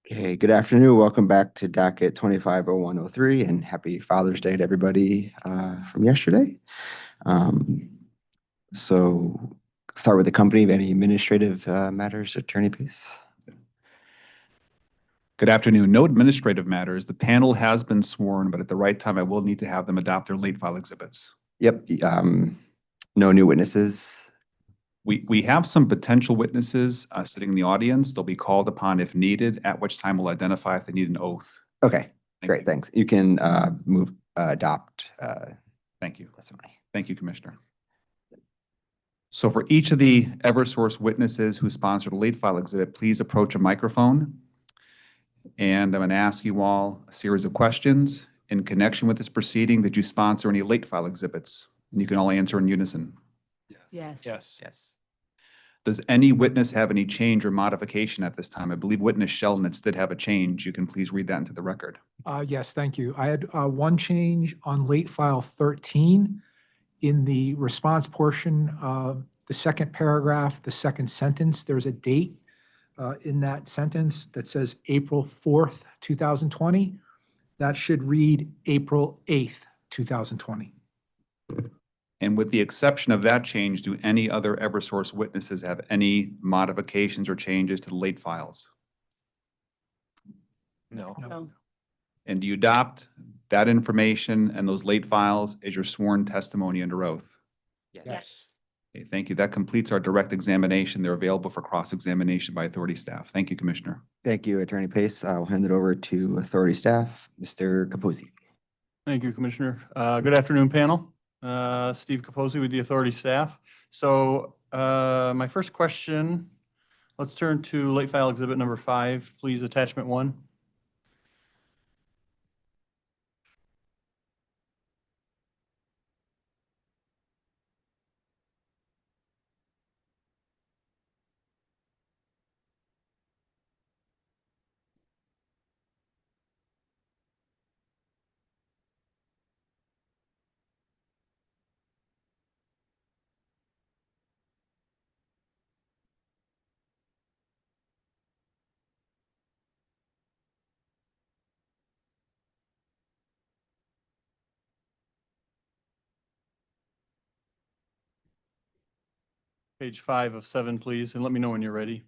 Okay, good afternoon. Welcome back to docket 250103 and happy Father's Day to everybody from yesterday. Um, so start with the company. Of any administrative matters, attorney, please. Good afternoon. No administrative matters. The panel has been sworn, but at the right time, I will need to have them adopt their late file exhibits. Yep. No new witnesses. We have some potential witnesses sitting in the audience. They'll be called upon if needed, at which time we'll identify if they need an oath. Okay, Thank great. you. Thanks. You can adopt. Thank you. Testimony. Thank you, Commissioner. So for each of the Eversource witnesses who sponsored a late file exhibit, please approach a microphone. And I'm going to ask you all a series of questions in connection with this proceeding. Did you sponsor any late file exhibits? And you can all answer in unison. Yes. Yes. Does any witness have any change or modification at this time? I believe witness Sheldon did have a change. You can please read that into the record. Yes, thank you. I had one change on late file 13. In the response portion of the second paragraph, the second sentence, there's a date in that sentence that says April 4th, 2020. That should read April 8th, 2020. And with the exception of that change, do any other Eversource witnesses have any modifications or changes to the late files? No. And do you adopt that information and those late files as your sworn testimony under oath? Yes. Okay, thank you. That completes our direct examination. They're available for cross-examination by authority staff. Thank you, Commissioner. Thank you, Attorney Pace. I'll hand it over to authority staff, Mr. Capozzi. Thank you, Commissioner. Good afternoon, panel. Steve Capozzi with the authority staff. So my first question, let's turn to late file exhibit number 5, please, attachment 1. Page 5 of 7, please, and let me know when you're ready.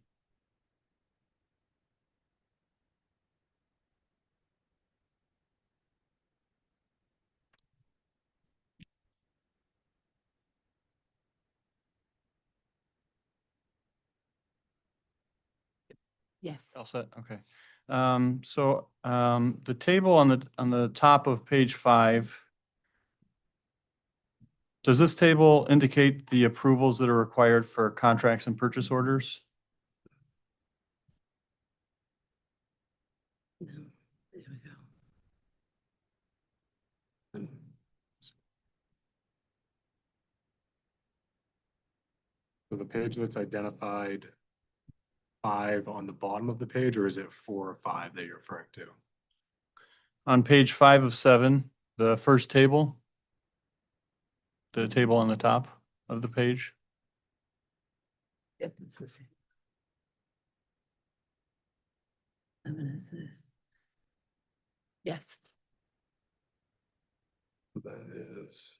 Yes. All set, okay. The table on the top of page 5, does this table indicate the approvals that are required for contracts and purchase orders? No. There we go. So the page that's identified 5 on the bottom of the page, or is it 4 or 5 that you're referring to? On page 5 of 7, the first table, the table on the top of the page. Yep, it's the same. Is this? Yes. That is,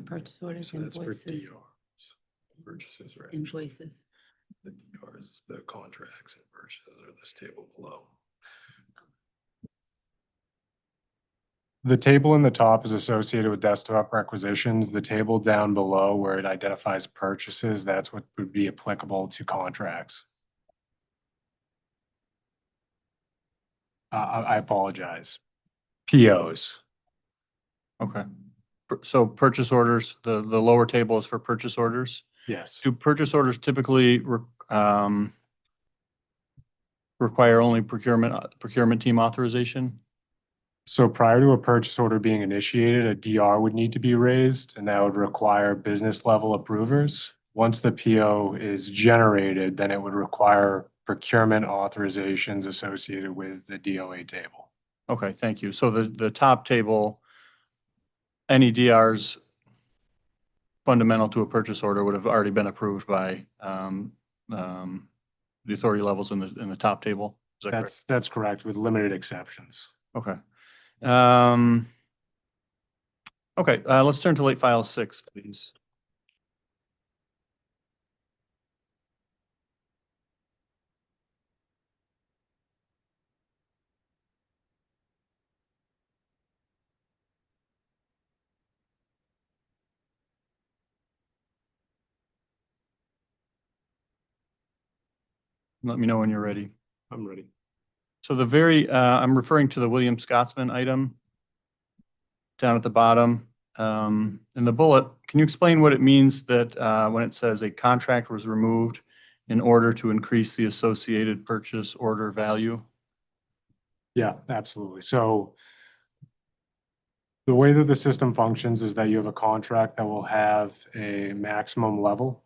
Purchase orders, so that's for invoices, DRs, purchases, right? invoices. The DRs, the contracts and purchases are this table below. The table in the top is associated with desktop requisitions. The table down below where it identifies purchases, that's what would be applicable to contracts. I apologize. POs. Okay. So purchase orders, the lower table is for purchase orders. Yes. Do purchase orders typically require only procurement team authorization? So prior to a purchase order being initiated, a DR would need to be raised, and that would require business level approvers. Once the PO is generated, then it would require procurement authorizations associated with the DOA table. Okay, thank you. So the top table, any DRs fundamental to a purchase order would have already been approved by the authority levels in the top table. Is that correct? That's correct, with limited exceptions. Okay. Okay, let's turn to late file 6, please. Let me know when you're ready. I'm ready. So I'm referring to the William Scotsman item down at the bottom. In the bullet, can you explain what it means that when it says a contract was removed in order to increase the associated purchase order value? Yeah, absolutely. So the way that the system functions is that you have a contract that will have a maximum level.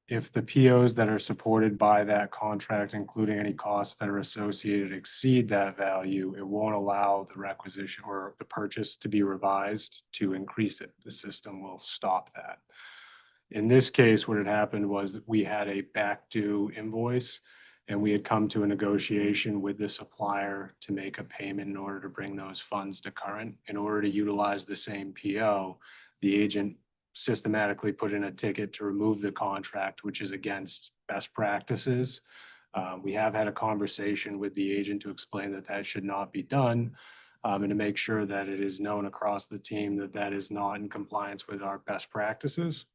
If the POs that are supported by that contract, including any costs that are associated, exceed that value, it won't allow the requisition or the purchase to be revised to increase it. The system will stop that. In this case, what had happened was that we had a back due invoice, and we had come to a negotiation with the supplier to make a payment in order to bring those funds to current. In order to utilize the same PO, the agent systematically put in a ticket to remove the contract, which is against best practices. We have had a conversation with the agent to explain that that should not be done, and to make sure that it is known across the team that that is not in compliance with our best practices.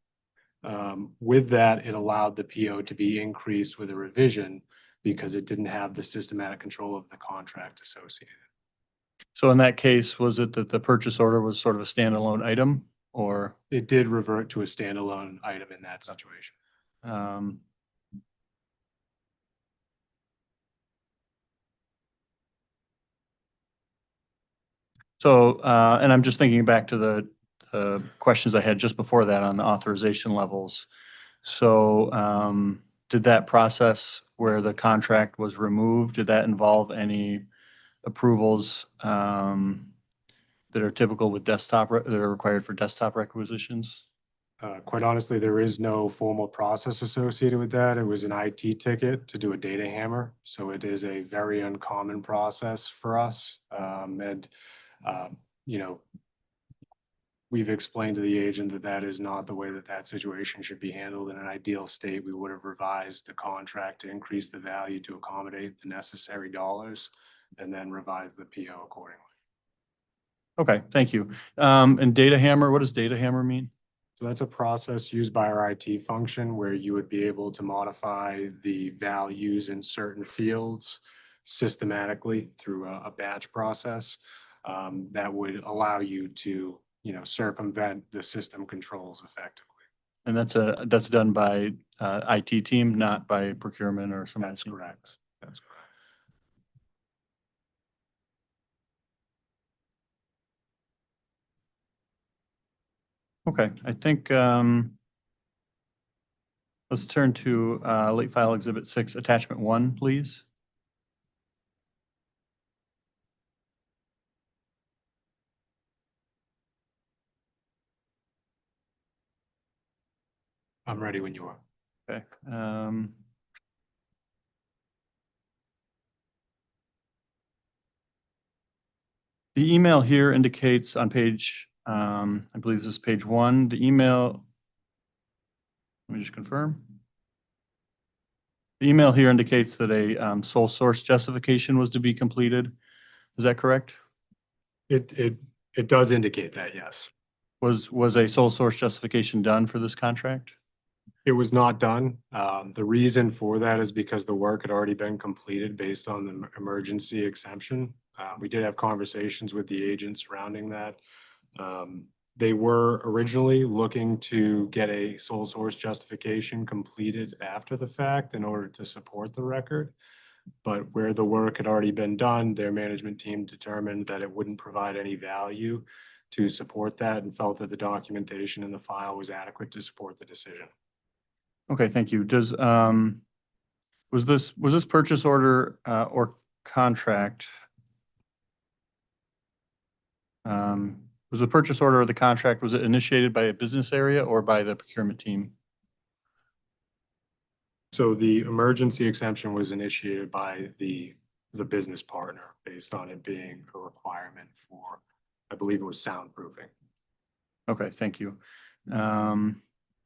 With that, it allowed the PO to be increased with a revision because it didn't have the systematic control of the contract associated. So in that case, was it that the purchase order was sort of a standalone item or? It did revert to a standalone item in that situation. And I'm just thinking back to the questions I had just before that on the authorization levels. So did that process where the contract was removed, did that involve any approvals that are typical with that are required for desktop requisitions? Quite honestly, there is no formal process associated with that. It was an IT ticket to do a data hammer. So it is a very uncommon process for us. You know, we've explained to the agent that that is not the way that that situation should be handled. In an ideal state, we would have revised the contract to increase the value to accommodate the necessary dollars and then revise the PO accordingly. Okay, thank you. And data hammer, what does data hammer mean? So that's a process used by our IT function where you would be able to modify the values in certain fields systematically through a batch process that would allow you to, circumvent the system controls effectively. And that's done by IT team, not by procurement or something? That's correct. That's correct. Okay, I think let's turn to late file exhibit 6, attachment 1, please. I'm ready when you are. Okay. The email here indicates on page, I believe this is page 1, the email, let me just confirm. The email here indicates that a sole source justification was to be completed. Is that correct? It does indicate that, yes. Was a sole source justification done for this contract? It was not done. The reason for that is because the work had already been completed based on the emergency exemption. We did have conversations with the agent surrounding that. They were originally looking to get a sole source justification completed after the fact in order to support the record. But where the work had already been done, their management team determined that it wouldn't provide any value to support that and felt that the documentation in the file was adequate to support the decision. Okay, thank you. Was this purchase order or contract? Was the purchase order or the contract, was it initiated by a business area or by the procurement team? So the emergency exemption was initiated by the the business partner based on it being a requirement for, I believe it was soundproofing. Okay, thank you.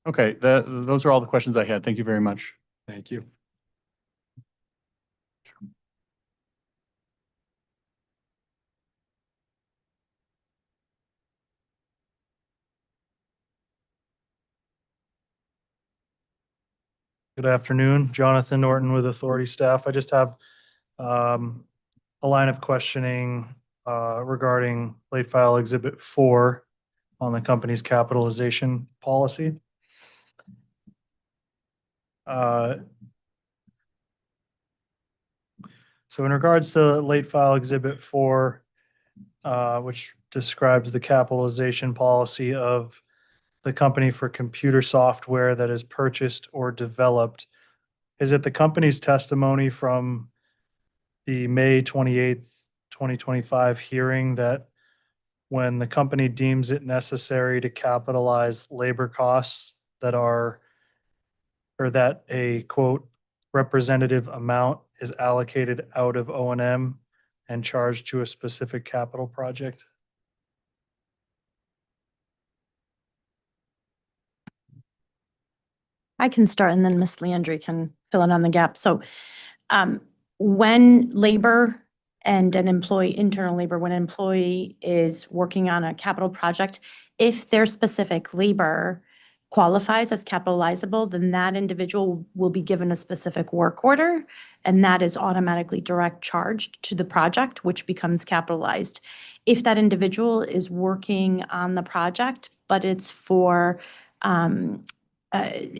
Okay, those are all the questions I had. Thank you very much. Thank you. Good afternoon, Jonathan Norton with Authority Staff. I just have a line of questioning regarding late file Exhibit 4 on the company's capitalization policy. So in regards to late file Exhibit 4, which describes the capitalization policy of the company for computer software that is purchased or developed, is it the company's testimony from the May 28th, 2025 hearing that when the company deems it necessary to capitalize labor costs that are, or that a quote, representative amount is allocated out of O&M and charged to a specific capital project? I can start and then Ms. Landry can fill in on the gap. So when labor and an employee, internal labor, when an employee is working on a capital project, if their specific labor qualifies as capitalizable, then that individual will be given a specific work order, and that is automatically direct charged to the project, which becomes capitalized. If that individual is working on the project, but it's for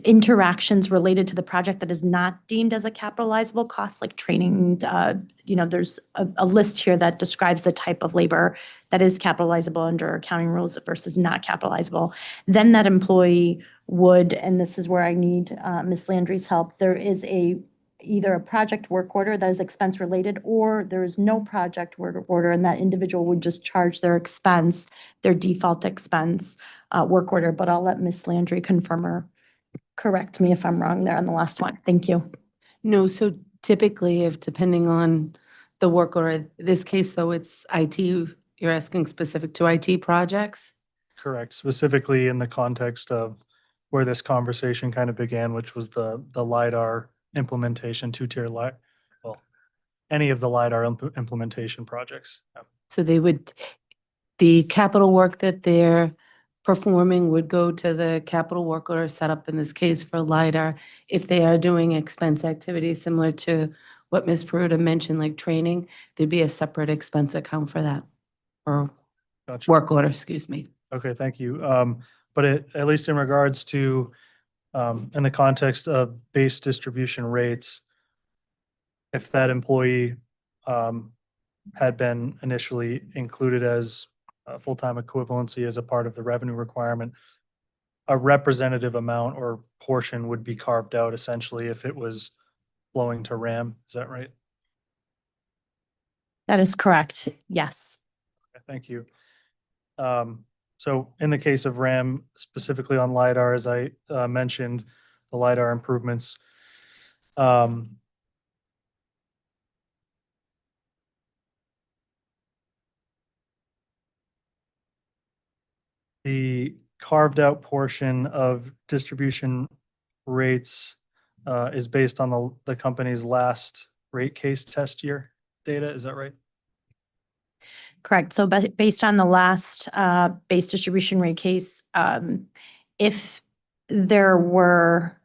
interactions related to the project that is not deemed as a capitalizable cost, like training, there's a list here that describes the type of labor that is capitalizable under accounting rules versus not capitalizable. Then that employee would, and this is where I need Ms. Landry's help, there is either a project work order that is expense related, or there is no project work order, and that individual would just charge their expense, their default expense work order. But I'll let Ms. Landry confirm or correct me if I'm wrong there on the last one. Thank you. No, so typically, if depending on the work order, this case though, it's IT, you're asking specific to IT projects? Correct, specifically in the context of where this conversation kind of began, which was the LiDAR implementation, two-tier LiDAR, well, any of the LiDAR implementation projects. Yeah. So the capital work that they're performing would go to the capital work order set up in this case for LiDAR. If they are doing expense activities similar to what Ms. Peruta mentioned, like training, there'd be a separate expense account for that, or Gotcha. work order, excuse me. Okay, thank you. But at least in regards to, in the context of base distribution rates, if that employee had been initially included as full-time equivalency as a part of the revenue requirement, a representative amount or portion would be carved out essentially if it was flowing to RAM. Is that right? That is correct. Yes. Okay, thank you. So in the case of RAM, specifically on LiDAR, as I mentioned, the LiDAR improvements, the carved out portion of distribution rates is based on the company's last rate case test year data. Is that right? Correct. So based on the last base distribution rate case, if there were,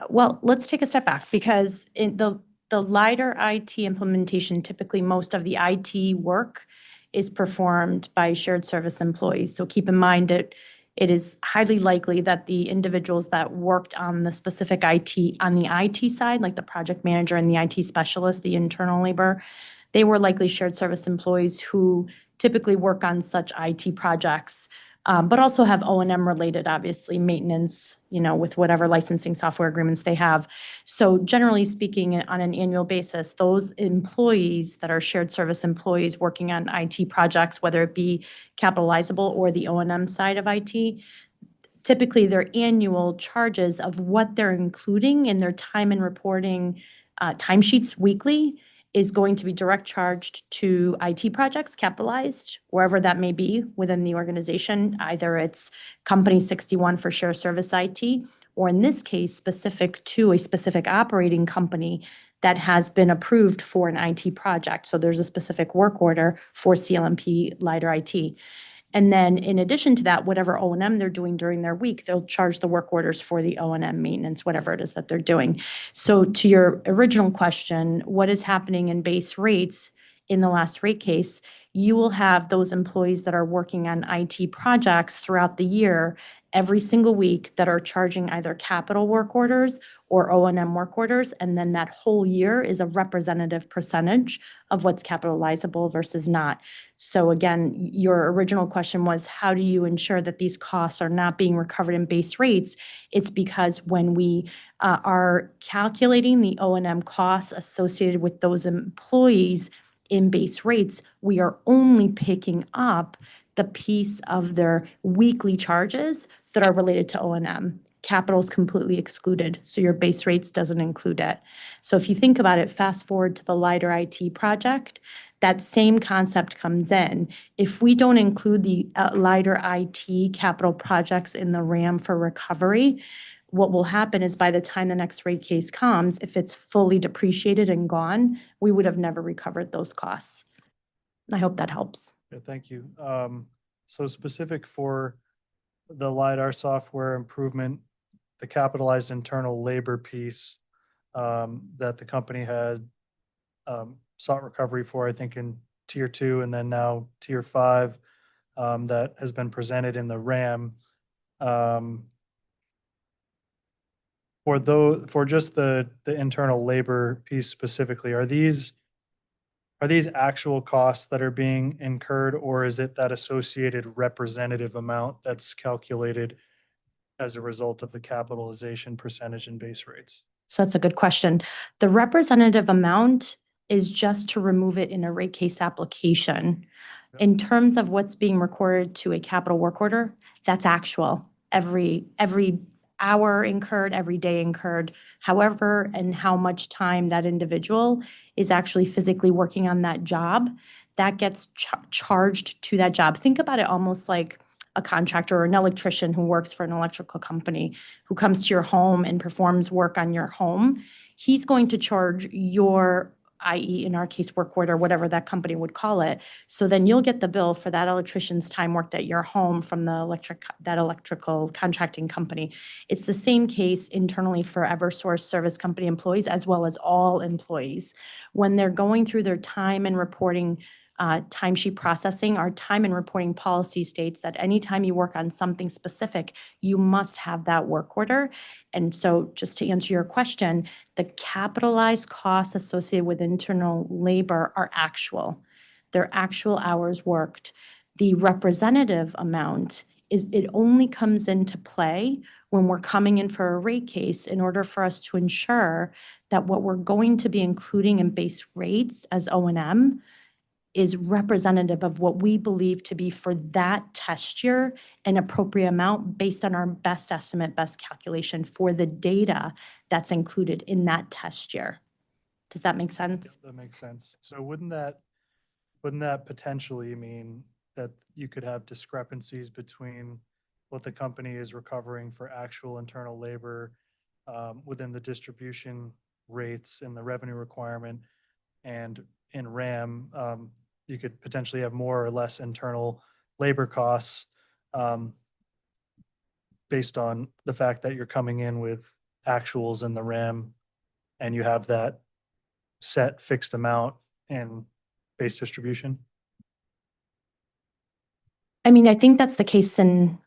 well, let's take a step back, because in the LiDAR IT implementation, typically most of the IT work is performed by shared service employees. So keep in mind it is highly likely that the individuals that worked on the specific IT, on the IT side, like the project manager and the IT specialist, the internal labor, they were likely shared service employees who typically work on such IT projects, but also have O&M related, obviously, maintenance, with whatever licensing software agreements they have. So generally speaking, on an annual basis, those employees that are shared service employees working on IT projects, whether it be capitalizable or the O&M side of IT, typically their annual charges of what they're including in their time and reporting timesheets weekly is going to be direct charged to IT projects capitalized, wherever that may be within the organization. Either it's Company 61 for shared service IT, or in this case, specific to a specific operating company that has been approved for an IT project. So there's a specific work order for CLMP LiDAR IT. And then in addition to that, whatever O&M they're doing during their week, they'll charge the work orders for the O&M maintenance, whatever it is that they're doing. So to your original question, what is happening in base rates in the last rate case, you will have those employees that are working on IT projects throughout the year, every single week, that are charging either capital work orders or O&M work orders. And then that whole year is a representative percentage of what's capitalizable versus not. So again, your original question was, how do you ensure that these costs are not being recovered in base rates? It's because when we are calculating the O&M costs associated with those employees in base rates, we are only picking up the piece of their weekly charges that are related to O&M. Capital is completely excluded, so your base rates doesn't include it. So if you think about it, fast forward to the LiDAR IT project, that same concept comes in. If we don't include the LiDAR IT capital projects in the RAM for recovery, what will happen is by the time the next rate case comes, if it's fully depreciated and gone, we would have never recovered those costs. I hope that helps. Yeah, thank you. So specific for the LiDAR software improvement, the capitalized internal labor piece that the company had sought recovery for, I think in tier 2 and then now tier 5, that has been presented in the RAM. For just the internal labor piece specifically, are these actual costs that are being incurred, or is it that associated representative amount that's calculated as a result of the capitalization percentage and base rates? So that's a good question. The representative amount is just to remove it in a rate case application. In terms of what's being recorded to a capital work order, that's actual. Every hour incurred, every day incurred, however and how much time that individual is actually physically working on that job, that gets charged to that job. Think about it almost like a contractor or an electrician who works for an electrical company who comes to your home and performs work on your home. He's going to charge your, i.e. in our case, work order, whatever that company would call it. So then you'll get the bill for that electrician's time worked at your home from that electrical contracting company. It's the same case internally for Eversource service company employees as well as all employees. When they're going through their time and reporting timesheet processing, our time and reporting policy states that anytime you work on something specific, you must have that work order. And so just to answer your question, the capitalized costs associated with internal labor are actual. They're actual hours worked. The representative amount it only comes into play when we're coming in for a rate case in order for us to ensure that what we're going to be including in base rates as O&M is representative of what we believe to be for that test year an appropriate amount based on our best estimate, best calculation for the data that's included in that test year. Does that make sense? That makes sense. So wouldn't that potentially mean that you could have discrepancies between what the company is recovering for actual internal labor within the distribution rates and the revenue requirement, and in RAM, you could potentially have more or less internal labor costs based on the fact that you're coming in with actuals in the RAM and you have that set fixed amount in base distribution? I mean, I think that's the case in,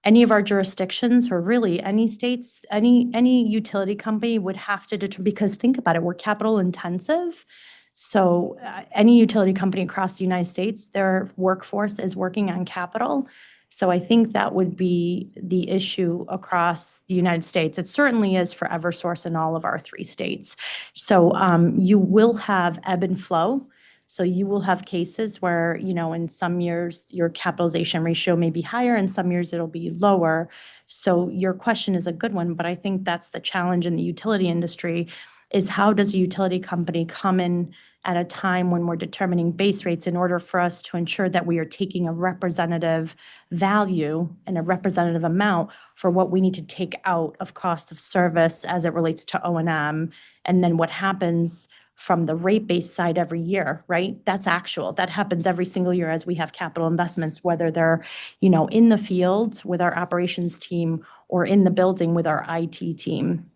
any of our jurisdictions or really any states, any utility company would have to determine, because think about it, we're capital intensive. So any utility company across the United States, their workforce is working on capital. So I think that would be the issue across the United States. It certainly is for Eversource in all of our 3 states. So you will have ebb and flow. So you will have cases where, in some years your capitalization ratio may be higher, in some years it'll be lower. So your question is a good one, but I think that's the challenge in the utility industry. is how does a utility company come in at a time when we're determining base rates in order for us to ensure that we are taking a representative value and a representative amount for what we need to take out of cost of service as it relates to O&M, and then what happens from the rate base side every year, right? That's actual. That happens every single year as we have capital investments, whether they're, in the field with our operations team or in the building with our IT team.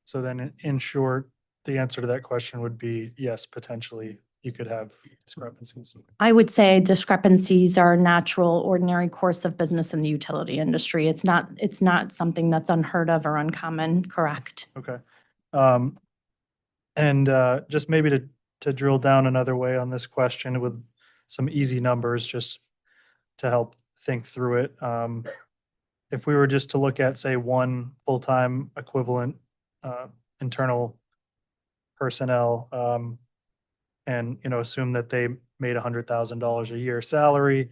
So then in short, the answer to that question would be yes, potentially you could have discrepancies. I would say discrepancies are a natural, ordinary course of business in the utility industry. It's not something that's unheard of or uncommon, correct? Okay. And just maybe to drill down another way on this question with some easy numbers, just to help think through it. If we were just to look at, say, one full-time equivalent internal personnel, and, assume that they made $100,000 a year salary,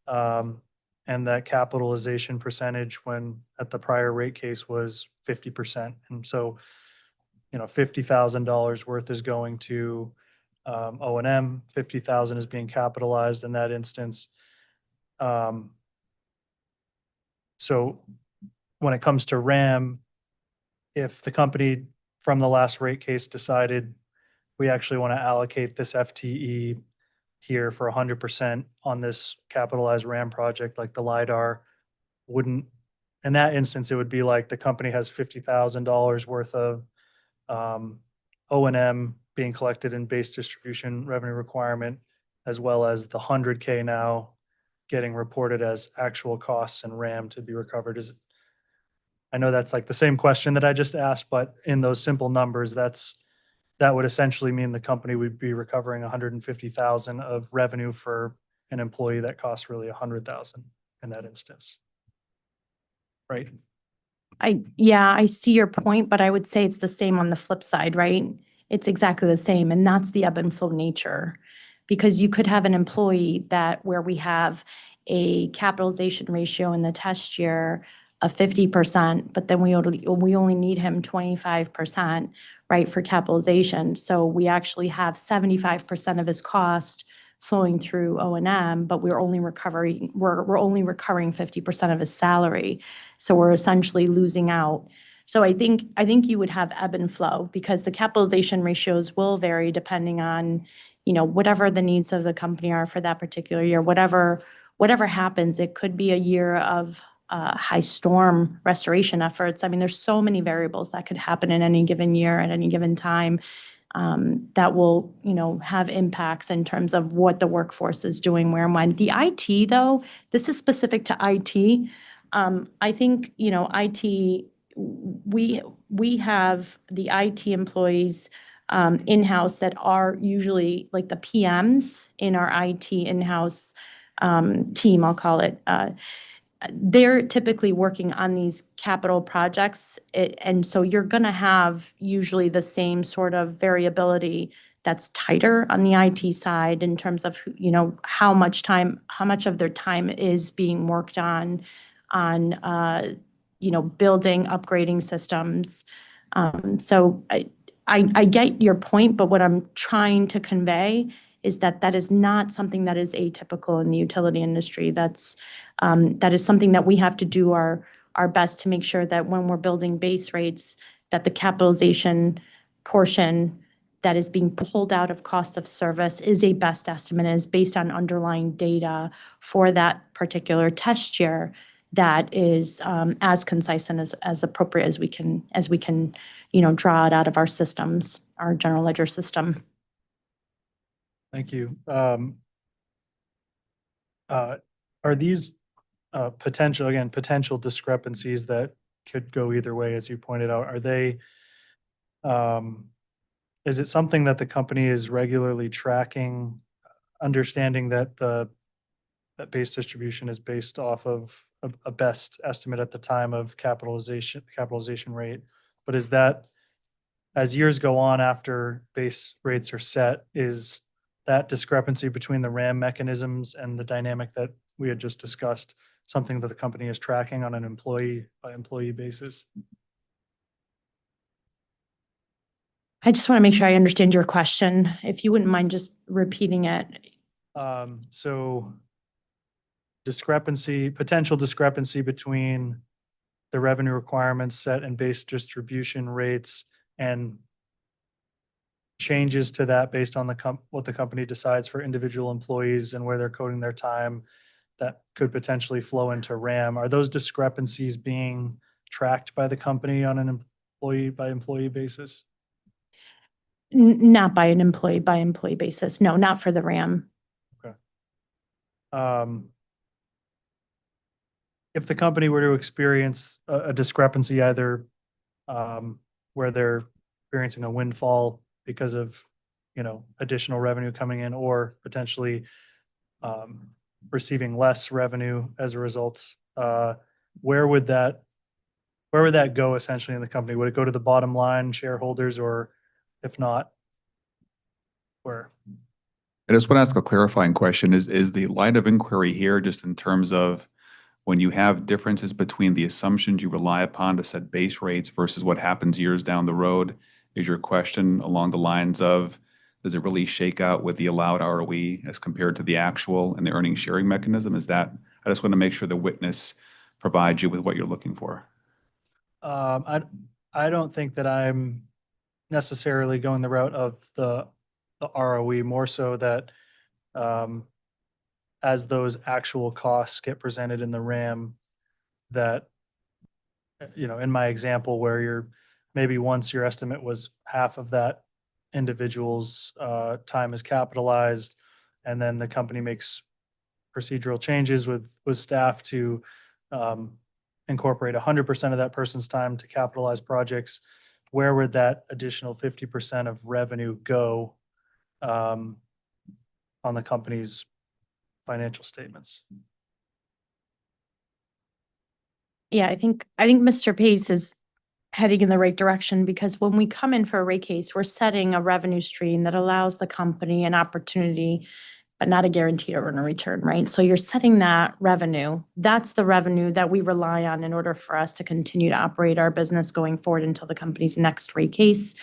and that capitalization percentage when at the prior rate case was 50%. And so, $50,000 worth is going to O&M, 50,000 is being capitalized in that instance. So when it comes to RAM, if the company from the last rate case decided we actually want to allocate this FTE here for 100% on this capitalized RAM project, like the LiDAR, in that instance, it would be like the company has $50,000 worth of O&M being collected in base distribution revenue requirement, as well as the 100K now getting reported as actual costs and RAM to be recovered. I know that's like the same question that I just asked, but in those simple numbers, that would essentially mean the company would be recovering 150,000 of revenue for an employee that costs really 100,000 in that instance. Right? I see your point, but I would say it's the same on the flip side, right? It's exactly the same, and that's the ebb and flow nature. Because you could have an employee where we have a capitalization ratio in the test year of 50%, but then we only need him 25%, right, for capitalization. So we actually have 75% of his cost flowing through O&M, but we're only recovering 50% of his salary. So we're essentially losing out. So I think you would have ebb and flow because the capitalization ratios will vary depending on, whatever the needs of the company are for that particular year. Whatever happens, it could be a year of high storm restoration efforts. I mean, there's so many variables that could happen in any given year at any given time that will, have impacts in terms of what the workforce is doing where and when. The IT, though, this is specific to IT. I think, IT, we have the IT employees in-house that are usually like the PMs in our IT in-house team, I'll call it. They're typically working on these capital projects. And so you're going to have usually the same sort of variability that's tighter on the IT side in terms of, how much of their time is being worked on, building, upgrading systems. So I get your point, but what I'm trying to convey is that is not something that is atypical in the utility industry. That is something that we have to do our best to make sure that when we're building base rates, that the capitalization portion that is being pulled out of cost of service is a best estimate, is based on underlying data for that particular test year that is as concise and as appropriate as we can draw it out of our systems, our general ledger system. Thank you. Are these potential discrepancies that could go either way, as you pointed out? Are they, is it something that the company is regularly tracking, understanding that that base distribution is based off of a best estimate at the time of capitalization rate? But is that, as years go on after base rates are set, is that discrepancy between the RAM mechanisms and the dynamic that we had just discussed something that the company is tracking on an employee by employee basis? I just want to make sure I understand your question. If you wouldn't mind just repeating it. So potential discrepancy between the revenue requirements set in base distribution rates and changes to that based on what the company decides for individual employees and where they're coding their time that could potentially flow into RAM. Are those discrepancies being tracked by the company on an employee by employee basis? Not by employee basis. No, not for the RAM. If the company were to experience a discrepancy, either where they're experiencing a windfall because of, additional revenue coming in, or potentially receiving less revenue as a result, where would that go essentially in the company? Would it go to the bottom line shareholders, or if not, where? I just want to ask a clarifying question. Is the line of inquiry here just in terms of when you have differences between the assumptions you rely upon to set base rates versus what happens years down the road? Is your question along the lines of, does it really shake out with the allowed ROE as compared to the actual and the earnings sharing mechanism? Is that, I just want to make sure the witness provides you with what you're looking for. I don't think that I'm necessarily going the route of the ROE, more so that as those actual costs get presented in the RAM, that, in my example where maybe once your estimate was half of that individual's time is capitalized, and then the company makes procedural changes with staff to incorporate 100% of that person's time to capitalize projects, where would that additional 50% of revenue go on the company's financial statements? Yeah, I think Mr. Pace is heading in the right direction, because when we come in for a rate case, we're setting a revenue stream that allows the company an opportunity, but not a guarantee to earn a return, right? So you're setting that revenue. That's the revenue that we rely on in order for us to continue to operate our business going forward until the company's next rate case.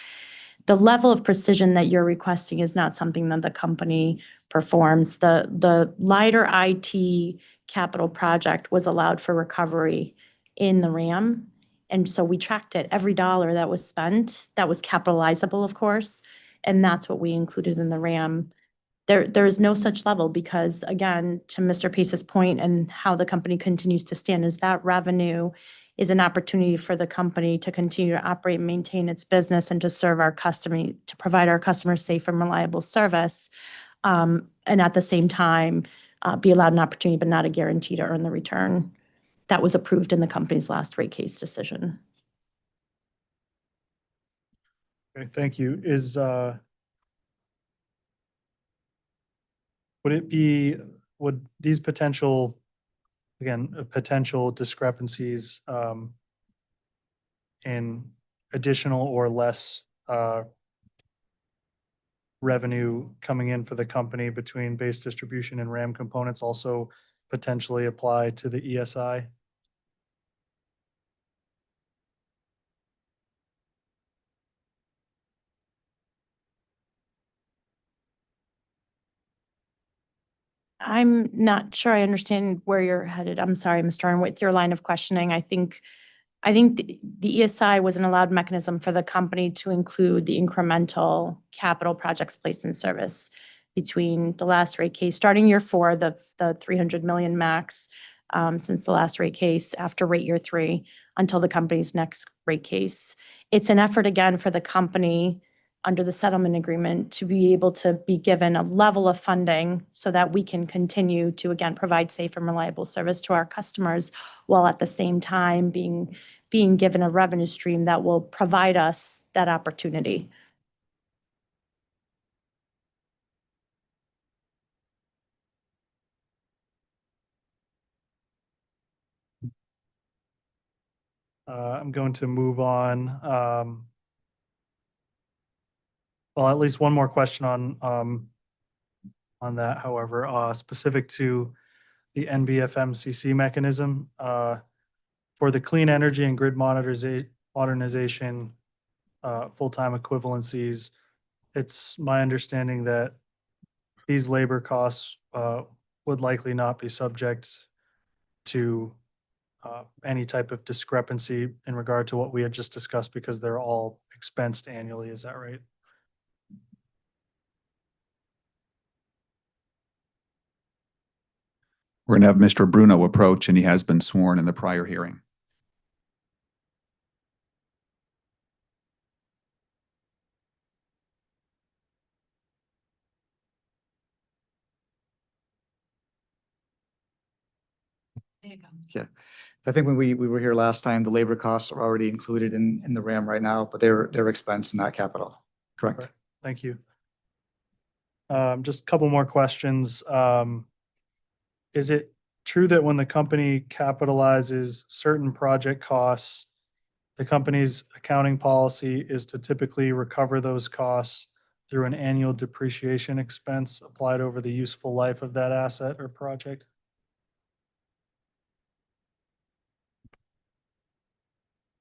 The level of precision that you're requesting is not something that the company performs. The LiDAR IT capital project was allowed for recovery in the RAM. And so we tracked it. Every dollar that was spent, that was capitalizable, of course, and that's what we included in the RAM. There is no such level, because, again, to Mr. Pace's point and how the company continues to stand, is that revenue is an opportunity for the company to continue to operate and maintain its business and to serve our customer, to provide our customers safe and reliable service, and at the same time be allowed an opportunity but not a guarantee to earn the return. That was approved in the company's last rate case decision. Okay, thank you. Would these potential discrepancies in additional or less revenue coming in for the company between base distribution and RAM components also potentially apply to the ESI? I'm not sure I understand where you're headed. I'm sorry, Mr. Arn, with your line of questioning. I think the ESI was an allowed mechanism for the company to include the incremental capital projects placed in service between the last rate case, starting year 4, the 300 million max, since the last rate case, after rate year 3, until the company's next rate case. It's an effort, again, for the company under the settlement agreement to be able to be given a level of funding so that we can continue to, again, provide safe and reliable service to our customers, while at the same time being given a revenue stream that will provide us that opportunity. I'm going to move on. Well, at least one more question on that, however, specific to the NBFMCC mechanism for the clean energy and grid modernization full-time equivalencies. It's my understanding that these labor costs would likely not be subject to any type of discrepancy in regard to what we had just discussed because they're all expensed annually. Is that right? We're going to have Mr. Bruno approach, and he has been sworn in the prior hearing. There you go. Yeah, I think when we were here last time, the labor costs are already included in the RAM right now, but they're expense, not capital. Correct. Right. Thank you. Just a couple more questions. Is it true that when the company capitalizes certain project costs, the company's accounting policy is to typically recover those costs through an annual depreciation expense applied over the useful life of that asset or project?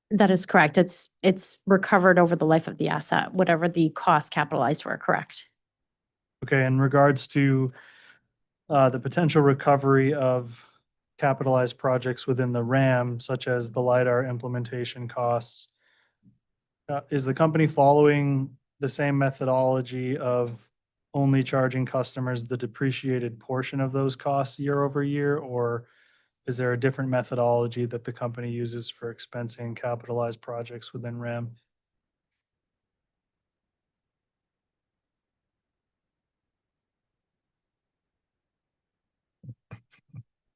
That is correct. It's recovered over the life of the asset, whatever the costs capitalized were, correct? Okay, in regards to the potential recovery of capitalized projects within the RAM, such as the LiDAR implementation costs, is the company following the same methodology of only charging customers the depreciated portion of those costs year over year? Or is there a different methodology that the company uses for expensing capitalized projects within RAM?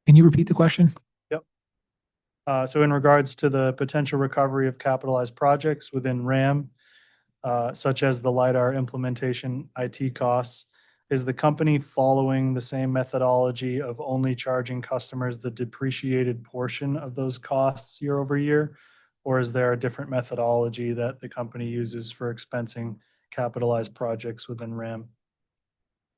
Can you repeat the question? So in regards to the potential recovery of capitalized projects within RAM, such as the LiDAR implementation IT costs, is the company following the same methodology of only charging customers the depreciated portion of those costs year over year? Or is there a different methodology that the company uses for expensing capitalized projects within RAM?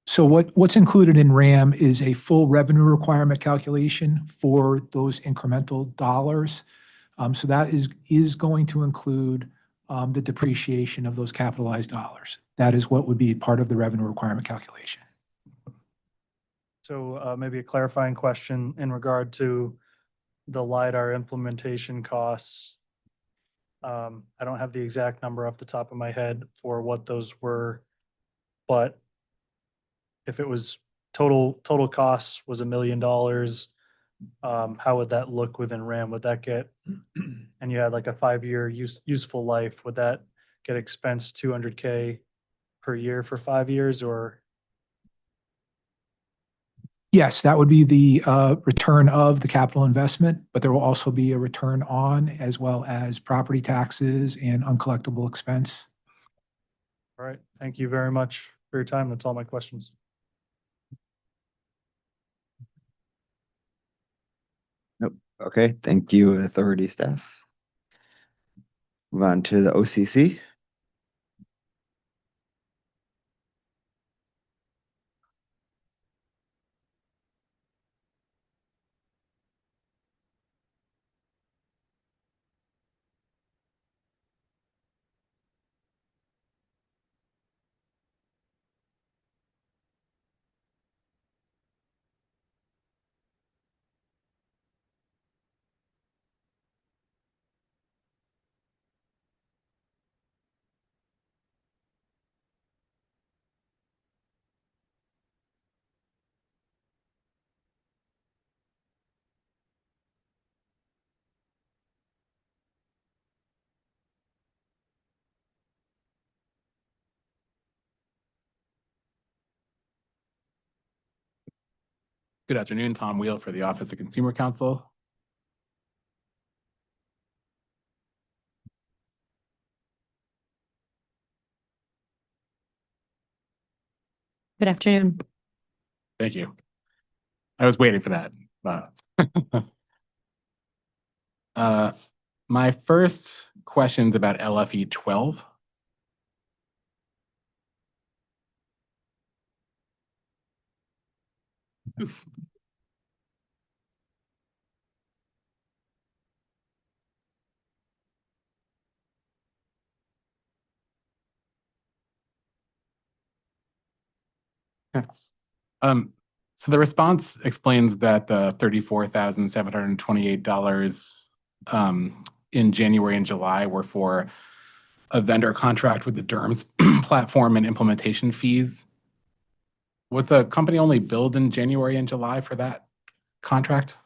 So what's included in RAM is a full revenue requirement calculation for those incremental dollars. So that is going to include the depreciation of those capitalized dollars. That is what would be part of the revenue requirement calculation. So maybe a clarifying question in regard to the LiDAR implementation costs. I don't have the exact number off the top of my head for what those were, but if it was total costs was $1 million, how would that look within RAM? Would that get, and you had like a 5-year useful life, would that get expensed $200K per year for 5 years or? Yes, that would be the return of the capital investment, but there will also be a return on as well as property taxes and uncollectible expense. All right, thank you very much for your time. That's all my questions. Nope. Okay, thank you, authority staff. Move on to the OCC. Good afternoon, Tom Wheel for the Office of Consumer Counsel. Good afternoon. Thank you. I was waiting for that. My first question's about LFE 12. Oops. So the response explains that the $34,728 in January and July were for a vendor contract with the DERMS platform and implementation fees. Was the company only billed in January and July for that contract?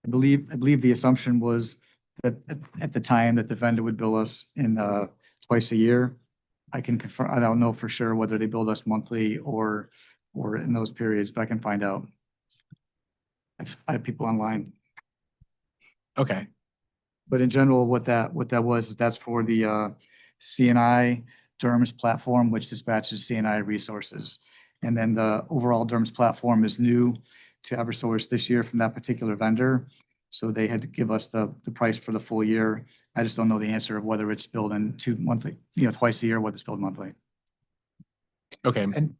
I believe the assumption was that at the time that the vendor would bill us in twice a year. I can confirm, I don't know for sure whether they billed us monthly or in those periods, but I can find out. I have people online. Okay, But in general, what that was, is that's for the CNI DERMS platform, which dispatches CNI resources. And then the overall DERMS platform is new to Eversource this year from that particular vendor. So they had to give us the price for the full year. I just don't know the answer of whether it's billed in twice a year, whether it's billed monthly. okay. And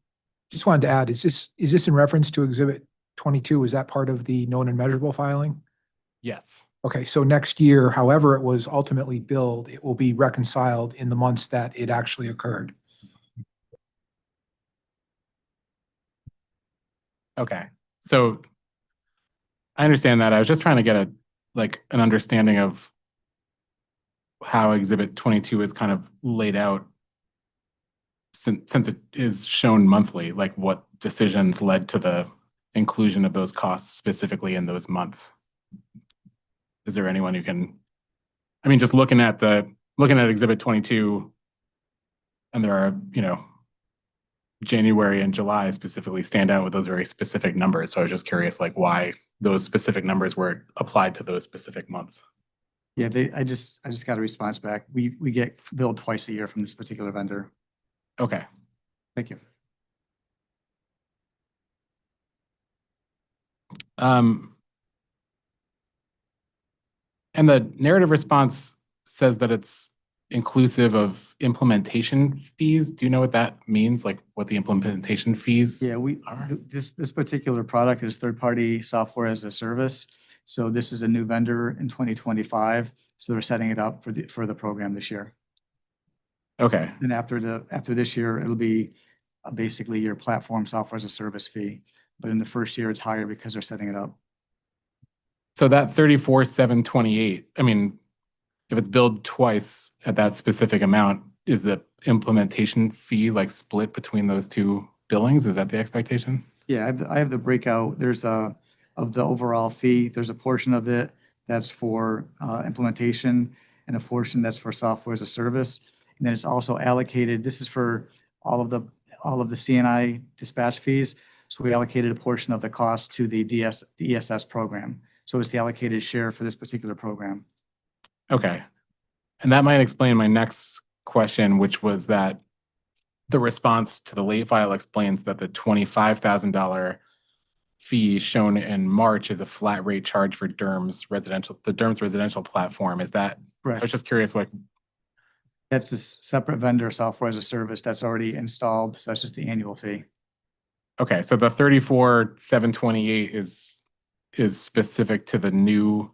just wanted to add, is this in reference to Exhibit 22? Is that part of the known and measurable filing? Yes. Okay, so next year, however it was ultimately billed, it will be reconciled in the months that it actually occurred. Okay. So I understand that. I was just trying to get an understanding of how Exhibit 22 is kind of laid out since it is shown monthly, like what decisions led to the inclusion of those costs specifically in those months. Is there anyone who can, I mean, just looking at Exhibit 22, and there are, January and July specifically stand out with those very specific numbers. So I was just curious, like, why those specific numbers were applied to those specific months. Yeah, I just got a response back. We get billed twice a year from this particular vendor. Okay. Thank you. And the narrative response says that it's inclusive of implementation fees. Do you know what that means? Like what the implementation fees Yeah, are? this particular product is third-party software as a service. So this is a new vendor in 2025. So they're setting it up for the program this year. Okay. And after this year, it'll be basically your platform software as a service fee. But in the first year, it's higher because they're setting it up. So that 34,728, I mean, if it's billed twice at that specific amount, is the implementation fee like split between those two billings? Is that the expectation? Yeah, I have the breakout. There's of the overall fee, there's a portion of it that's for implementation and a portion that's for software as a service. And then it's also allocated, this is for all of the CNI dispatch fees. So we allocated a portion of the cost to the ESS program. So it's the allocated share for this particular program. Okay. And that might explain my next question, which was that the response to the late file explains that the $25,000 fee shown in March is a flat rate charge for the DERMS residential platform. Is that, I Correct. was just curious, what, That's a separate vendor software as a service that's already installed. So that's just the annual fee. okay, so the 34,728 is specific to the new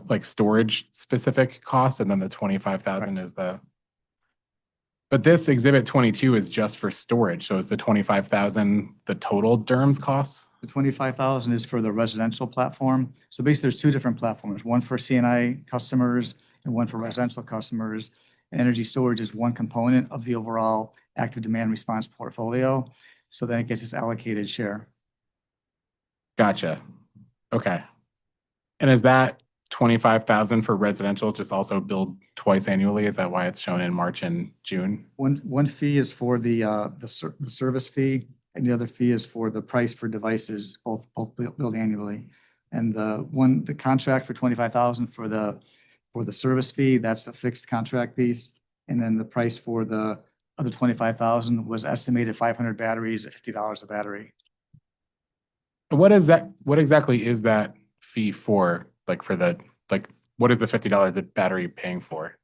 like storage specific cost, and then the 25,000 is but this Exhibit 22 is just for storage. So is the 25,000 the total DERMS costs? The 25,000 is for the residential platform. So basically there's two different platforms, one for CNI customers and one for residential customers. Energy storage is one component of the overall active demand response portfolio. So then it gets its allocated share. Gotcha. Okay. And is that 25,000 for residential just also billed twice annually? Is that why it's shown in March and June? One fee is for the service fee, and the other fee is for the price for devices, both billed annually. And the contract for 25,000 for the service fee, that's a fixed contract piece. And then the price for the other 25,000 was estimated 500 batteries at $50 a battery. What exactly is that fee for? Like for what is the $50 the battery paying for?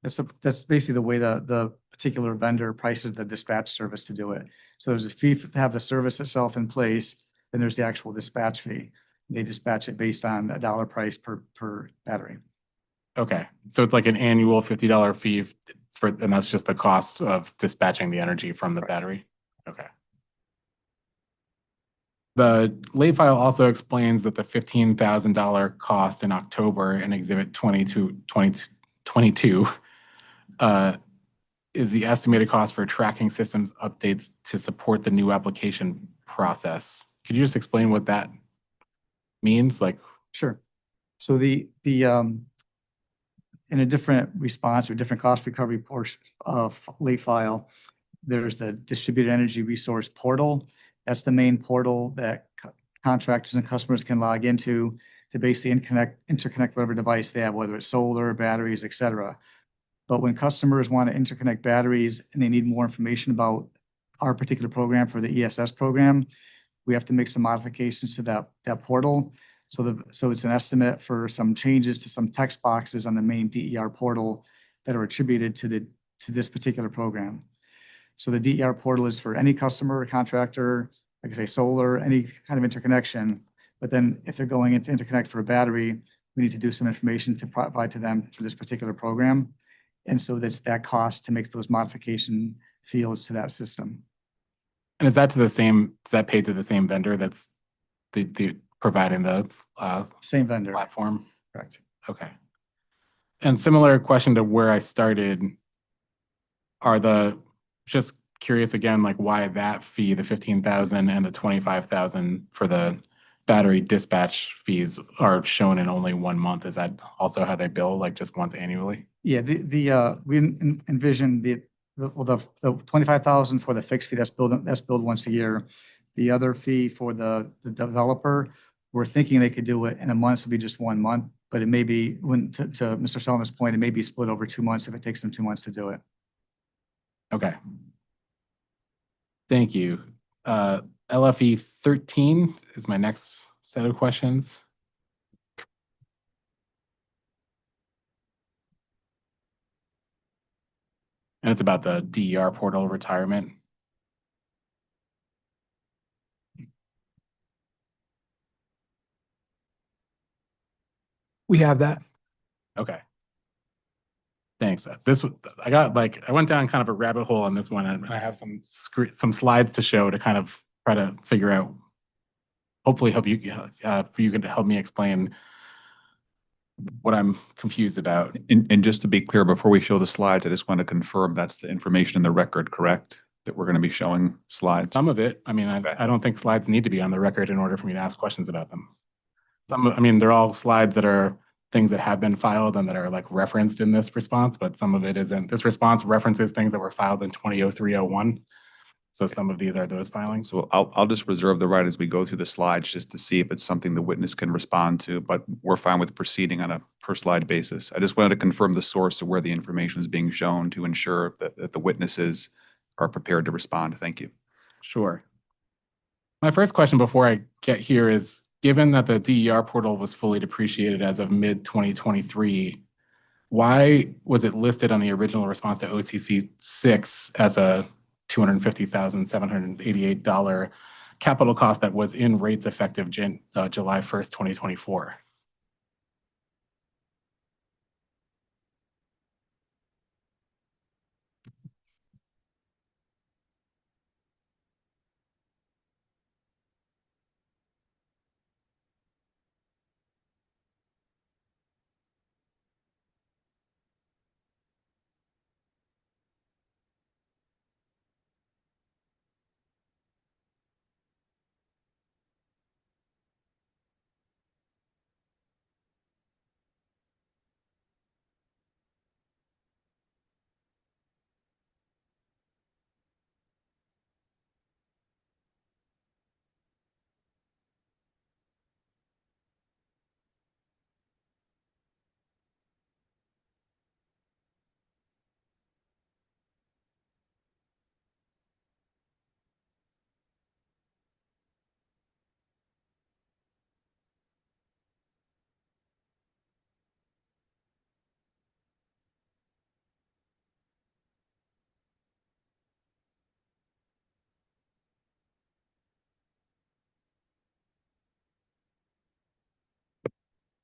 That's basically the way the particular vendor prices the dispatch service to do it. So there's a fee to have the service itself in place, then there's the actual dispatch fee. They dispatch it based on a dollar price per battery. Okay, so it's like an annual $50 fee for, and that's just the cost of dispatching the energy from the Correct. battery? Okay. The late file also explains that the $15,000 cost in October in Exhibit 22 is the estimated cost for tracking systems updates to support the new application process. Could you just explain what that means? Like, Sure. So in a different response or different cost recovery portion of late file, there's the distributed energy resource portal. That's the main portal that contractors and customers can log into to basically interconnect whatever device they have, whether it's solar, batteries, et cetera. But when customers want to interconnect batteries and they need more information about our particular program for the ESS program, we have to make some modifications to that portal. So it's an estimate for some changes to some text boxes on the main DER portal that are attributed to this particular program. So the DER portal is for any customer or contractor, like I say, solar, any kind of interconnection. But then if they're going into interconnect for a battery, we need to do some information to provide to them for this particular program. And so that's that cost to make those modification fields to that system. and is that paid to the same vendor that's the providing the Same vendor. platform? Correct. Okay. And similar question to where I started, just curious again, like why that fee, the 15,000 and the 25,000 for the battery dispatch fees are shown in only 1 month? Is that also how they bill, like just once annually? Yeah, we envision the 25,000 for the fixed fee that's billed once a year. The other fee for the developer, we're thinking they could do it in a month, so it'll be just 1 month, but it may be, to Mr. Sullivan's point, it may be split over 2 months if it takes them 2 months to do it. Okay. Thank you. LFE 13 is my next set of questions. And it's about the DER portal retirement. We have that. Okay. Thanks. I went down kind of a rabbit hole on this one, and I have some slides to show to kind of try to figure out, hopefully help you, you can help me explain what I'm confused about. And just to be clear, before we show the slides, I just want to confirm that's the information in the record, correct? That we're going to be showing slides? Some of it, I mean, I don't think slides need to be on the record in order for me to ask questions about them. I mean, they're all slides that are things that have been filed and that are like referenced in this response, but some of it isn't. This response references things that were filed in 2003-01. So some of these are those filings. So I'll just reserve the right as we go through the slides just to see if it's something the witness can respond to, but we're fine with proceeding on a per slide basis. I just wanted to confirm the source of where the information is being shown to ensure that the witnesses are prepared to respond. Thank you. Sure. My first question before I get here is, given that the DER portal was fully depreciated as of mid-2023, why was it listed on the original response to OCC 6 as a $250,788 capital cost that was in rates effective July 1st, 2024?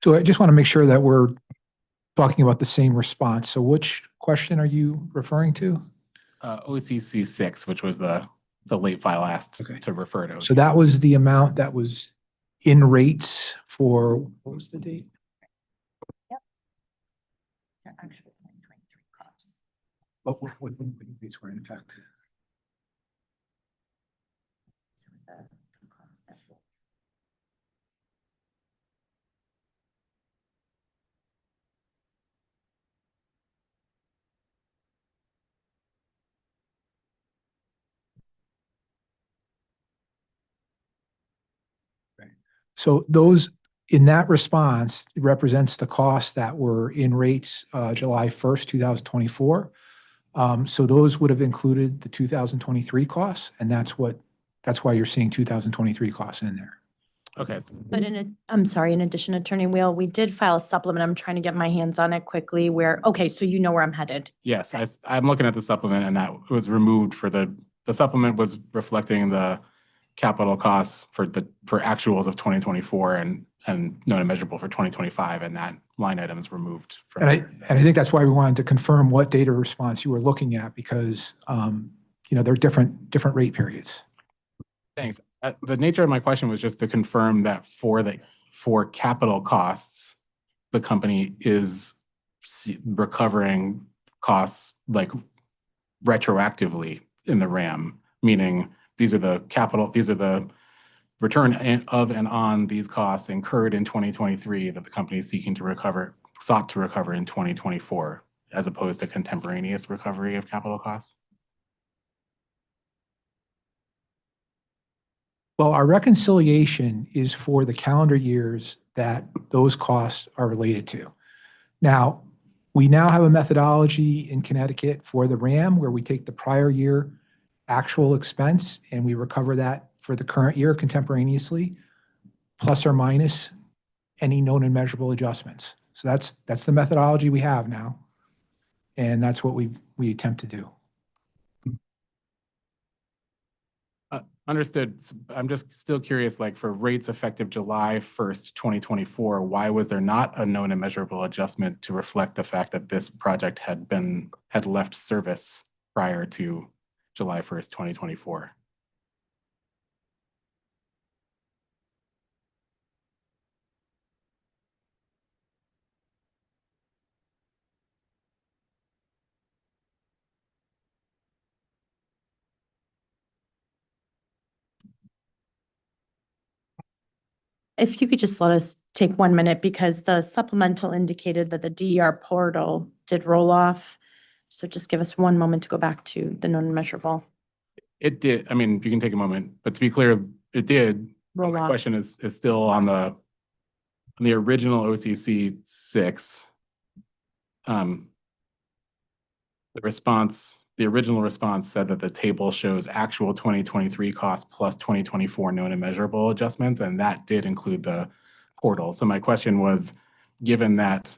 So I just want to make sure that we're talking about the same response. So which question are you referring to? OCC 6, which was the late file asked Okay. to refer to. So that was the amount that was in rates for, what was the date? Their actual 2023 costs. What rates were in effect? So the costs that will- So those, in that response, represents the costs that were in rates July 1st, 2024. So those would have included the 2023 costs, and that's why you're seeing 2023 costs in there. Okay. But I'm sorry, in addition, Attorney Wheel, we did file a supplement. I'm trying to get my hands on it quickly okay, so you know where I'm headed. Yes, I'm looking at the supplement, and that was removed for the supplement was reflecting the capital costs for actuals of 2024 and known and measurable for 2025, and that line item is removed from. And I think that's why we wanted to confirm what data response you were looking at, because there are different rate periods. Thanks. The nature of my question was just to confirm that for capital costs, the company is recovering costs like retroactively in the RAM, meaning these are the return of and on these costs incurred in 2023 that the company is sought to recover in 2024, as opposed to contemporaneous recovery of capital costs. Well, our reconciliation is for the calendar years that those costs are related to. Now, we now have a methodology in Connecticut for the RAM where we take the prior year actual expense and we recover that for the current year contemporaneously, plus or minus any known and measurable adjustments. So that's the methodology we have now. And that's what we attempt to do. Understood. I'm just still curious, like for rates effective July 1st, 2024, why was there not a known and measurable adjustment to reflect the fact that this project had left service prior to July 1st, 2024? If you could just let us take 1 minute, because the supplemental indicated that the DER portal did roll off. So just give us 1 moment to go back to the known and measurable. It did. I mean, you can take a moment, but to be clear, it did. Roll My off. question is still on the original OCC 6. The original response said that the table shows actual 2023 costs plus 2024 known and measurable adjustments, and that did include the portal. So my question was, given that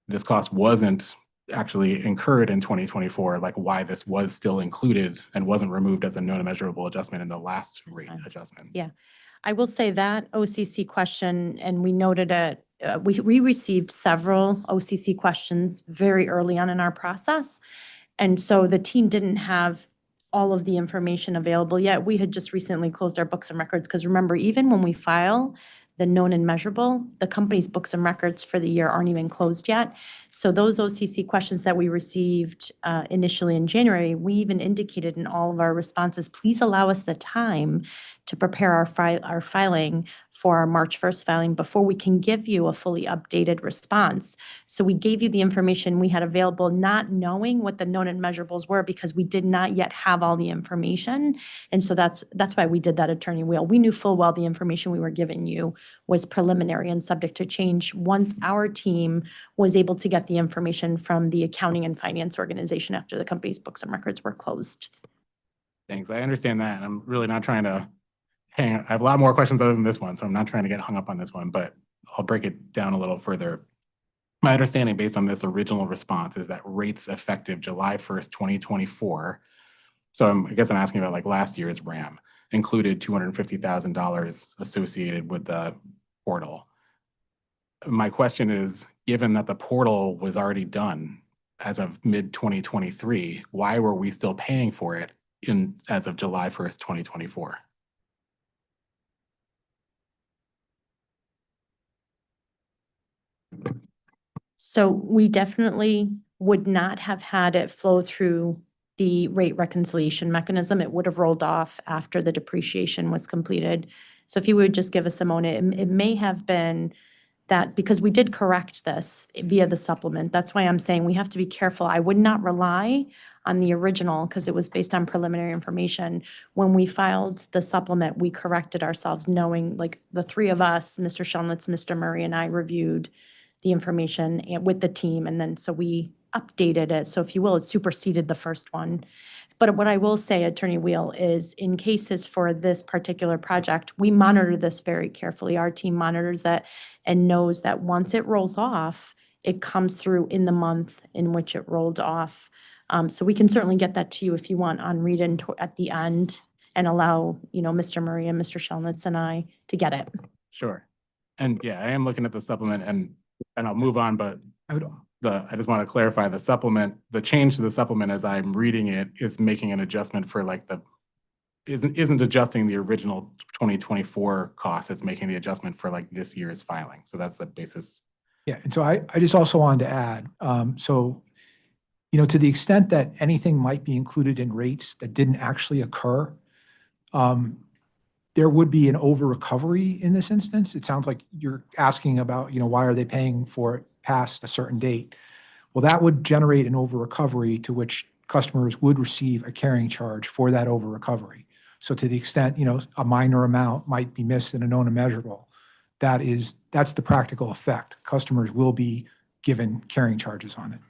this cost wasn't actually incurred in 2024, like why this was still included and wasn't removed as a known and measurable adjustment in the last rate adjustment? Yeah. I will say that OCC question, and we noted it, we received several OCC questions very early on in our process. And so the team didn't have all of the information available yet. We had just recently closed our books and records, because remember, even when we file the known and measurable, the company's books and records for the year aren't even closed yet. So those OCC questions that we received initially in January, we even indicated in all of our responses, please allow us the time to prepare our filing for our March 1st filing before we can give you a fully updated response. So we gave you the information we had available, not knowing what the known and measurables were, because we did not yet have all the information. And so that's why we did that, Attorney Wheel. We knew full well the information we were giving you was preliminary and subject to change once our team was able to get the information from the accounting and finance organization after the company's books and records were closed. Thanks. I understand that. I'm really not trying to I have a lot more questions other than this one, so I'm not trying to get hung up on this one, but I'll break it down a little further. My understanding based on this original response is that rates effective July 1st, 2024. So I guess I'm asking about like last year's RAM included $250,000 associated with the portal. my question is, given that the portal was already done as of mid-2023, why were we still paying for it as of July 1st, 2024? So we definitely would not have had it flow through the rate reconciliation mechanism. It would have rolled off after the depreciation was completed. So if you would just give us a moment, it may have been that because we did correct this via the supplement. That's why I'm saying we have to be careful. I would not rely on the original because it was based on preliminary information. When we filed the supplement, we corrected ourselves knowing, like, the three of us, Mr. Shelnitz, Mr. Murray, and I reviewed the information with the team, and then so we updated it. So if you will, it superseded the first one. But what I will say, Attorney Wheel, is in cases for this particular project, we monitor this very carefully. Our team monitors it and knows that once it rolls off, it comes through in the month in which it rolled off. So we can certainly get that to you if you want on read-in at the end and allow, Mr. Murray and Mr. Shelnitz and I to get it. Sure. And yeah, I am looking at the supplement and I'll move on, but I just want to clarify the supplement, the change to the supplement as I'm reading it is making an adjustment for like isn't adjusting the original 2024 cost, it's making the adjustment for like this year's filing. So that's the basis. Yeah, and so I just also wanted to add, to the extent that anything might be included in rates that didn't actually occur, there would be an over recovery in this instance. It sounds like you're asking about, why are they paying for it past a certain date? Well, that would generate an over recovery to which customers would receive a carrying charge for that over recovery. So to the extent, a minor amount might be missed in a known immeasurable, that's the practical effect. Customers will be given carrying charges on it.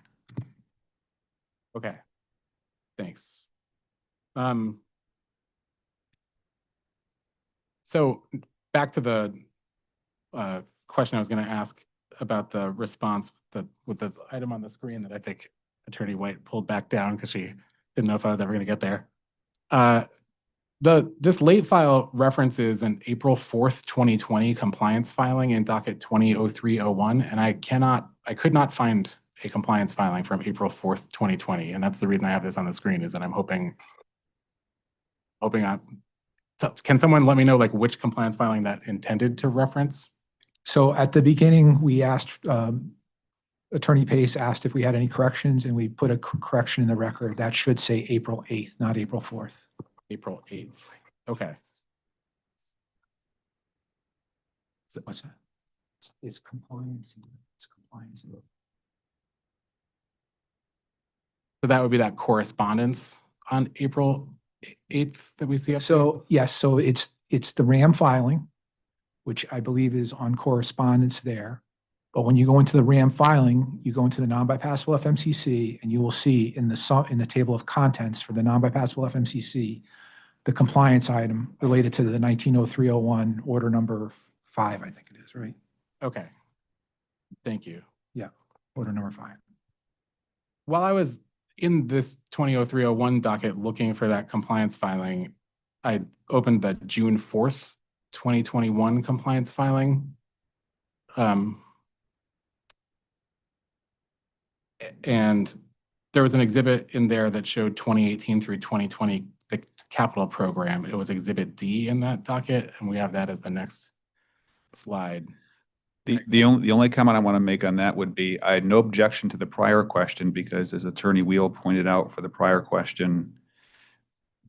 Okay. Thanks. So back to the question I was going to ask about the response with the item on the screen that I think Attorney White pulled back down because she didn't know if I was ever going to get there. This late file references an April 4th, 2020 compliance filing in docket 200301, and I could not find a compliance filing from April 4th, 2020. And that's the reason I have this on the screen, is that I'm hoping can someone let me know like which compliance filing that intended to reference? So at the beginning, we asked, Attorney Pace asked if we had any corrections, and we put a correction in the record. That should say April 8th, not April 4th. April 8th. Okay. So what's that? It's compliance. It's compliance. So that would be that correspondence on April 8th that we see up there? So yes, so it's the RAM filing, which I believe is on correspondence there. But when you go into the RAM filing, you go into the non-bypassable FMCC, and you will see in the table of contents for the non-bypassable FMCC, the compliance item related to the 190301 order number 5, I think it is, right? Okay. Thank you. Yeah, order number 5. While I was in this 200301 docket looking for that compliance filing, I opened the June 4th, 2021 compliance filing. And there was an exhibit in there that showed 2018 through 2020, the capital program. It was exhibit D in that docket, and we have that as the next slide. The only comment I want to make on that would be, I had no objection to the prior question because, as Attorney Wheel pointed out for the prior question,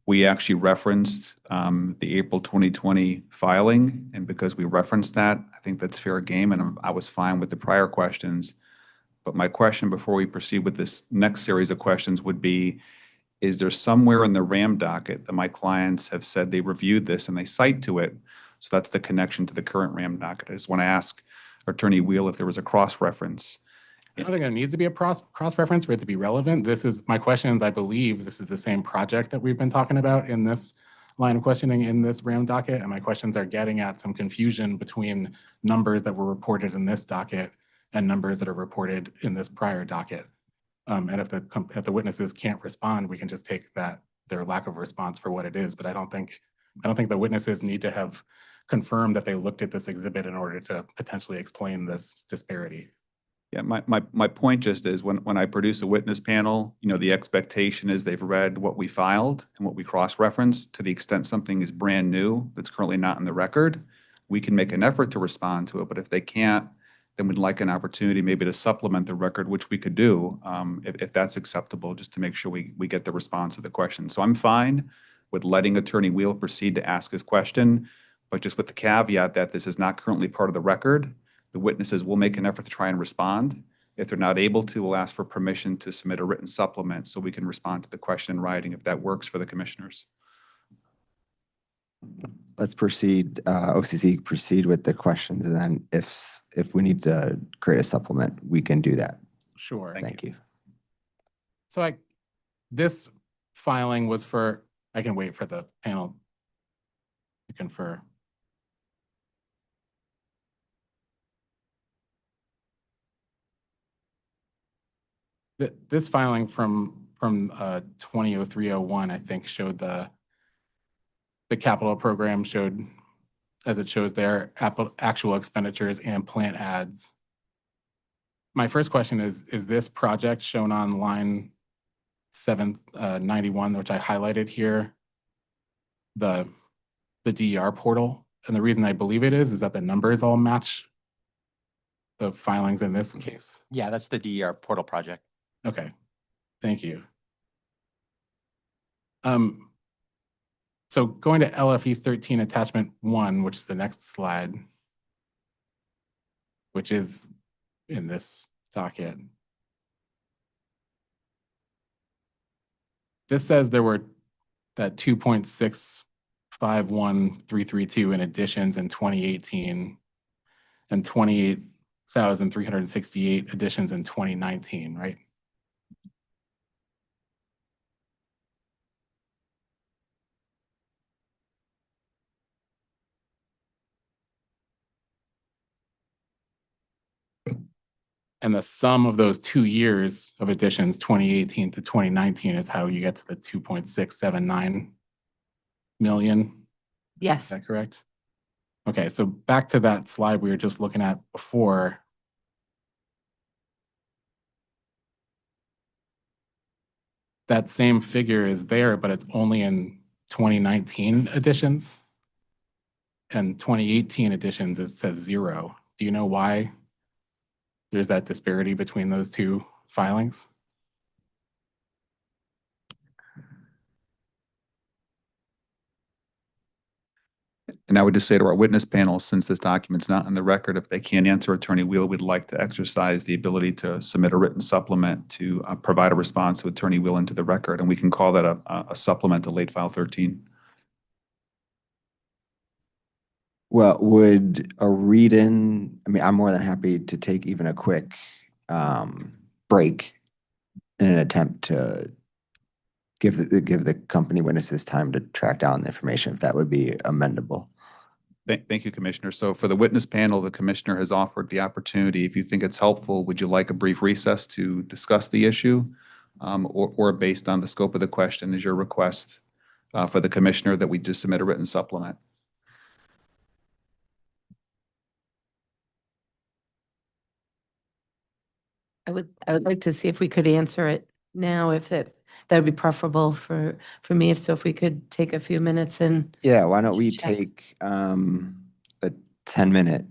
we actually referenced the April 2020 filing, and because we referenced that, I think that's fair game, and I was fine with the prior questions. But my question before we proceed with this next series of questions would be, is there somewhere in the RAM docket that my clients have said they reviewed this and they cite to it? So that's the connection to the current RAM docket. I just want to ask Attorney Wheel if there was a cross-reference. I don't think there needs to be a cross-reference for it to be relevant. My questions, I believe this is the same project that we've been talking about in this line of questioning in this RAM docket. And my questions are getting at some confusion between numbers that were reported in this docket and numbers that are reported in this prior docket. And if the witnesses can't respond, we can just take their lack of response for what it is. But I don't think the witnesses need to have confirm that they looked at this exhibit in order to potentially explain this disparity. Yeah, my point just is when I produce a witness panel, the expectation is they've read what we filed and what we cross-referenced. To the extent something is brand new that's currently not in the record, we can make an effort to respond to it. But if they can't, then we'd like an opportunity maybe to supplement the record, which we could do, if that's acceptable, just to make sure we get the response to the question. So I'm fine with letting Attorney Wheel proceed to ask his question, but just with the caveat that this is not currently part of the record. The witnesses will make an effort to try and respond. If they're not able to, we'll ask for permission to submit a written supplement so we can respond to the question in writing if that works for the commissioners. Let's proceed, OCC proceed with the questions, and then if we need to create a supplement, we can do that. Sure. Thank you. So this filing was for, I can wait for the panel to confer. This filing from 2003-01, I think, showed the capital program showed, as it shows there, actual expenditures and plant adds. My first question is this project shown on line 791, which I highlighted here, the DER portal? And the reason I believe it is that the numbers all match the filings in this case. Yeah, that's the DER portal project. Okay, thank you. So going to LFE 13 attachment 1, which is the next slide, which is in this docket. This says there were that 2.651332 in additions in 2018 and 28,368 additions in 2019, right? And the sum of those 2 years of additions, 2018 to 2019, is how you get to the 2.679 million. Yes. Is that correct? Okay, so back to that slide we were just looking at before. That same figure is there, but it's only in 2019 additions. And 2018 additions, it says 0. Do you know why there's that disparity between those two filings? And I would just say to our witness panel, since this document's not on the record, if they can't answer, Attorney Wheel would like to exercise the ability to submit a written supplement to provide a response to Attorney Wheel into the record. And we can call that a supplement to late file 13. Well, would a read-in, I mean, I'm more than happy to take even a quick break in an attempt to give the company witnesses time to track down the information, if that would be amendable. Thank you, Commissioner. So for the witness panel, the Commissioner has offered the opportunity. If you think it's helpful, would you like a brief recess to discuss the issue? Or based on the scope of the question, is your request for the Commissioner that we just submit a written supplement? I would like to see if we could answer it now, if that would be preferable for me. If we could take a few minutes and. Yeah, why don't we Check. take a 10-minute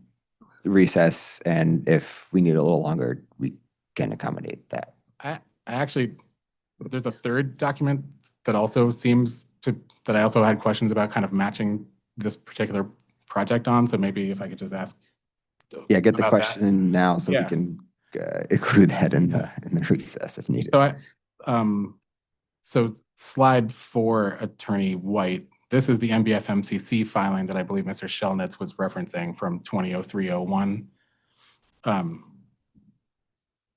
recess, and if we need a little longer, we can accommodate that. I actually, there's a third document that also seems to, that I also had questions about kind of matching this particular project on. So maybe if I could just ask. Yeah, get the about question in now so we Yeah. can include that in the recess if needed. So so slide 4, Attorney White, this is the MBF-MCC filing that I believe Mr. Shelnitz was referencing from 2003-01. And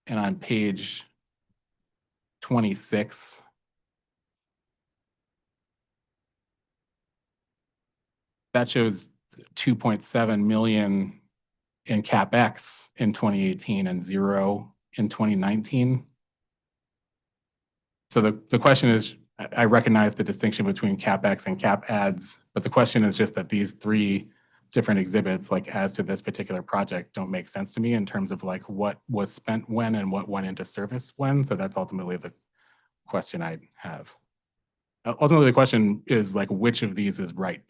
on page 26, that shows 2.7 million in CapEx in 2018 and 0 in 2019. So the question is, I recognize the distinction between CapEx and cap adds, but the question is just that these 3 different exhibits, like as to this particular project, don't make sense to me in terms of like what was spent when and what went into service when. So that's ultimately the question I have. Ultimately, the question is like, which of these is right?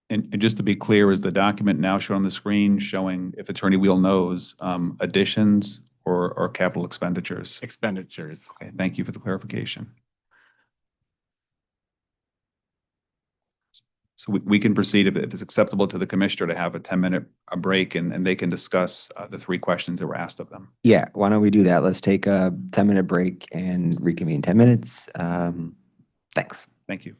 And just to be clear, is the document now shown on the screen showing, if Attorney Wheel knows, additions or capital expenditures? Expenditures. Okay, thank you for the clarification. So we can proceed if it's acceptable to the commissioner to have a 10-minute break and they can discuss the three questions that were asked of them. Yeah, why don't we do that? Let's take a 10-minute break and reconvene 10 minutes. Thanks. Thank you.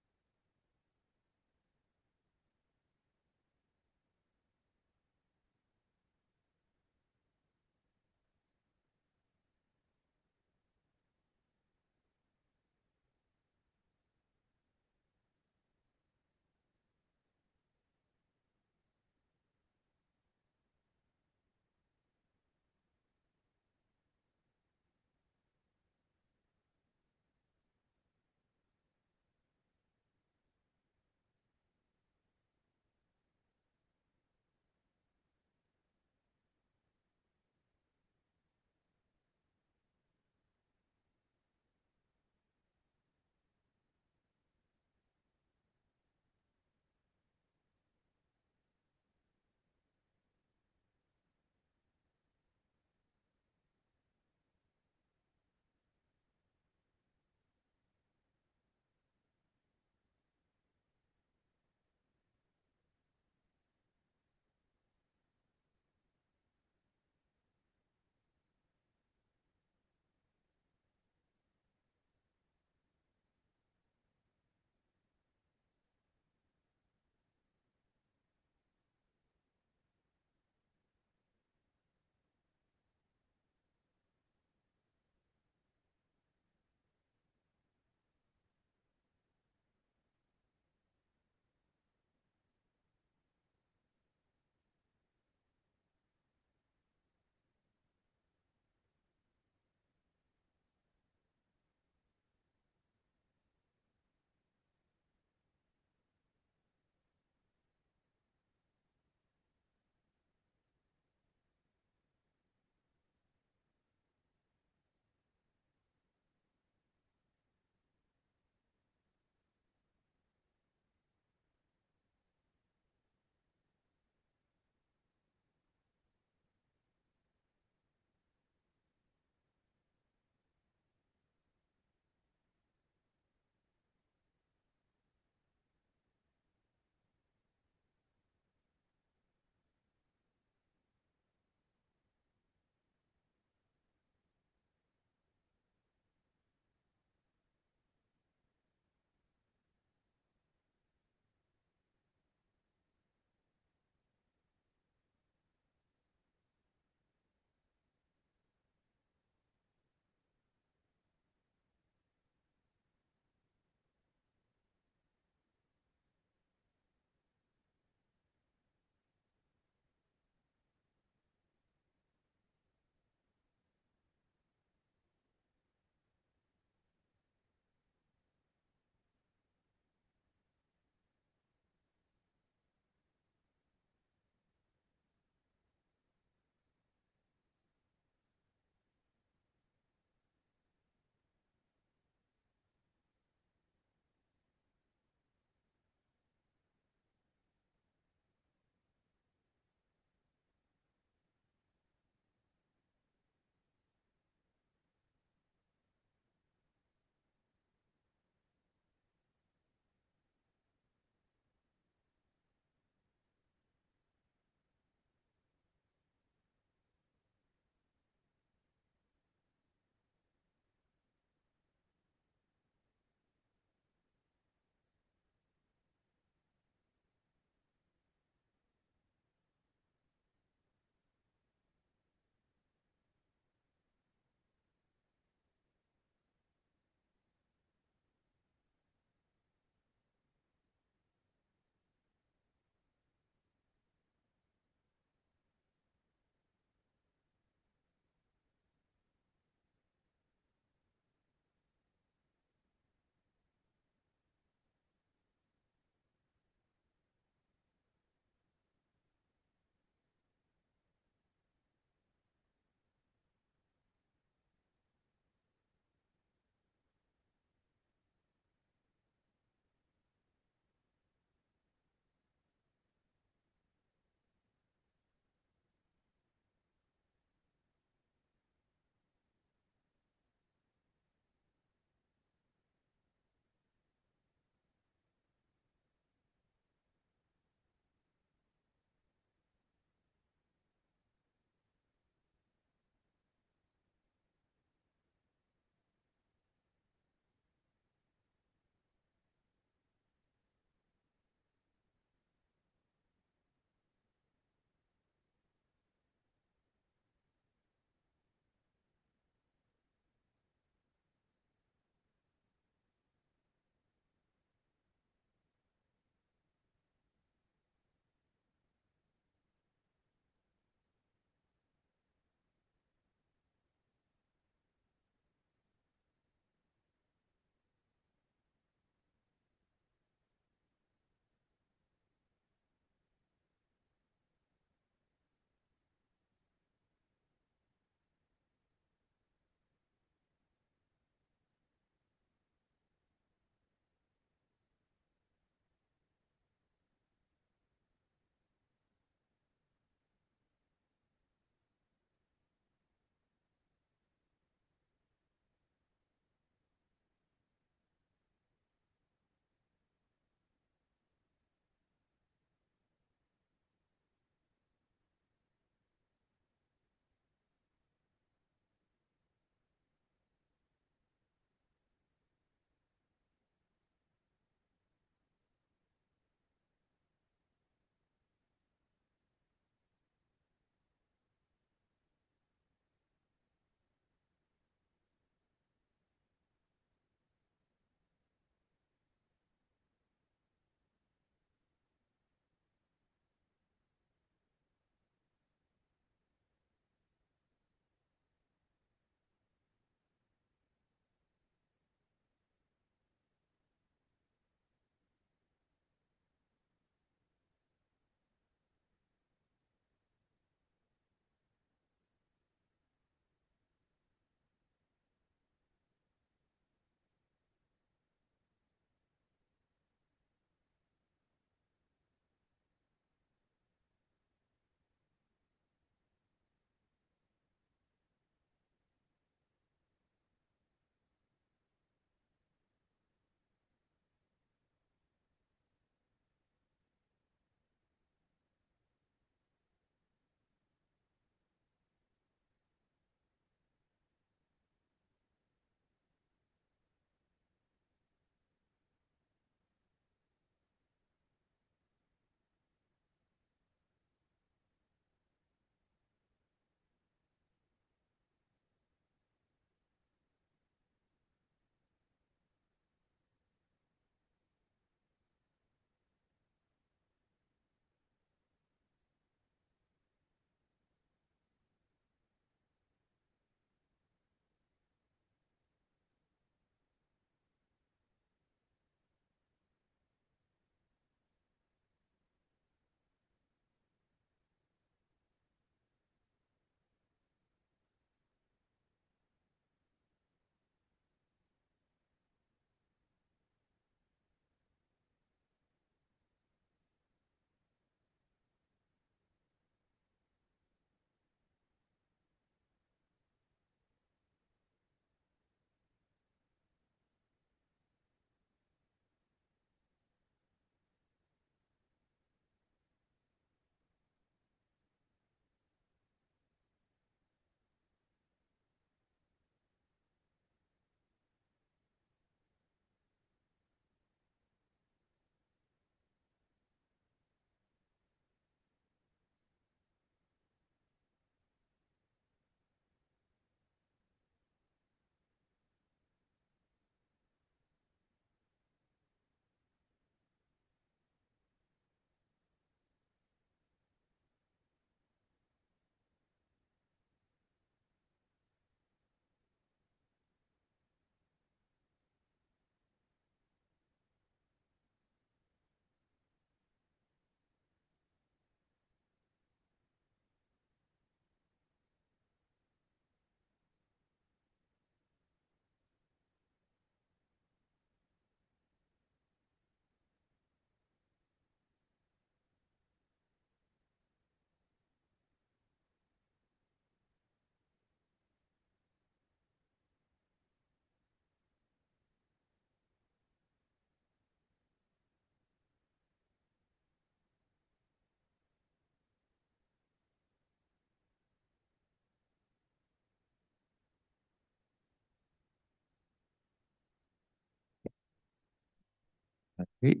Great.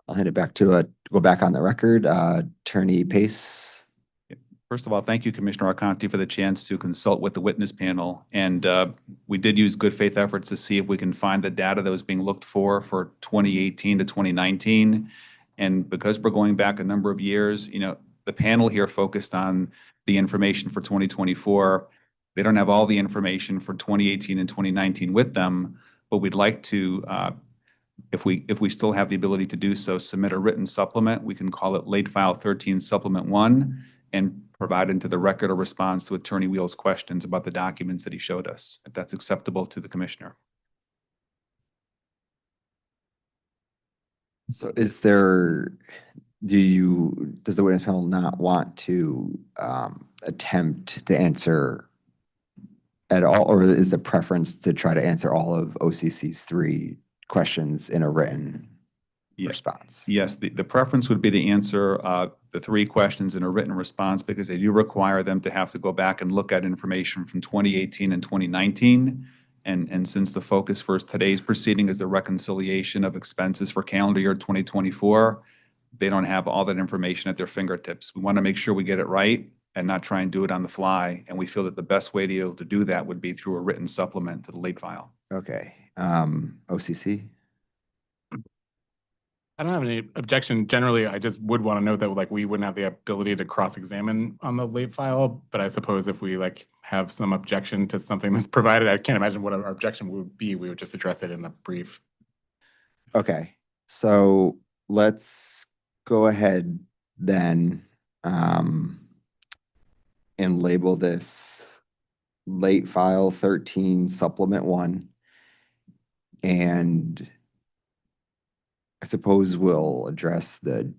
I'll hand it back to, go back on the record, Attorney Pace. First of all, thank you, Commissioner Arconti, for the chance to consult with the witness panel. And we did use good faith efforts to see if we can find the data that was being looked for 2018 to 2019. And because we're going back a number of years, the panel here focused on the information for 2024. They don't have all the information for 2018 and 2019 with them, but we'd like to, if we still have the ability to do so, submit a written supplement. We can call it Late File 13 Supplement 1 and provide into the record a response to Attorney Wheel's questions about the documents that he showed us, if that's acceptable to the commissioner. So does the witness panel not want to attempt to answer at all, or is the preference to try to answer all of OCC's 3 questions in a written response? Yes, the preference would be to answer the 3 questions in a written response because they do require them to have to go back and look at information from 2018 and 2019. And since the focus for today's proceeding is the reconciliation of expenses for calendar year 2024, they don't have all that information at their fingertips. We want to make sure we get it right and not try and do it on the fly. And we feel that the best way to be able to do that would be through a written supplement to the late file. Okay. OCC? I don't have any objection. Generally, I just would want to note that we wouldn't have the ability to cross-examine on the late file, but I suppose if we have some objection to something that's provided, I can't imagine what our objection would be. We would just address it in a brief. Okay. So let's go ahead then and label this Late File 13 Supplement 1. And I suppose we'll address the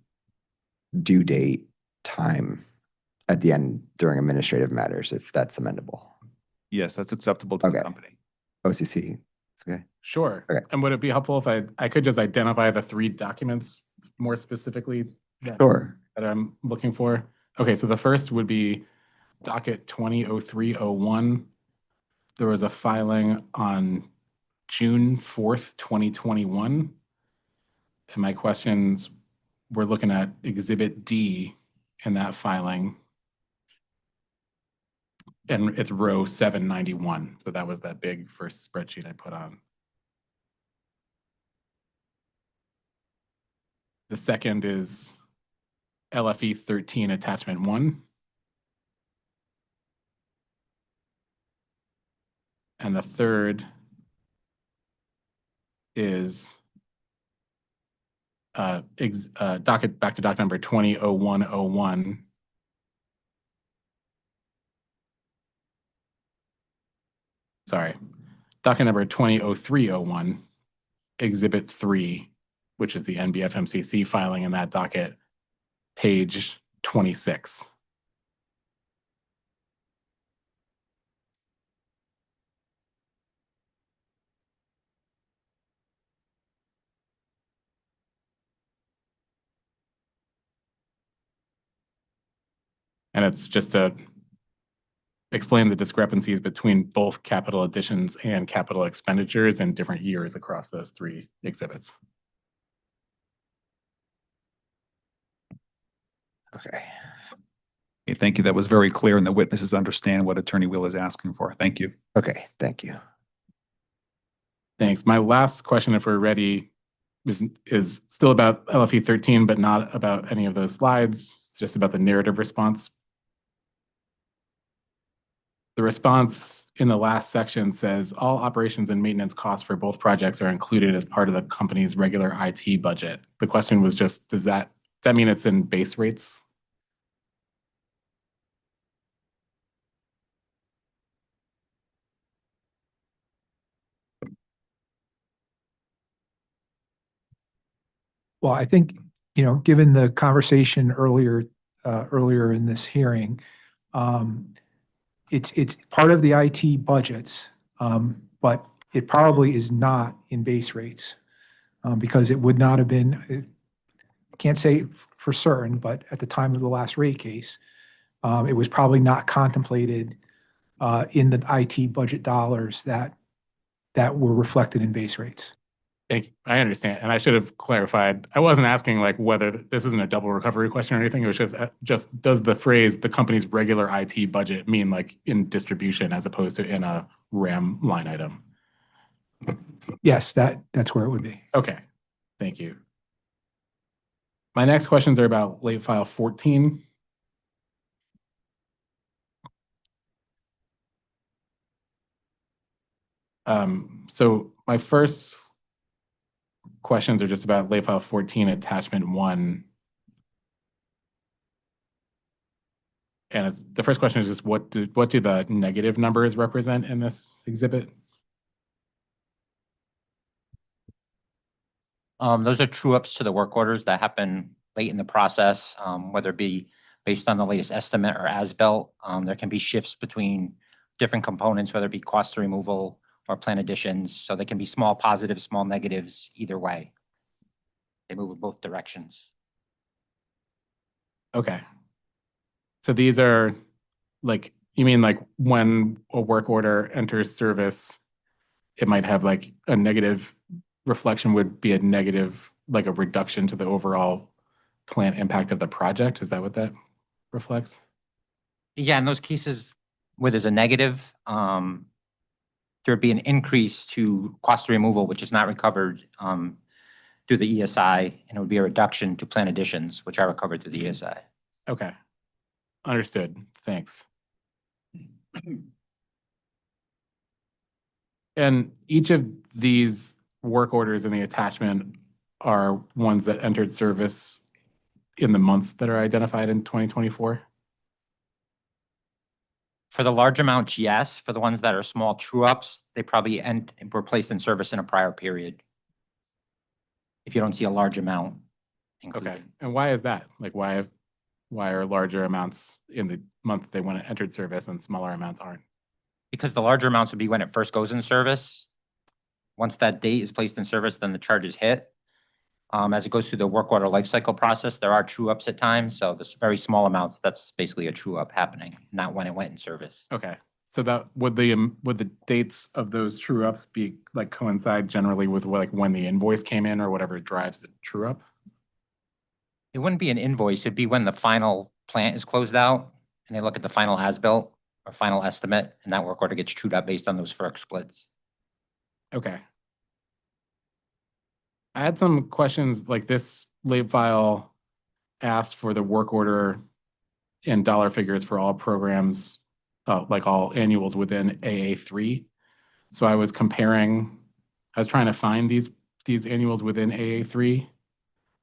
due date time at the end during administrative matters, if that's amendable. Yes, that's acceptable to the company. OCC, it's okay. Sure. Okay. And would it be helpful if I could just identify the 3 documents more specifically Sure. that I'm looking for? Okay, so the first would be docket 200301. There was a filing on June 4th, 2021. And my questions, we're looking at Exhibit D in that filing. And it's row 791. So that was that big first spreadsheet I put on. The second is LFE 13 Attachment 1. And the third is docket back to docket number 200101. Sorry, docket number 200301, Exhibit 3, which is the NBFMCC filing in that docket, page 26. And it's just to explain the discrepancies between both capital additions and capital expenditures in different years across those 3 exhibits. Okay. Thank you. That was very clear, and the witnesses understand what Attorney Wheel is asking for. Thank you. Okay, thank you. Thanks. My last question, if we're ready, is still about LFE 13, but not about any of those slides. It's just about the narrative response. The response in the last section says all operations and maintenance costs for both projects are included as part of the company's regular IT budget. The question was just, does that mean it's in base rates? Well, I think, given the conversation earlier in this hearing, it's part of the IT budgets, but it probably is not in base rates because it would not have been, I can't say for certain, but at the time of the last rate case, it was probably not contemplated in the IT budget dollars that were reflected in base rates. I understand, and I should have clarified. I wasn't asking like whether this isn't a double recovery question or anything. It was just does the phrase "the company's regular IT budget" mean like in distribution as opposed to in a RAM line item? Yes, that's where it would be. Okay, thank you. My next questions are about late file 14. So my first questions are just about late file 14 attachment 1. And the first question is just what do the negative numbers represent in this exhibit? Those are true ups to the work orders that happen late in the process, whether it be based on the latest estimate or as-built. There can be shifts between different components, whether it be cost removal or plan additions. So they can be small positives, small negatives, either way. They move in both directions. Okay. So these are like, you mean like when a work order enters service, it might have like a negative reflection would be a negative, like a reduction to the overall plant impact of the project. Is that what that reflects? Yeah, in those cases where there's a negative, there'd be an increase to cost removal, which is not recovered through the ESI, and it would be a reduction to plan additions, which are recovered through the ESI. Okay. Understood. Thanks. And each of these work orders in the attachment are ones that entered service in the months that are identified in 2024? For the large amounts, yes. For the ones that are small true ups, they probably were placed in service in a prior period. If you don't see a large amount included. Okay. And why is that? Like why are larger amounts in the month they went entered service and smaller amounts aren't? Because the larger amounts would be when it first goes in service. Once that date is placed in service, then the charge is hit. As it goes through the work order lifecycle process, there are true ups at times. So this very small amounts, that's basically a true up happening, not when it went in service. Okay. So that would the dates of those true ups be like coincide generally with like when the invoice came in or whatever drives the true up? It wouldn't be an invoice. It'd be when the final plant is closed out and they look at the final as-built or final estimate, and that work order gets trued up based on those FERC splits. Okay. I had some questions like this late file asked for the work order and dollar figures for all programs, like all annuals within AA3. So I was trying to find these annuals within AA3.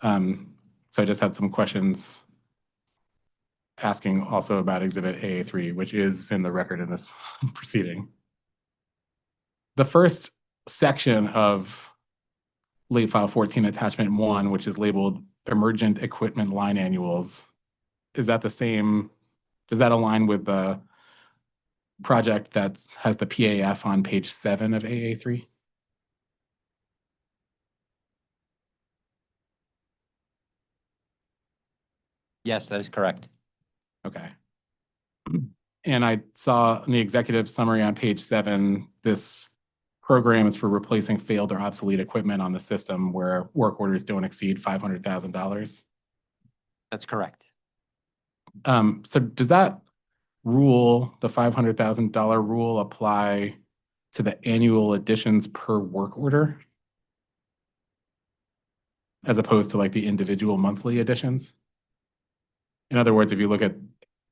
So I just had some questions asking also about exhibit AA3, which is in the record in this proceeding. The first section of late file 14 attachment 1, which is labeled emergent equipment line annuals, is that the same? Does that align with the project that has the PAF on page 7 of AA3? Yes, that is correct. Okay. And I saw in the executive summary on page 7, this program is for replacing failed or obsolete equipment on the system where work orders don't exceed $500,000. That's correct. So does that rule, the $500,000 rule, apply to the annual additions per work order as opposed to like the individual monthly additions? In other words, if you look at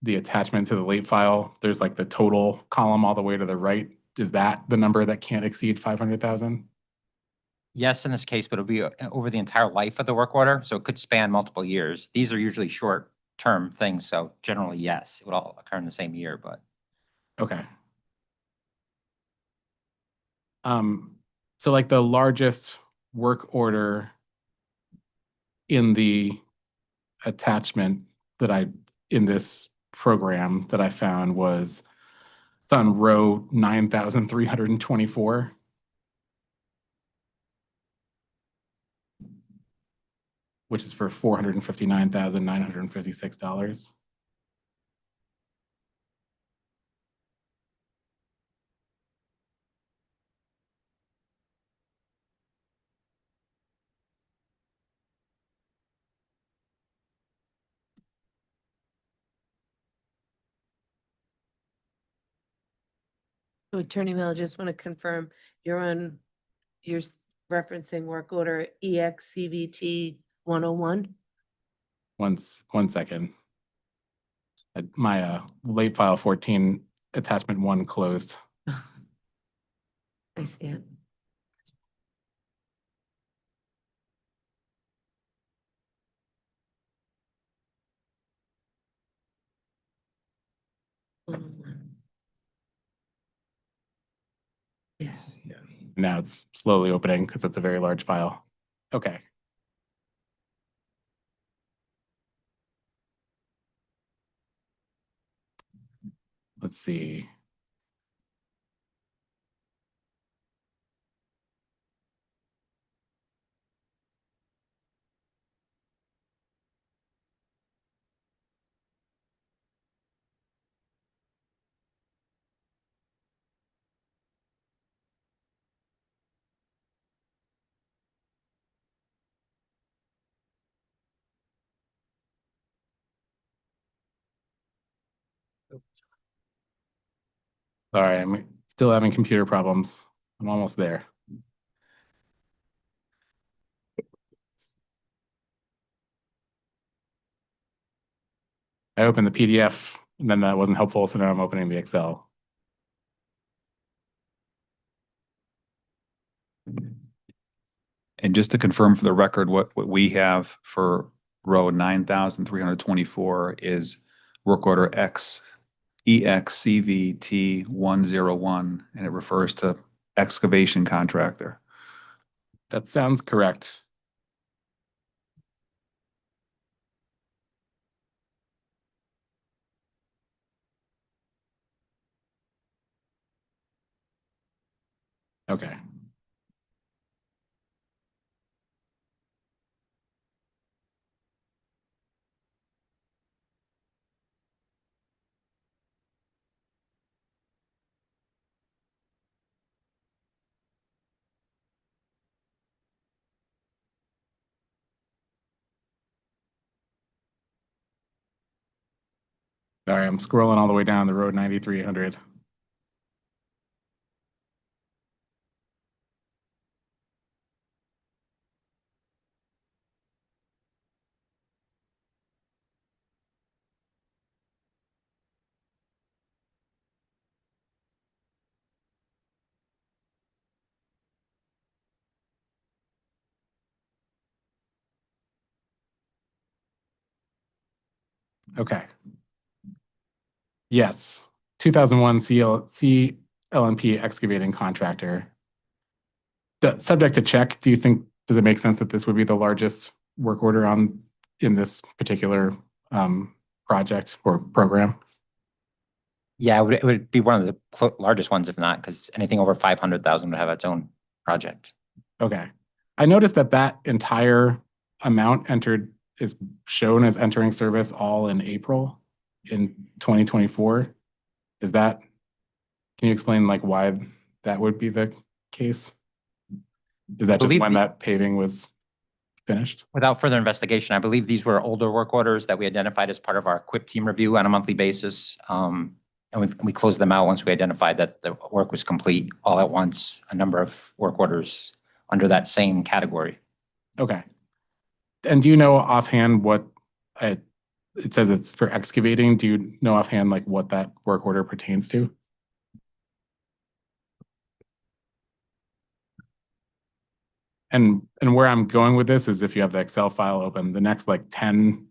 the attachment to the late file, there's like the total column all the way to the right. Is that the number that can't exceed 500,000? Yes, in this case, but it'll be over the entire life of the work order, so it could span multiple years. These are usually short-term things, so generally, yes, it would all occur in the same year, but Okay. So like the largest work order in the attachment in this program that I found was, it's on row 9,324. Which is for $459,956. So Attorney Miller, just want to confirm, you're referencing work order EXCVT 101? One second. My late file 14 attachment 1 closed. I see it. Yes. Now it's slowly opening because it's a very large file. Okay. Let's see. Sorry, I'm still having computer problems. I'm almost there. I opened the PDF and then that wasn't helpful, so now I'm opening the Excel. And just to confirm for the record, what we have for row 9,324 is work order EXCVT 101, and it refers to excavation contractor. That sounds correct. Okay. Sorry, I'm scrolling all the way down the road 9300. Okay. Yes, 2001 CLNP excavating contractor. Subject to check, do you think, does it make sense that this would be the largest work order in this particular project or program? Yeah, it would be one of the largest ones if not, because anything over 500,000 would have its own project. Okay. I noticed that entire amount entered is shown as entering service all in April in 2024. Is that, can you explain like why that would be the case? Is that just believe when the- that paving was finished? Without further investigation, I believe these were older work orders that we identified as part of our QUIP team review on a monthly basis. And we closed them out once we identified that the work was complete all at once, a number of work orders under that same category. Okay. And do you know offhand what, it says it's for excavating. Do you know offhand like what that work order pertains to? And where I'm going with this is if you have the Excel file open, the next like 10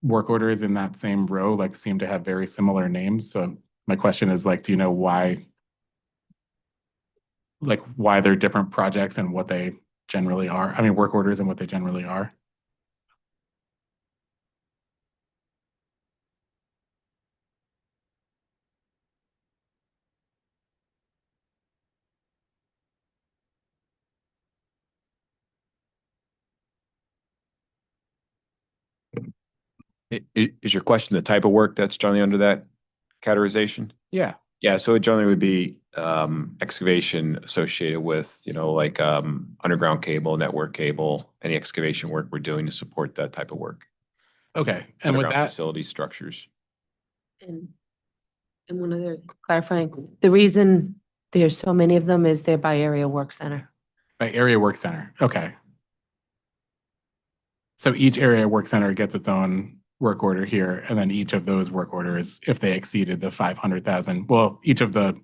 work orders in that same row like seem to have very similar names. So my question is like, do you know why they're different projects and what they generally are? I mean, work orders and what they generally are. Is your question the type of work that's generally under that categorization? Yeah. Yeah, so it generally would be excavation associated with, like underground cable, network cable, any excavation work we're doing to support that type of work. Okay. And with Underground that, facility structures. And one other clarifying, the reason there's so many of them, is they're by area work center. By area work center, okay. So each area work center gets its own work order here, and then each of those work orders, if they exceeded the 500,000, well, each of the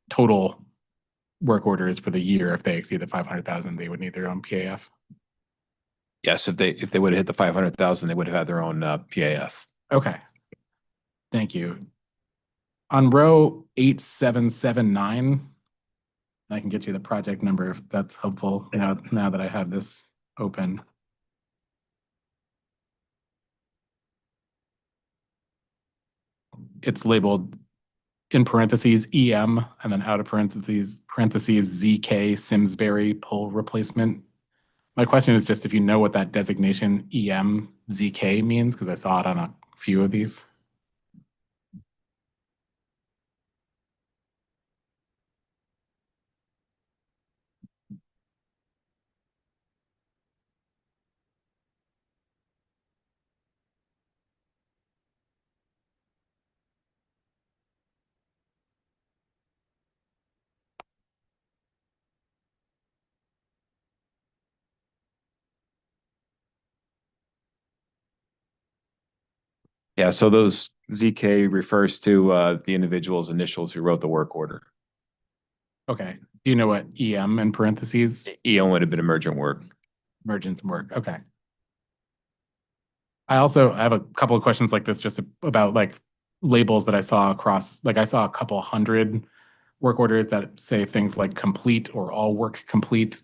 total work orders for the year, if they exceed the 500,000, they would need their own PAF. Yes, if they would have hit the 500,000, they would have had their own PAF. Okay. Thank you. On row 8779, I can get you the project number if that's helpful now that I have this open. It's labeled in parentheses EM and then out of parentheses ZK Simsbury pole replacement. My question is just if you know what that designation EM ZK means, because I saw it on a few of these. Yeah, so those ZK refers to the individual's initials who wrote the work order. Okay. Do you know what EM in parentheses? EM would have been emergent work. Emergence work. Okay. I have a couple of questions like this just about like labels that I saw across, like I saw a couple hundred work orders that say things like complete or all work complete.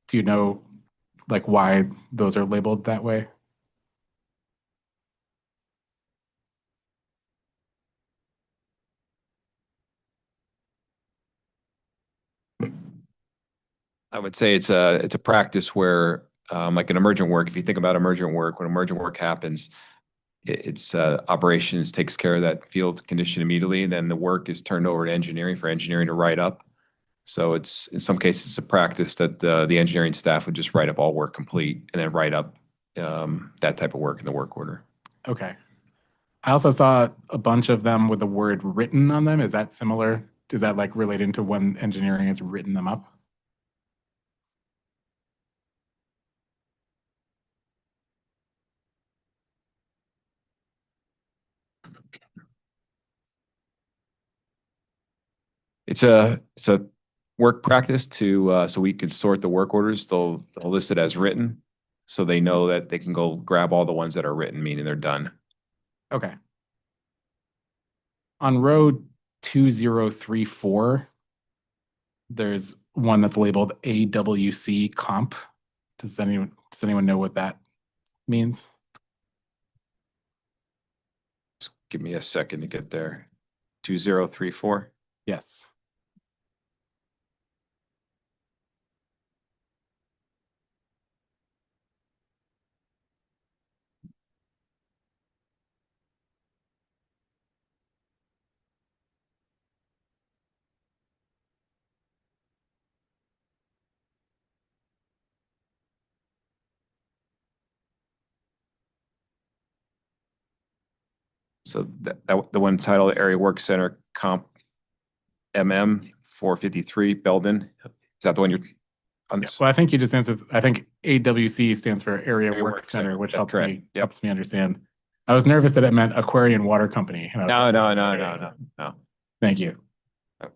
Do you know like why those are labeled that way? I would say it's a practice where like an emergent work, if you think about emergent work, when emergent work happens, it's operations takes care of that field condition immediately. Then the work is turned over to engineering for engineering to write up. So it's in some cases it's a practice that the engineering staff would just write up all work complete and then write up that type of work in the work order. Okay. I also saw a bunch of them with the word written on them. Is that similar? Is that like relating to when engineering has written them up? It's a work practice to so we could sort the work orders. They'll list it as written, so they know that they can go grab all the ones that are written, meaning they're done. Okay. On row 2034, there's one that's labeled AWC comp. Does anyone know what that means? Just give me a second to get there. 2034. Yes. So that the one titled Area Work Center Comp MM 453 Belden. Is that the one you're on? Yeah, well, I think you just answered. I think AWC stands for Area Area Work Work Center, Center. which That's helps correct. me Yep. helps me understand. I was nervous that it meant Aquarian Water Company. And I was like, No. Thank you. Yep.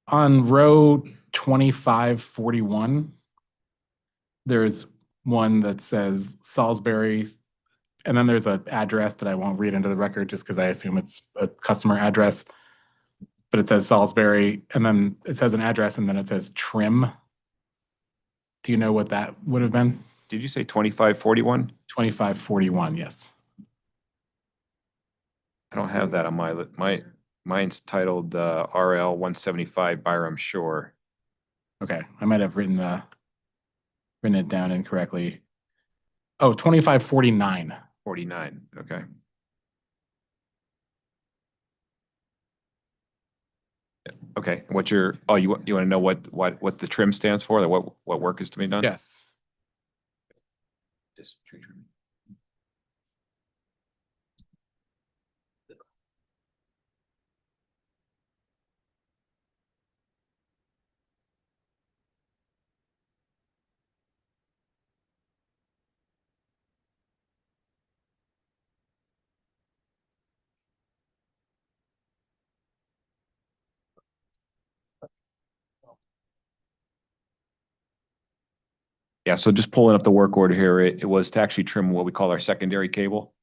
On row 2541, there's one that says Salisbury, and then there's an address that I won't read into the record just because I assume it's a customer address. But it says Salisbury, and then it says an address, and then it says trim. Do you know what that would have been? Did you say 2541? 2541, yes. I don't have that on mine's titled RL 175 Byram Shore. Okay, I might have written it down incorrectly. Oh, 2549. 49. Okay. Okay. What's your you want to know what the trim stands for? What work is to be done? Yes. Just tree trimming. Yeah, so just pulling up the work order here, it was to actually trim what we call our secondary cable.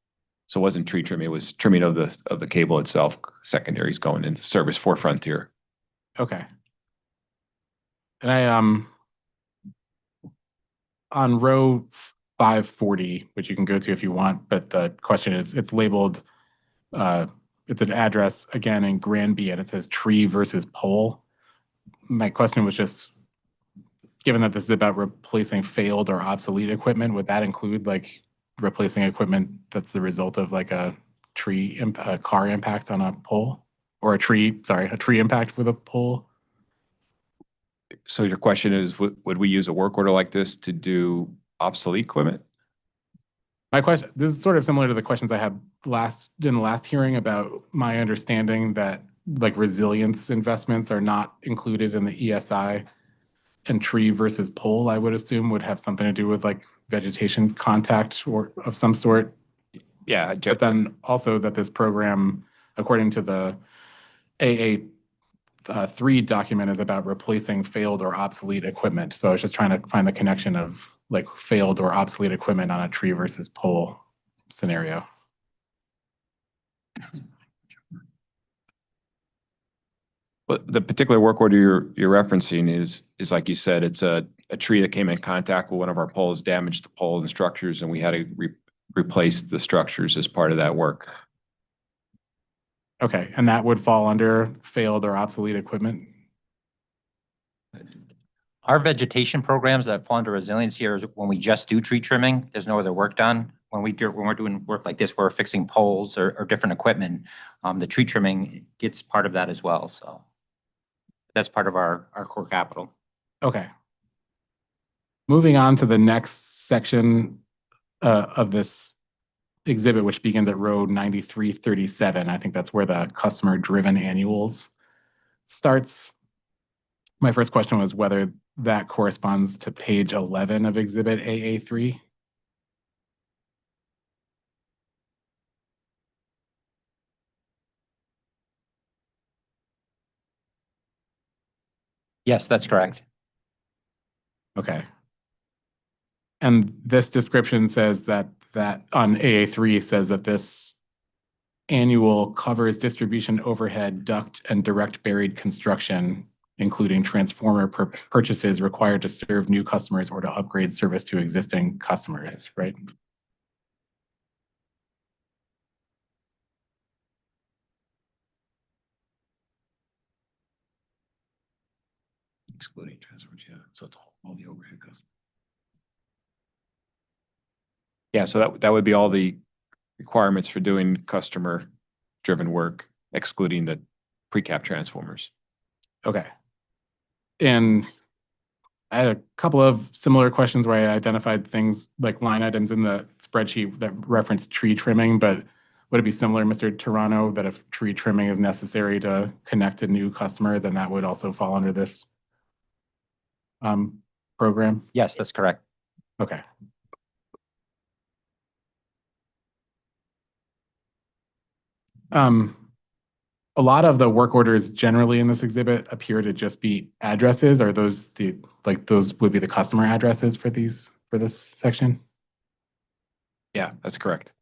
So it wasn't tree trimming, it was trimming of the cable itself. Secondaries going into service for Frontier. Okay. And I, on row 540, which you can go to if you want, but the question is, it's labeled, it's an address again in Granby and it says tree versus pole. My question was just, given that this is about replacing failed or obsolete equipment, would that include like replacing equipment that's the result of like a car impact on a pole? Or a tree impact with a pole? So your question is, would we use a work order like this to do obsolete equipment? My question, this is sort of similar to the questions I had in the last hearing about my understanding that like resilience investments are not included in the ESI, and tree versus pole, I would assume, would have something to do with like vegetation contact or of some sort. Yeah, But then also that this program, according to the AA3 document, is about replacing failed or obsolete equipment. So I was just trying to find the connection of like failed or obsolete equipment on a tree versus pole scenario. But the particular work order you're referencing is like you said, it's a tree that came in contact with one of our poles, damaged the pole and structures, and we had to replace the structures as part of that work. Okay, and that would fall under failed or obsolete equipment? Our vegetation programs that fall under resilience here is when we just do tree trimming, there's no other work done. When we're doing work like this, we're fixing poles or different equipment. The tree trimming gets part of that as well. So that's part of our core capital. Okay. Moving on to the next section of this exhibit, which begins at row 9337. I think that's where the customer-driven annuals starts. My first question was whether that corresponds to page 11 of exhibit AA3. Yes, that's correct. Okay. And this description says that on AA3 says that this annual covers distribution overhead, duct, and direct buried construction, including transformer purchases required to serve new customers or to upgrade service to existing customers, right? Excluding transfers, yeah. So it's all the overhead costs. Yeah, so that would be all the requirements for doing customer-driven work, excluding the pre-cap transformers. Okay. And I had a couple of similar questions where I identified things like line items in the spreadsheet that reference tree trimming, but would it be similar, Mr. Toronto, that if tree trimming is necessary to connect a new customer, then that would also fall under this program? Yes, that's correct. Okay. A lot of the work orders generally in this exhibit appear to just be addresses. Are those those would be the customer addresses for this section? Yeah, that's correct.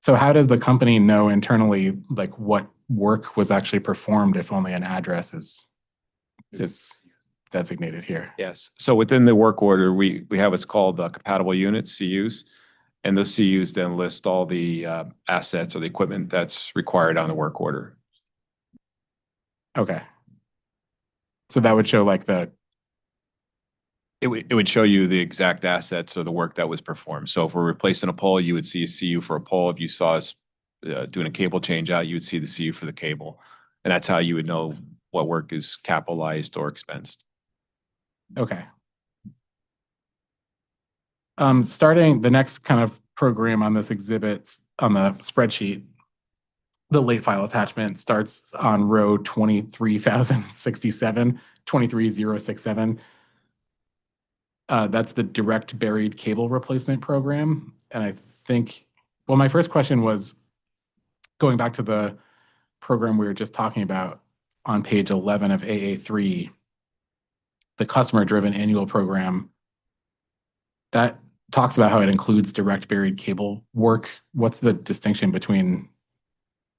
So how does the company know internally like what work was actually performed if only an address is designated here? Yes. So within the work order, we have what's called compatible units, CUs. And those CUs then list all the assets or the equipment that's required on the work order. Okay. So that would show like it would show you the exact assets of the work that was performed. So if we're replacing a pole, you would see a CU for a pole. If you saw us doing a cable change out, you would see the CU for the cable. And that's how you would know what work is capitalized or expensed. Okay. Starting the next kind of program on this exhibit on the spreadsheet, the late file attachment starts on row 23,067, 23067. That's the direct buried cable replacement program. And I think, well, my first question was going back to the program we were just talking about on page 11 of AA3, the customer driven annual program. that talks about how it includes direct buried cable work. What's the distinction between,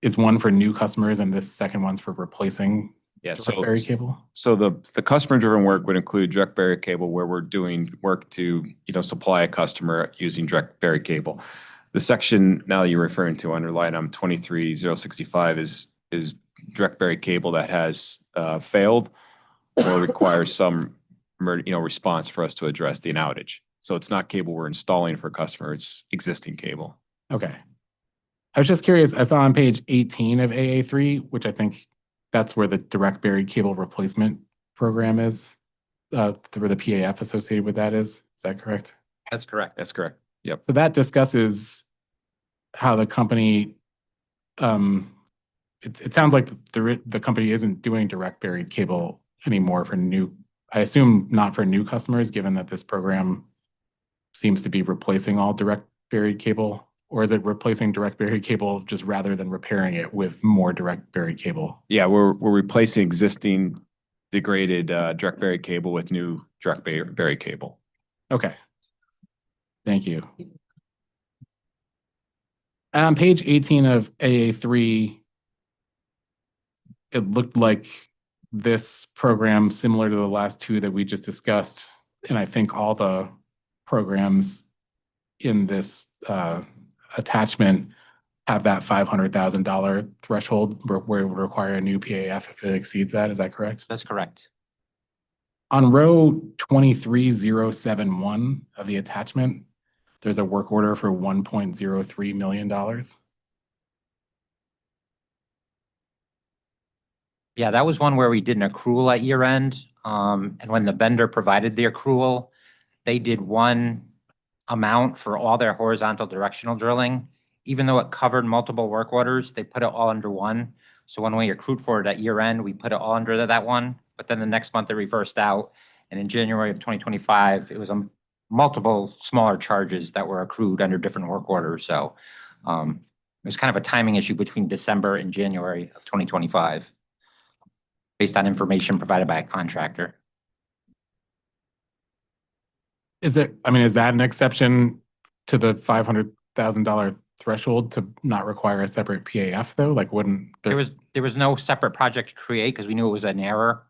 is one for new customers and this second one's for replacing Yeah, direct buried cable? So the customer-driven work would include direct buried cable where we're doing work to, supply a customer using direct buried cable. The section now that you're referring to under line item 23065 is direct buried cable that has failed or requires some response for us to address the outage. So it's not cable we're installing for a customer, it's existing cable. Okay. I was just curious, I saw on page 18 of AA3, which I think that's where the direct buried cable replacement program is, where the PAF associated with that is. Is that correct? That's correct. That's correct. Yep. So that discusses how the company, it sounds like the company isn't doing direct buried cable anymore for new, I assume not for new customers, given that this program seems to be replacing all direct buried cable, or is it replacing direct buried cable just rather than repairing it with more direct buried cable? Yeah, we're replacing existing degraded direct buried cable with new direct buried cable. Okay. Thank you. And on page 18 of AA3, it looked like this program, similar to the last two that we just discussed, and I think all the programs in this attachment have that $500,000 threshold where it would require a new PAF if it exceeds that. Is that correct? That's correct. On row 23071 of the attachment, there's a work order for $1.03 million. Yeah, that was one where we did an accrual at year end. And when the vendor provided the accrual, they did one amount for all their horizontal directional drilling. Even though it covered multiple work orders, they put it all under one. So when we accrued for it at year end, we put it all under that one. But then the next month it reversed out. And in January of 2025, it was multiple smaller charges that were accrued under different work orders. So it was kind of a timing issue between December and January of 2025 based on information provided by a contractor. Is that an exception to the $500,000 threshold to not require a separate PAF though? Like wouldn't There was no separate project to create because we knew it was an error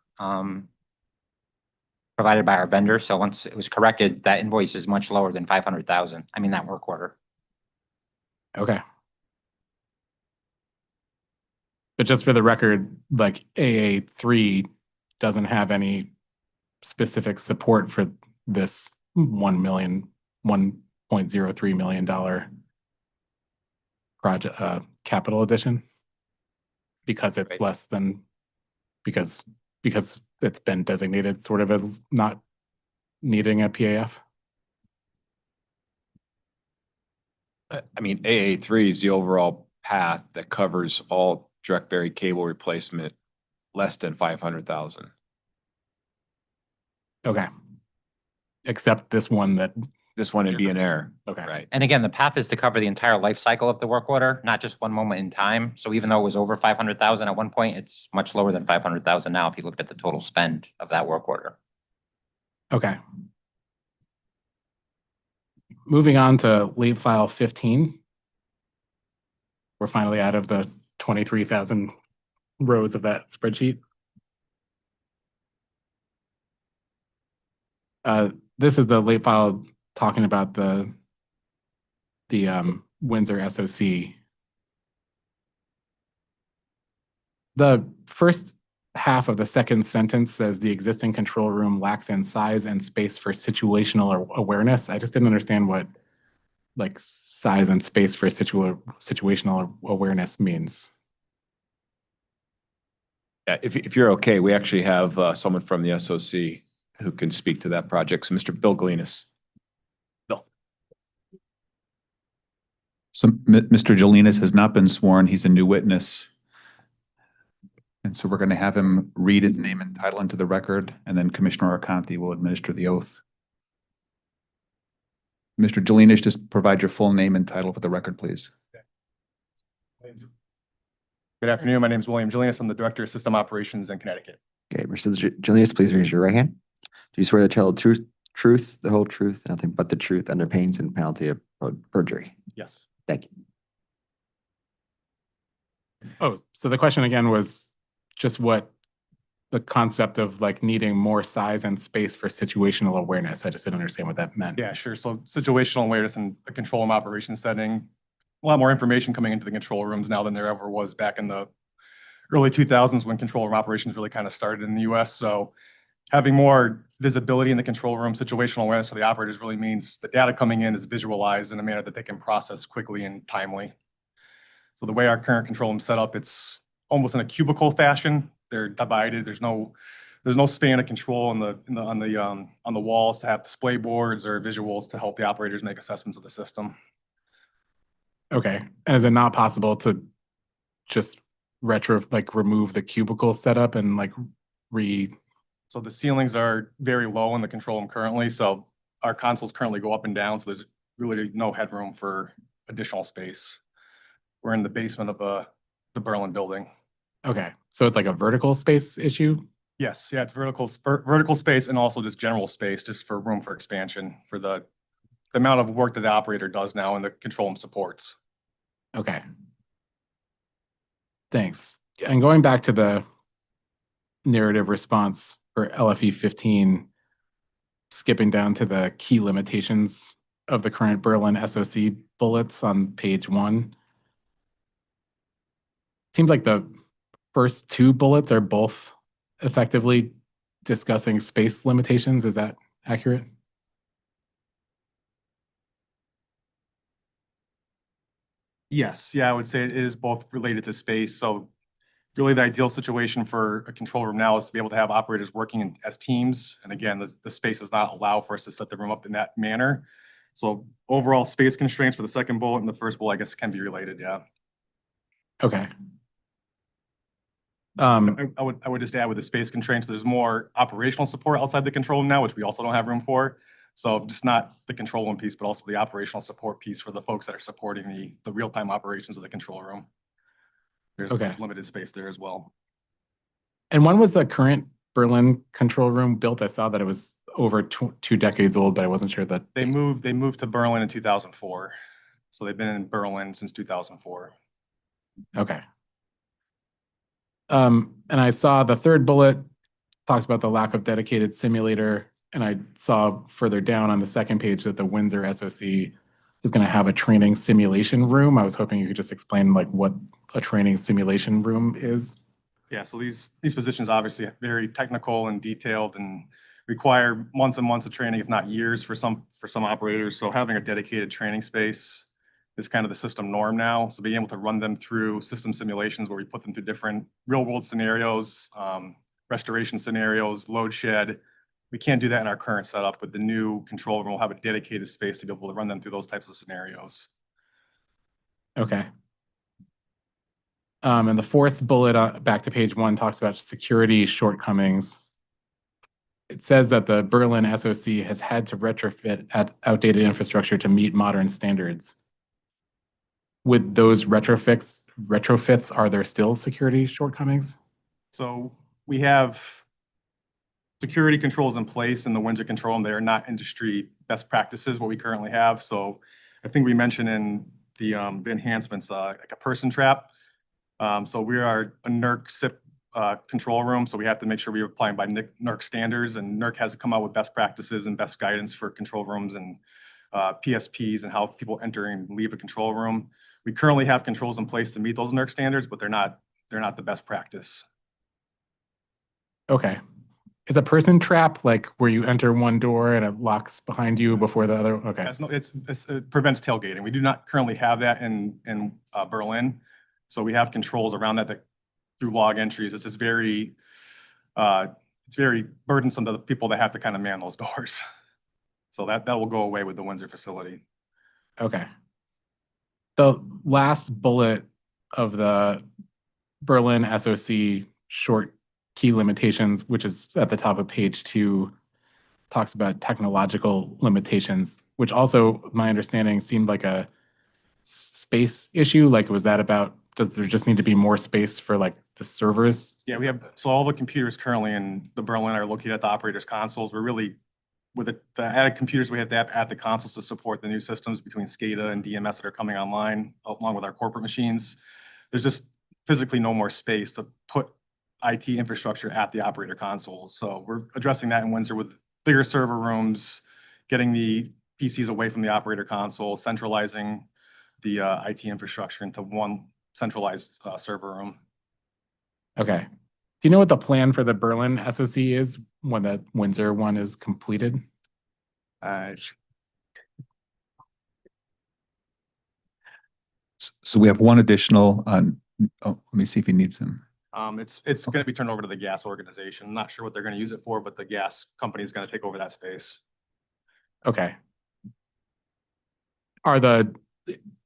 provided by our vendor. So once it was corrected, that invoice is much lower than 500,000. I mean, that work order. Okay. But just for the record, like AA3 doesn't have any specific support for this $1.03 million project capital addition because it's less than, because it's been designated sort of as not needing a PAF. I mean, AA3 is the overall path that covers all direct buried cable replacement less than 500,000. Okay. Except this one would be an error. Okay. Right. And again, the path is to cover the entire life cycle of the work order, not just one moment in time. So even though it was over 500,000 at one point, it's much lower than 500,000 now if you looked at the total spend of that work order. Okay. Moving on to late file 15. We're finally out of the 23,000 rows of that spreadsheet. This is the late file talking about the Windsor SOC. The first half of the second sentence says the existing control room lacks in size and space for situational awareness. I just didn't understand what like size and space for situational awareness means. Yeah, if you're okay, we actually have someone from the SOC who can speak to that project. So Mr. Bill Galinas. Bill. So Mr. Gelinas has not been sworn. He's a new witness. And so we're going to have him read his name and title into the record, and then Commissioner Arconti will administer the oath. Mr. Gelinas, just provide your full name and title for the record, please. Good afternoon. My name is William Gelinas. I'm the Director of System Operations in Connecticut. Okay, Mr. Julius, please raise your right hand. Do you swear to tell the truth, the whole truth, nothing but the truth under pains and penalty of perjury. Yes. Thank you. Oh, so the question again was just what the concept of like needing more size and space for situational awareness. I just didn't understand what that meant. Yeah, sure. So situational awareness in a control room operation setting, a lot more information coming into the control rooms now than there ever was back in the early 2000s when control room operations really kind of started in the US. So having more visibility in the control room, situational awareness for the operators really means the data coming in is visualized in a manner that they can process quickly and timely. So the way our current control room set up, it's almost in a cubicle fashion. They're divided. There's no span of control on the walls to have display boards or visuals to help the operators make assessments of the system. Okay. And is it not possible to just remove the cubicle setup and So the ceilings are very low in the control room currently. So our consoles currently go up and down. So there's really no headroom for additional space. We're in the basement of the Berlin building. okay. So it's like a vertical space issue? Yes, yeah, it's vertical space and also just general space, just for room for expansion for the amount of work that the operator does now and the control room supports. Okay. Thanks. And going back to the narrative response for LFE 15, skipping down to the key limitations of the current Berlin SOC bullets on page 1. Seems like the first 2 bullets are both effectively discussing space limitations. Is that accurate? Yes, yeah, I would say it is both related to space. So really the ideal situation for a control room now is to be able to have operators working as teams. And again, the space does not allow for us to set the room up in that manner. So overall space constraints for the second bullet and the first bullet, I guess, can be related, yeah. Okay. I would just add with the space constraints, there's more operational support outside the control room now, which we also don't have room for. So just not the control room piece, but also the operational support piece for the folks that are supporting the real-time operations of the control room. There's limited space there as well. And when was the current Berlin control room built? I saw that it was over 2 decades old, but I wasn't sure that. They moved to Berlin in 2004. So they've been in Berlin since 2004. Okay. And I saw the third bullet talks about the lack of dedicated simulator. And I saw further down on the second page that the Windsor SOC is going to have a training simulation room. I was hoping you could just explain like what a training simulation room is. Yeah, so these positions obviously very technical and detailed and require months and months of training, if not years for some operators. So having a dedicated training space is kind of the system norm now. So being able to run them through system simulations where we put them through different real world scenarios, restoration scenarios, load shed. We can't do that in our current setup. With the new control room, we'll have a dedicated space to be able to run them through those types of scenarios. Okay. And the fourth bullet back to page 1 talks about security shortcomings. It says that the Berlin SOC has had to retrofit outdated infrastructure to meet modern standards. With those retrofits, are there still security shortcomings? So we have security controls in place in the Windsor control room. They are not industry best practices, what we currently have. So I think we mentioned in the enhancements, like a person trap. So we are a NERC SIP control room. So we have to make sure we are applying by NERC standards, and NERC has to come out with best practices and best guidance for control rooms and PSPs and how people enter and leave a control room. We currently have controls in place to meet those NERC standards, but they're not the best practice. Okay. Is a person trap like where you enter one door and it locks behind you before the other? Okay. It prevents tailgating. We do not currently have that in Berlin. So we have controls around that through log entries. It's just very burdensome to the people that have to kind of man those doors. So that will go away with the Windsor facility. Okay. The last bullet of the Berlin SOC short key limitations, which is at the top of page 2, talks about technological limitations, which also, my understanding, seemed like a space issue. Like, was that about, does there just need to be more space for like the servers? Yeah, so all the computers currently in the Berlin are located at the operator's consoles. We're really with the added computers we have to have at the consoles to support the new systems between SCADA and DMS that are coming online, along with our corporate machines, there's just physically no more space to put IT infrastructure at the operator consoles. So we're addressing that in Windsor with bigger server rooms, getting the PCs away from the operator console, centralizing the IT infrastructure into one centralized server room. Okay. Do you know what the plan for the Berlin SoC is when the Windsor one is completed? So we have one additional on, oh, let me see if he needs him. It's going to be turned over to the gas organization. I'm not sure what they're going to use it for, but the gas company is going to take over that space. Okay.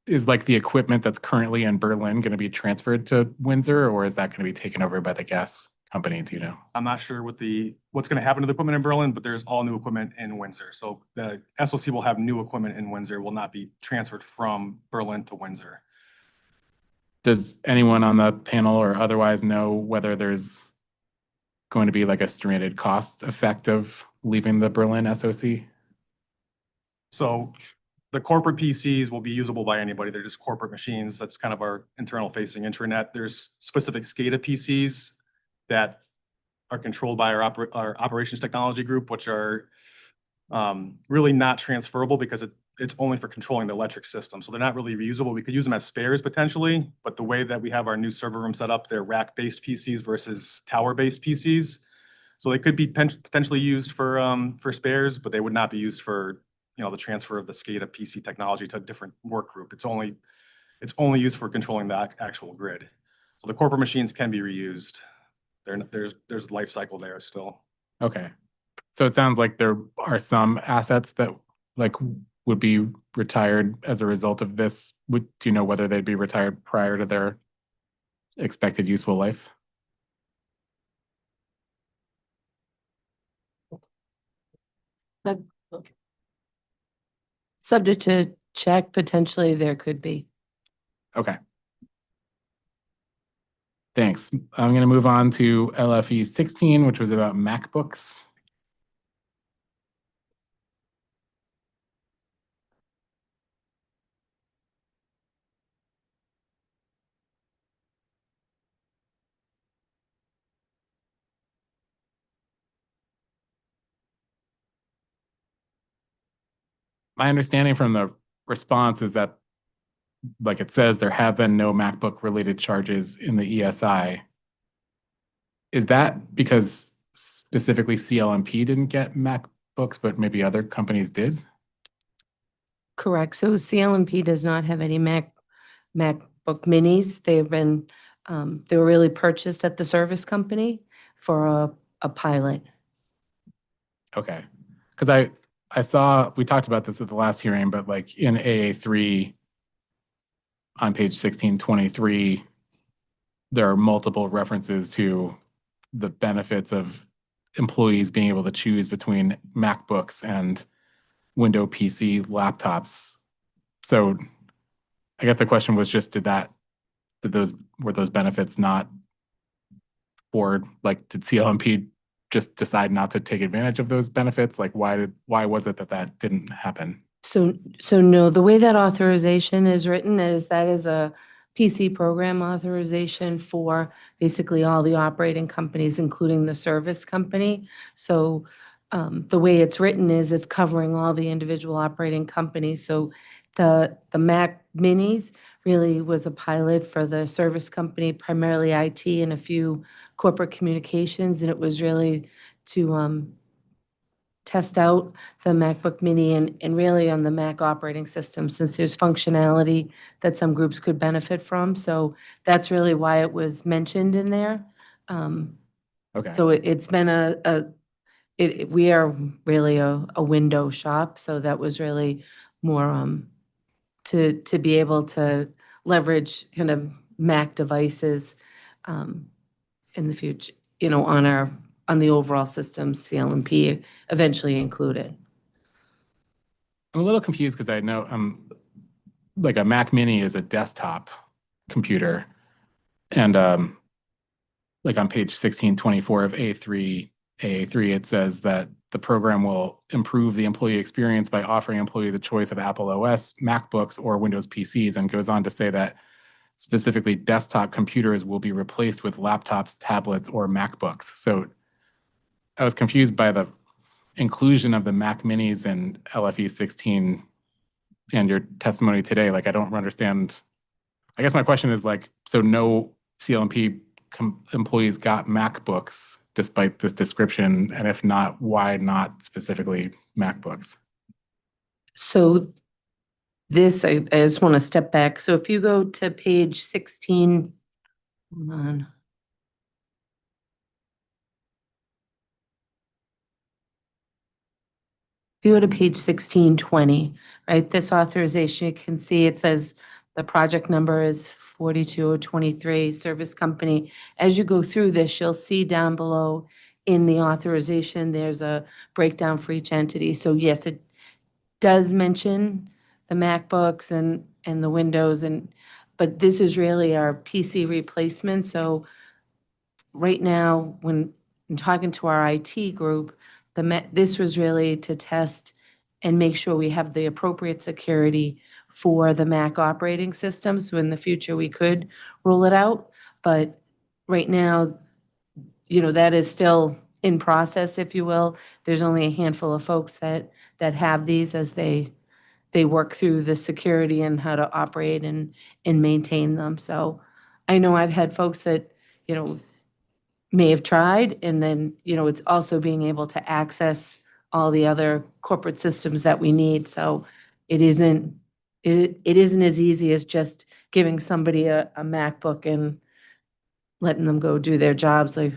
Is like the equipment that's currently in Berlin going to be transferred to Windsor, or is that going to be taken over by the gas company? Do you know? I'm not sure what's going to happen to the equipment in Berlin, but there's all new equipment in Windsor. So the SoC will have new equipment in Windsor, will not be transferred from Berlin to Windsor. Does anyone on the panel or otherwise know whether there's going to be like a stranded cost effect of leaving the Berlin SoC? So the corporate PCs will be usable by anybody. They're just corporate machines. That's kind of our internal facing intranet. There's specific SCADA PCs that are controlled by our operations technology group, which are really not transferable because it's only for controlling the electric system. So they're not really reusable. We could use them as spares potentially, but the way that we have our new server room set up, they're rack-based PCs versus tower-based PCs. So they could be potentially used for spares, but they would not be used for, you know, the transfer of the SCADA PC technology to a different work group. It's only used for controlling the actual grid. So the corporate machines can be reused. There's life cycle there still. Okay. So it sounds like there are some assets that like would be retired as a result of this. Do you know whether they'd be retired prior to their expected useful life? Subject to check, potentially there could be. Okay. Thanks. I'm going to move on to LFE 16, which was about MacBooks. My understanding from the response is that, like it says, there have been no MacBook related charges in the ESI. Is that because specifically CLMP didn't get MacBooks, but maybe other companies did? Correct. So CLMP does not have any MacBook minis. They were really purchased at the service company for a pilot. Okay. Because I saw, we talked about this at the last hearing, but like in AA3 on page 1623, there are multiple references to the benefits of employees being able to choose between MacBooks and Windows PC laptops. So I guess the question was just, were those benefits not, or like did CLMP just decide not to take advantage of those benefits? Like why was it that didn't happen? So no, the way that authorization is written is that is a PC program authorization for basically all the operating companies, including the service company. So the way it's written is it's covering all the individual operating companies. So the Mac Minis really was a pilot for the service company, primarily IT and a few corporate communications, and it was really to test out the MacBook Mini and really on the Mac operating system, since there's functionality that some groups could benefit from. So that's really why it was mentioned in there. Okay. So it's been we are really a window shop, so that was really more to be able to leverage kind of Mac devices in the future, you know, on the overall system, CLMP eventually included. I'm a little confused because I know like a Mac Mini is a desktop computer, and like on page 1624 of AA3, it says that the program will improve the employee experience by offering employees a choice of Apple OS, MacBooks, or Windows PCs, and goes on to say that specifically desktop computers will be replaced with laptops, tablets, or MacBooks. So I was confused by the inclusion of the Mac Minis and LFE 16 and your testimony today. Like, I don't understand. I guess my question is like, so no CLMP employees got MacBooks despite this description, and if not, why not specifically MacBooks? So this, I just want to step back. So if you go to page 16, hold on. If you go to page 1620, right, this authorization, you can see it says the project number is 42023, service company. As you go through this, you'll see down below in the authorization, there's a breakdown for each entity. So yes, it does mention the MacBooks and the Windows, but this is really our PC replacement. So right now, when I'm talking to our IT group, this was really to test and make sure we have the appropriate security for the Mac operating system. So in the future, we could roll it out. But right now, that is still in process, if you will. There's only a handful of folks that have these as they work through the security and how to operate and maintain them. So I know I've had folks that, may have tried, and then, it's also being able to access all the other corporate systems that we need. So it isn't as easy as just giving somebody a MacBook and letting them go do their jobs. Like,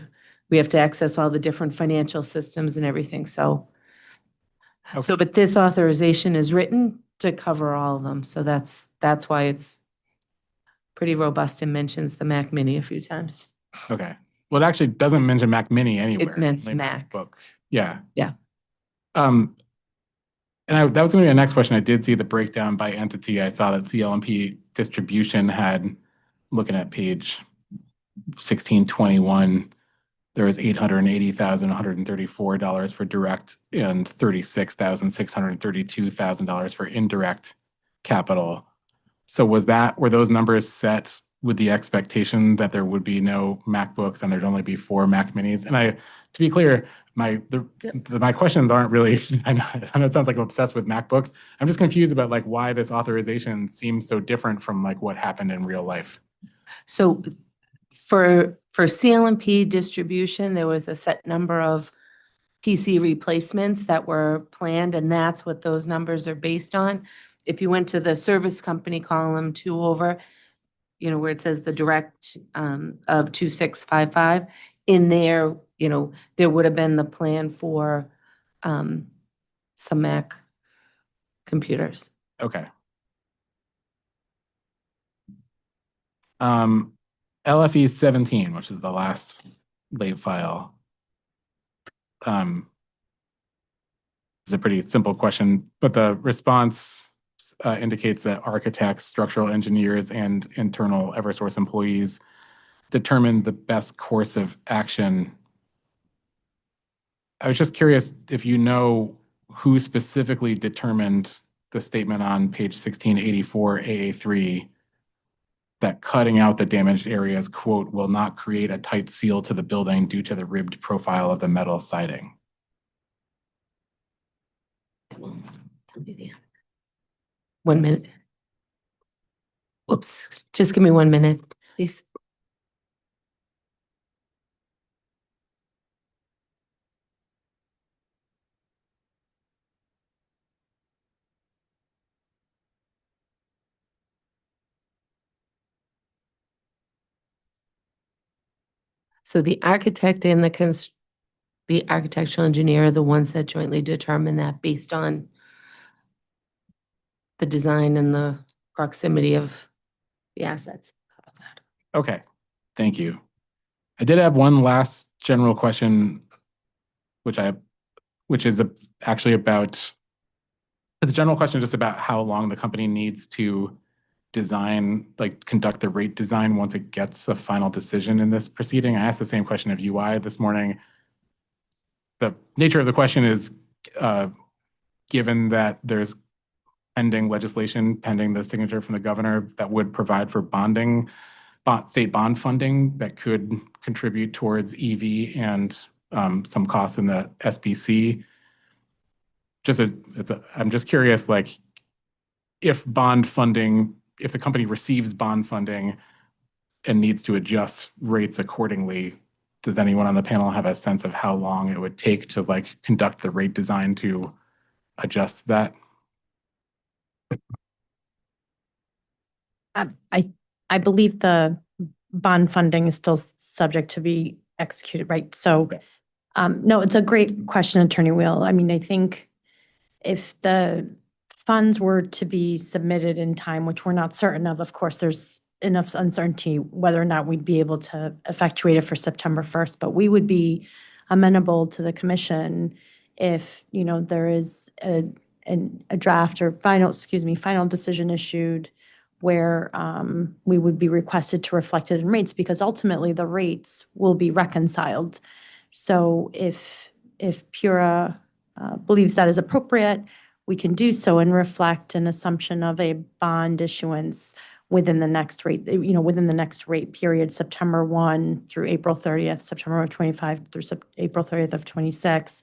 we have to access all the different financial systems and everything. So, but this authorization is written to cover all of them. So that's why it's pretty robust and mentions the Mac Mini a few times. Okay. Well, it actually doesn't mention Mac Mini anywhere. It meant only Mac. MacBook. Yeah. Yeah. And that was going to be my next question. I did see the breakdown by entity. I saw that CLMP distribution had, looking at page 1621, there was $880,134 for direct and $36,632,000 for indirect capital. So were those numbers set with the expectation that there would be no MacBooks and there'd only be 4 Mac Minis? And to be clear, my questions aren't really, I know it sounds like I'm obsessed with MacBooks. I'm just confused about like why this authorization seems so different from like what happened in real life. So for CLMP distribution, there was a set number of PC replacements that were planned, and that's what those numbers are based on. If you went to the service company column 2 over, where it says the direct of 2655, in there, there would have been the plan for some Mac computers. Okay. LFE 17, which is the last late file. It's a pretty simple question, but the response indicates that architects, structural engineers, and internal Eversource employees determined the best course of action. I was just curious if you know who specifically determined the statement on page 1684 AA3 that cutting out the damaged areas, quote, will not create a tight seal to the building due to the ribbed profile of the metal siding. 1 minute. Whoops, just give me 1 minute, please. So the architect and the architectural engineer are the ones that jointly determine that based on the design and the proximity of the assets. Okay, thank you. I did have one last general question, which is actually about, it's a general question just about how long the company needs to conduct the rate design once it gets a final decision in this proceeding. I asked the same question of UI this morning. the nature of the question is, given that there's pending legislation, pending the signature from the governor that would provide for state bond funding that could contribute towards EV and some costs in the SBC. I'm just curious, like, if the company receives bond funding and needs to adjust rates accordingly, does anyone on the panel have a sense of how long it would take to like conduct the rate design to adjust that? I believe the bond funding is still subject to be executed, right? So, no, it's a great question, Attorney Wheel. I mean, I think if the funds were to be submitted in time, which we're not certain of course, there's enough uncertainty whether or not we'd be able to effectuate it for September 1st, but we would be amenable to the commission if, there is a draft or final decision issued where we would be requested to reflect it in rates, because ultimately the rates will be reconciled. So if Pura believes that is appropriate, we can do so and reflect an assumption of a bond issuance within the next rate period, September 1 through April 30th, September of 25 through April 30th of 26.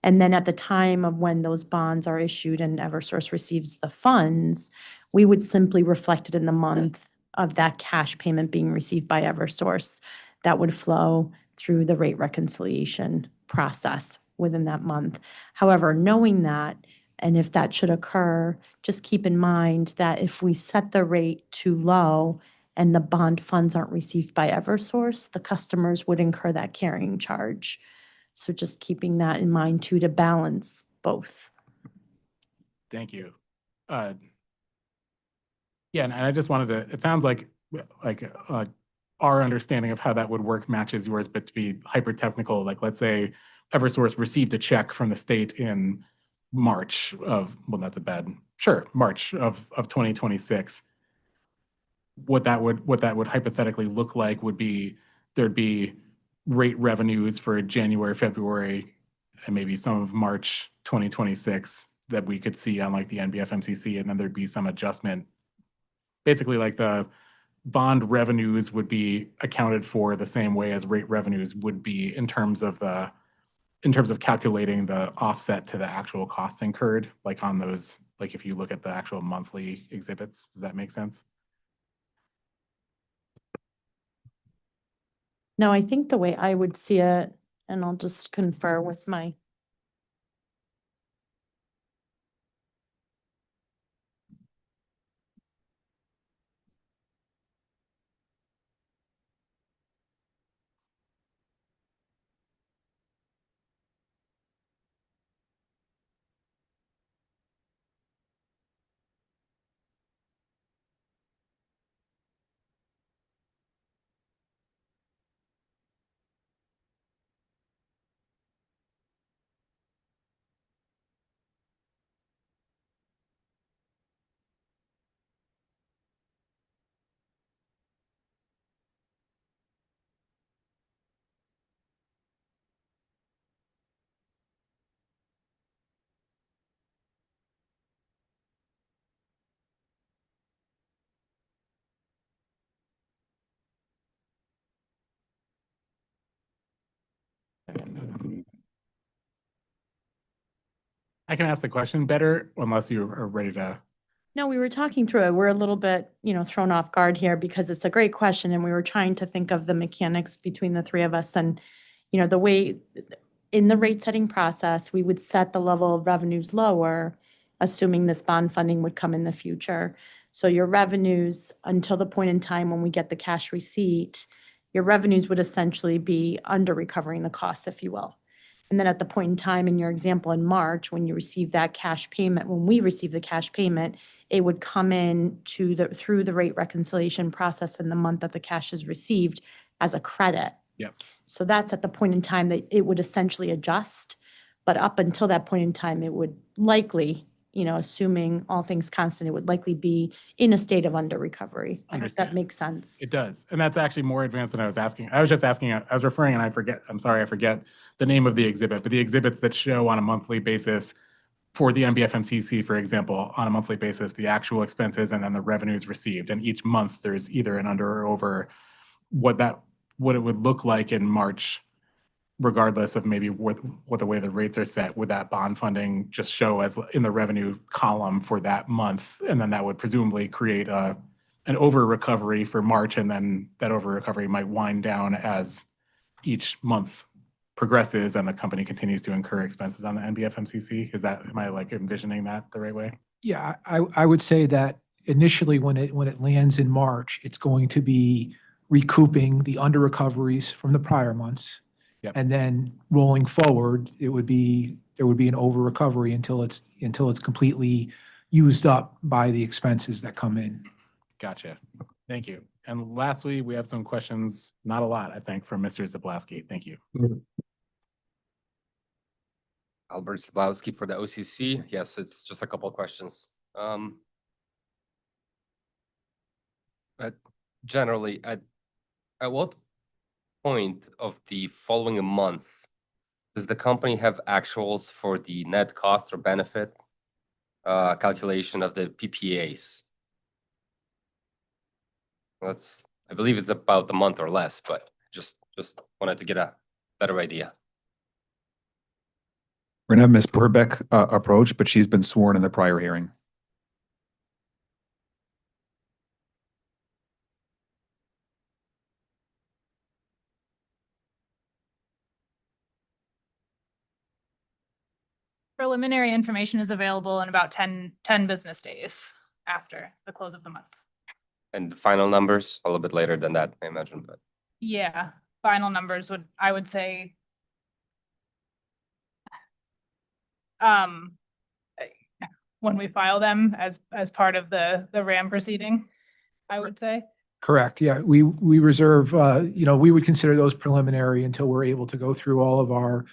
And then at the time of when those bonds are issued and Eversource receives the funds, we would simply reflect it in the month of that cash payment being received by Eversource. That would flow through the rate reconciliation process within that month. However, knowing that, and if that should occur, just keep in mind that if we set the rate too low and the bond funds aren't received by Eversource, the customers would incur that carrying charge. So just keeping that in mind too, to balance both. Thank you. Yeah, and I just wanted to, it sounds like our understanding of how that would work matches yours, but to be hyper technical, like let's say Eversource received a check from the state in March of 2026. What that would hypothetically look like would be there'd be rate revenues for January, February, and maybe some of March 2026 that we could see on like the NBF MCC, and then there'd be some adjustment. Basically, like the bond revenues would be accounted for the same way as rate revenues would be in terms of calculating the offset to the actual costs incurred, like on those, like if you look at the actual monthly exhibits. Does that make sense? No, I think the way I would see it, and I'll just confer with my I can ask the question better unless you are ready to. No, we were talking through it. We're a little bit, thrown off guard here because it's a great question and we were trying to think of the mechanics between the three of us. And, the way in the rate setting process, we would set the level of revenues lower, assuming this bond funding would come in the future. So your revenues until the point in time when we get the cash receipt, your revenues would essentially be under recovering the costs, if you will. And then at the point in time in your example in March, when you receive that cash payment, when we receive the cash payment, it would come in through the rate reconciliation process in the month that the cash is received as a credit. Yep. So that's at the point in time that it would essentially adjust. But up until that point in time, it would likely assuming all things constant, it would likely be in a state of under recovery. I hope that Understand. makes sense. It does. And that's actually more advanced than I was asking. I was just asking, I was referring, and I'm sorry, I forget the name of the exhibit, but the exhibits that show on a monthly basis for the NBFMCC, for example, on a monthly basis, the actual expenses and then the revenues received. And each month there's either an under or over what it would look like in March, regardless of maybe what the way the rates are set. Would that bond funding just show as in the revenue column for that month? And then that would presumably create an over recovery for March, and then that over recovery might wind down as each month progresses and the company continues to incur expenses on the NBFMCC. Am I like envisioning that the right way? Yeah, I would say that initially when it lands in March, it's going to be recouping the under recoveries from the prior months. Yep. And then rolling forward, there would be an over recovery until it's completely used up by the expenses that come in. Gotcha. Thank you. And lastly, we have some questions, not a lot, I think, from Mr. Zablowski. Thank you. Albert Zablowski for the OCC. Yes, it's just a couple of questions. But generally, at what point of the following month does the company have actuals for the net cost or benefit calculation of the PPAs? I believe it's about a month or less, but just wanted to get a better idea. We're gonna have Ms. Purbeck approach, but she's been sworn in the prior hearing. Preliminary information is available in about 10 business days after the close of the month. And the final numbers a little bit later than that, I imagine, but Yeah, final numbers I would say when we file them as part of the RAM proceeding, I would say. Correct. Yeah, we reserve, we would consider those preliminary until we're able to go through all of our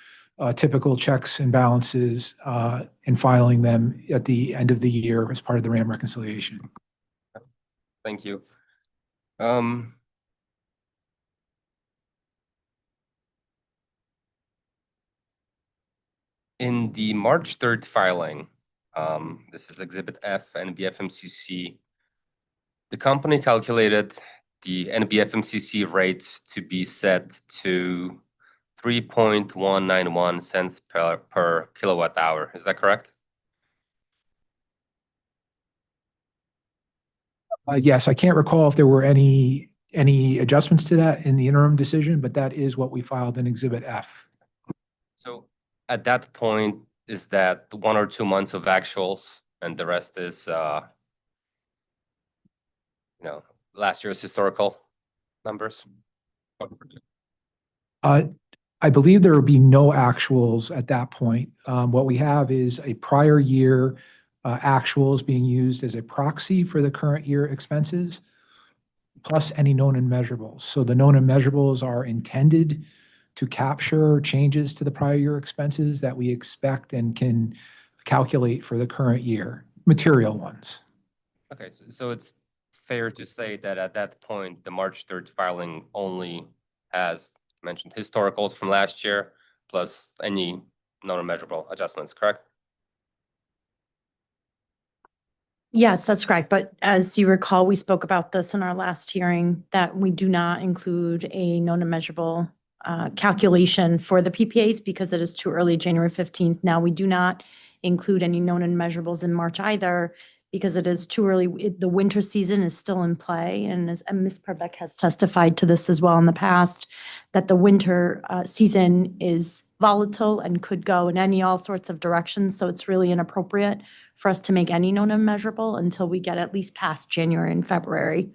typical checks and balances and filing them at the end of the year as part of the RAM reconciliation. thank you. In the March 3rd filing, this is Exhibit F, NBFMCC. The company calculated the NBFMCC rate to be set to 3.191 cents per kilowatt hour. Is that correct? Yes, I can't recall if there were any adjustments to that in the interim decision, but that is what we filed in Exhibit F. So at that point, is that 1 or 2 months of actuals and the rest is, last year's historical numbers? I believe there would be no actuals at that point. What we have is a prior year actuals being used as a proxy for the current year expenses, plus any known and measurables. So the known and measurables are intended to capture changes to the prior year expenses that we expect and can calculate for the current year, material ones. Okay, so it's fair to say that at that point, the March 3rd filing only has mentioned historicals from last year, plus any known and measurable adjustments, correct? Yes, that's correct. But as you recall, we spoke about this in our last hearing, that we do not include a known and measurable calculation for the PPAs because it is too early, January 15th. Now, we do not include any known and measurables in March either because it is too early. The winter season is still in play. And as Ms. Purbeck has testified to this as well in the past, that the winter season is volatile and could go in all sorts of directions. So it's really inappropriate for us to make any known and measurable until we get at least past January and February.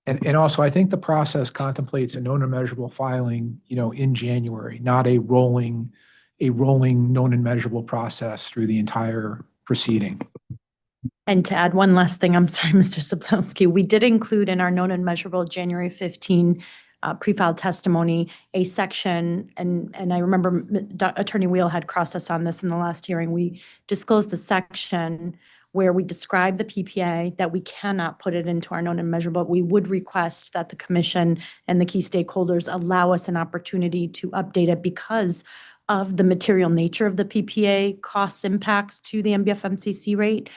And also, I think the process contemplates a known and measurable filing, in January, not a rolling known and measurable process through the entire proceeding. And to add one last thing, I'm sorry, Mr. Zablowski, we did include in our known and measurable January 15 pre-filed testimony, a section, and I remember Attorney Wheel had crossed us on this in the last hearing. We disclosed the section where we describe the PPA, that we cannot put it into our known and measurable. We would request that the commission and the key stakeholders allow us an opportunity to update it because of the material nature of the PPA cost impacts to the MBF-MCC rate,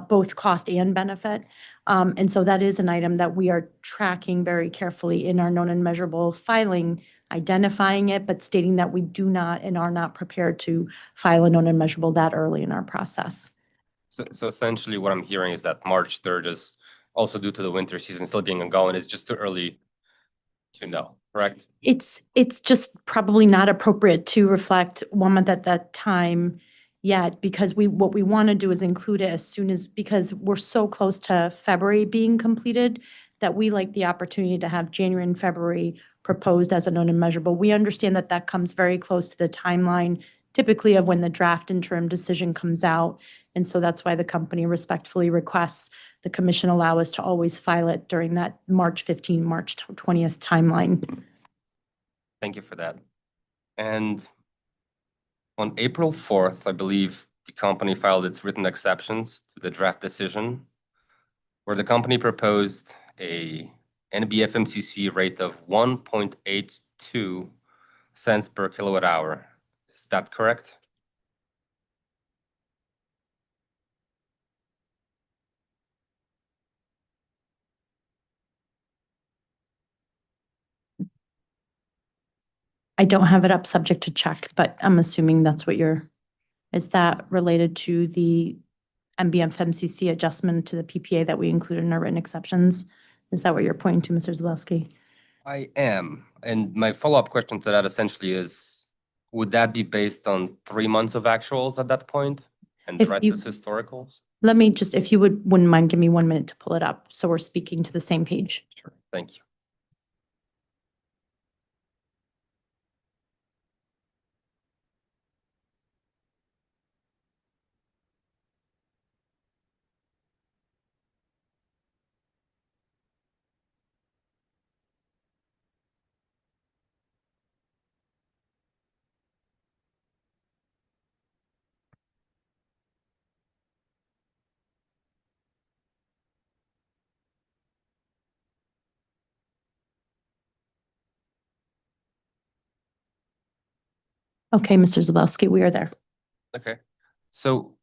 both cost and benefit. And so that is an item that we are tracking very carefully in our known and measurable filing, identifying it, but stating that we do not and are not prepared to file a known and measurable that early in our process. So essentially what I'm hearing is that March 3rd is also due to the winter season still being ongoing. It's just too early to know, correct? It's just probably not appropriate to reflect 1 month at that time yet, because what we want to do is include it as soon as, because we're so close to February being completed, that we like the opportunity to have January and February proposed as a known and measurable. We understand that that comes very close to the timeline typically of when the draft interim decision comes out. And so that's why the company respectfully requests the commission allow us to always file it during that March 15, March 20th timeline. Thank you for that. And on April 4th, I believe the company filed its written exceptions to the draft decision, where the company proposed a NBFMCC rate of 1.82 cents per kilowatt hour. Is that correct? I don't have it up, subject to check, but I'm assuming that's what is that related to the MBFMCC adjustment to the PPA that we included in our written exceptions? Is that what you're pointing to, Mr. Zabowski? I am. And my follow-up question to that essentially is, would that be based on 3 months of actuals at that point? And the If rest you- is historicals? Let me just, if you wouldn't mind, give me 1 minute to pull it up, so we're speaking to the same page. Sure. Thank you. Okay, Mr. Zabowski, we are there. Okay. So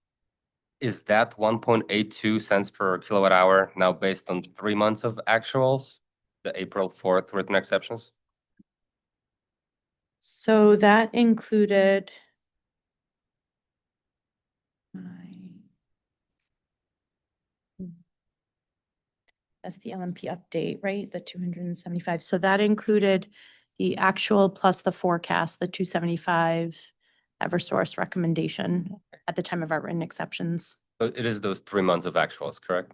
is that 1.82 cents per kilowatt hour now based on 3 months of actuals, the April 4th written exceptions? So that included. That's the LMP update, right? The 275. So that included the actual plus the forecast, the 275 Eversource recommendation at the time of our written exceptions. So it is those 3 months of actuals, correct?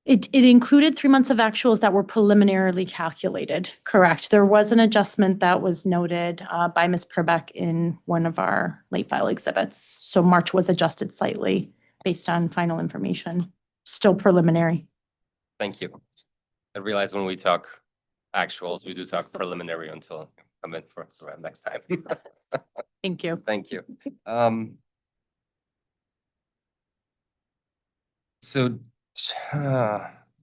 It included 3 months of actuals that were preliminarily calculated, correct? There was an adjustment that was noted by Ms. Purbeck in one of our late file exhibits. So March was adjusted slightly based on final information, still preliminary. Thank you. I realize when we talk actuals, we do talk preliminary until come in for next time. Thank you. Thank you. So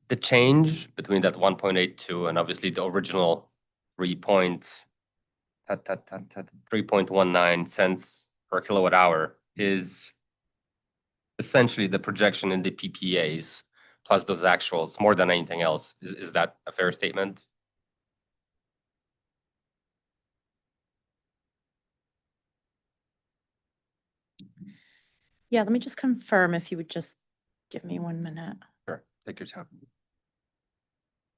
the change between that 1.82 and obviously the original 3.19 cents per kilowatt hour is essentially the projection in the PPAs plus those actuals more than anything else. Is that a fair statement? Yeah, let me just confirm if you would just give me 1 minute. Sure, take your time.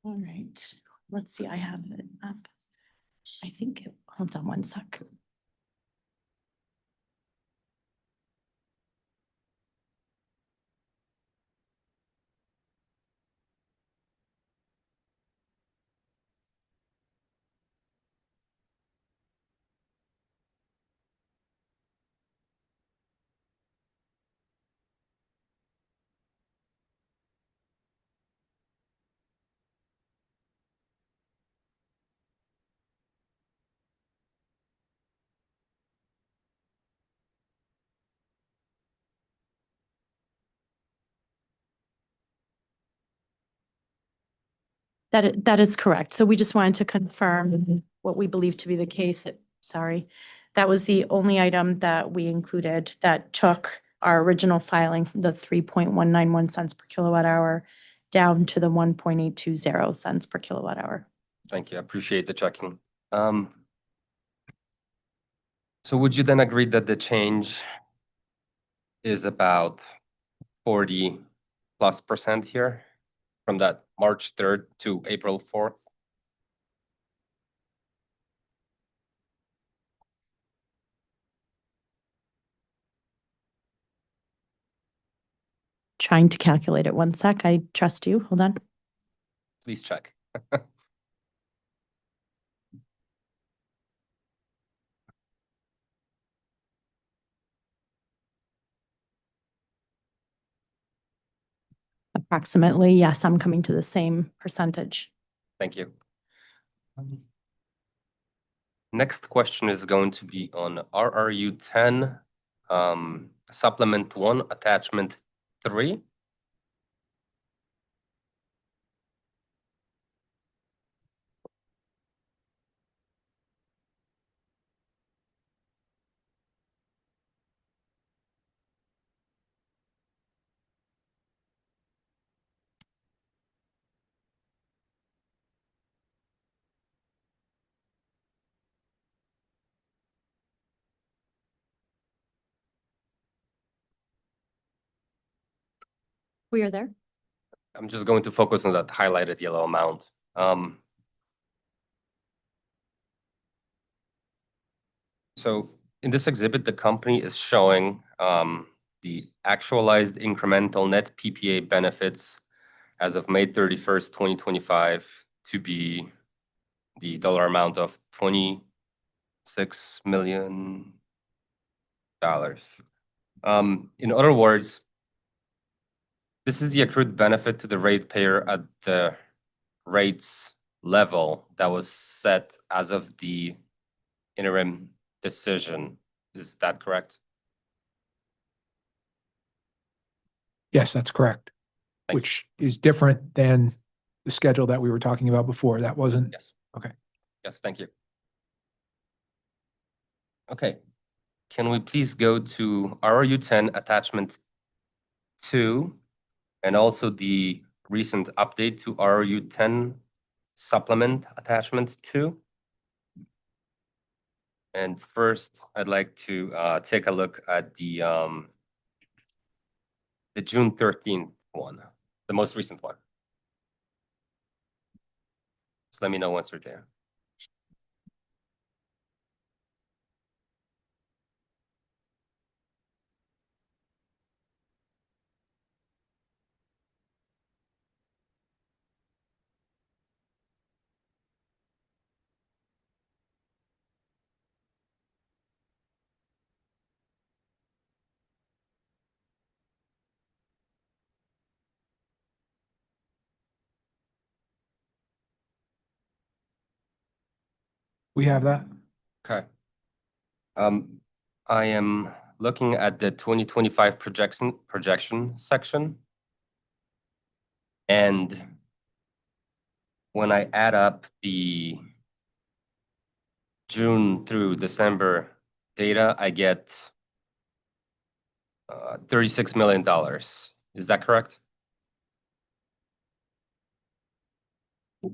All right, let's see, I have it up. I think, hold on 1 sec. That is correct. So we just wanted to confirm what we believe to be the case. Sorry. That was the only item that we included that took our original filing from the 3.191 cents per kilowatt hour down to the 1.820 cents per kilowatt hour. Thank you. I appreciate the checking. So would you then agree that the change is about 40+% here from that March 3rd to April 4th? Trying to calculate it. One sec. I trust you. Hold on. Please check. Approximately, yes, I'm coming to the same percentage. Thank you. Next question is going to be on RRU 10, Supplement 1, Attachment 3. We are there. I'm just going to focus on that highlighted yellow amount. So in this exhibit, the company is showing the actualized incremental net PPA benefits as of May 31st, 2025 to be the dollar amount of $26 million. In other words, this is the accrued benefit to the ratepayer at the rates level that was set as of the interim decision. Is that correct? Yes, that's correct. Thank you. Which is different than the schedule that we were talking about before. That wasn't, Yes. okay. Yes, thank you. Okay. Can we please go to RRU 10 Attachment 2 and also the recent update to RRU 10 Supplement Attachment 2? And first, I'd like to take a look at the June 13th one, the most recent one. Just let me know once you're there. We have that. Okay. I am looking at the 2025 projection section. And when I add up the June through December data, I get $36 million. Is that correct?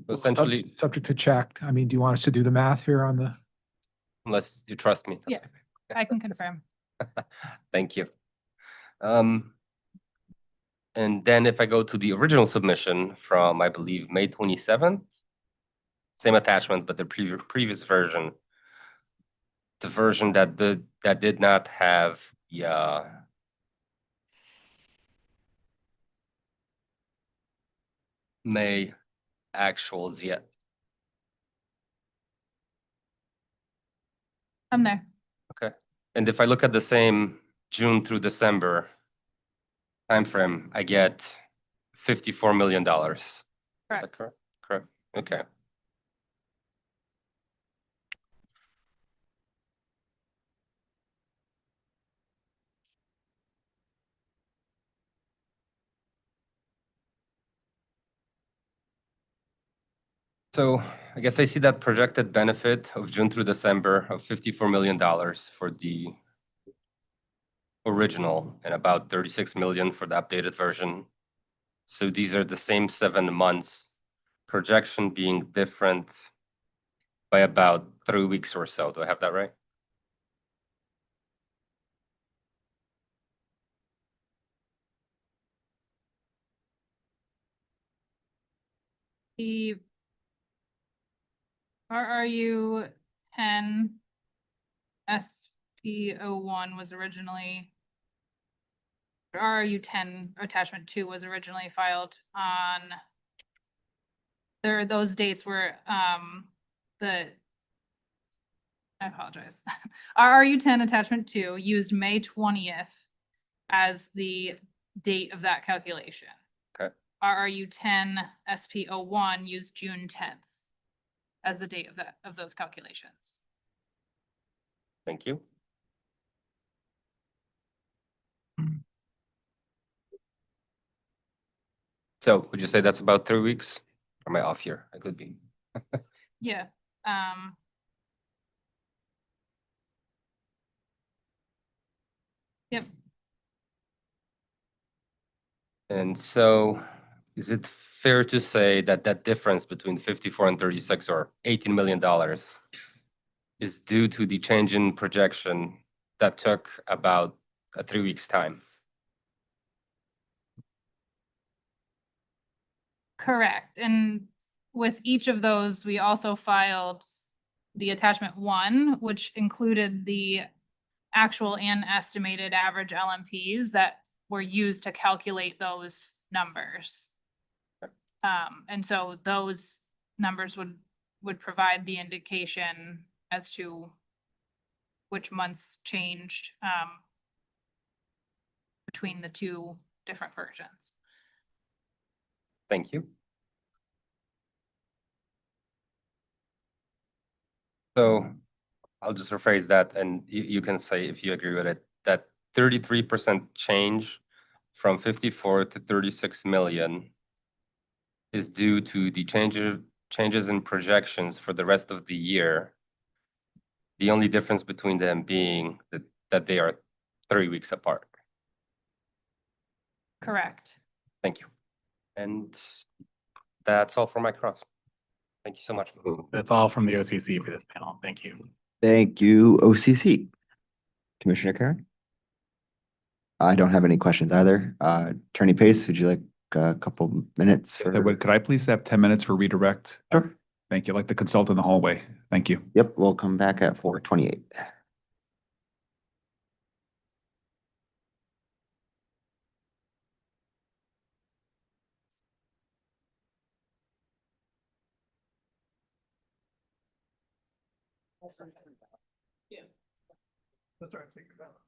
Essentially, Subject to check. I mean, do you want us to do the math here on the? unless you trust me. Yeah, I can confirm. Thank you. And then if I go to the original submission from, I believe, May 27th, same attachment, but the previous version, the version that did not have the May actuals yet. I'm there. Okay. And if I look at the same June through December timeframe, I get $54 million. Is that correct? Correct. Okay. So I guess I see that projected benefit of June through December of $54 million for the original and about 36 million for the updated version. So these are the same 7 months, projection being different by about 3 weeks or so. Do I have that right? The RRU 10 SP01 was originally, RRU 10 attachment 2 was originally filed on, those dates were I apologize. RRU 10 attachment 2 used May 20th as the date of that calculation. Okay. RRU 10 SP01 used June 10th as the date of those calculations. Thank you. So would you say that's about 3 weeks? Or am I off here? I could be. Yeah. Yep. And so is it fair to say that that difference between 54 and 36 or $18 million is due to the change in projection that took about 3 weeks time? Correct. And with each of those, we also filed the attachment 1, which included the actual and estimated average LMPs that were used to calculate those numbers. And so those numbers would provide the indication as to which months changed between the two different versions. Thank you. So I'll just rephrase that and you can say if you agree with it, that 33% change from 54 to 36 million is due to the changes in projections for the rest of the year. The only difference between them being that they are 3 weeks apart. Correct. Thank you. And that's all for my cross. Thank you so much. That's all from the OCC for this panel. Thank you. Thank you, OCC. Commissioner Karen? I don't have any questions either. Attorney Pace, would you like a couple minutes for? Could I please have 10 minutes for redirect? Sure. Thank you. Like the consult in the hallway. Thank you. Yep, we'll come back at 4:28. Yeah. That's right. Think about it.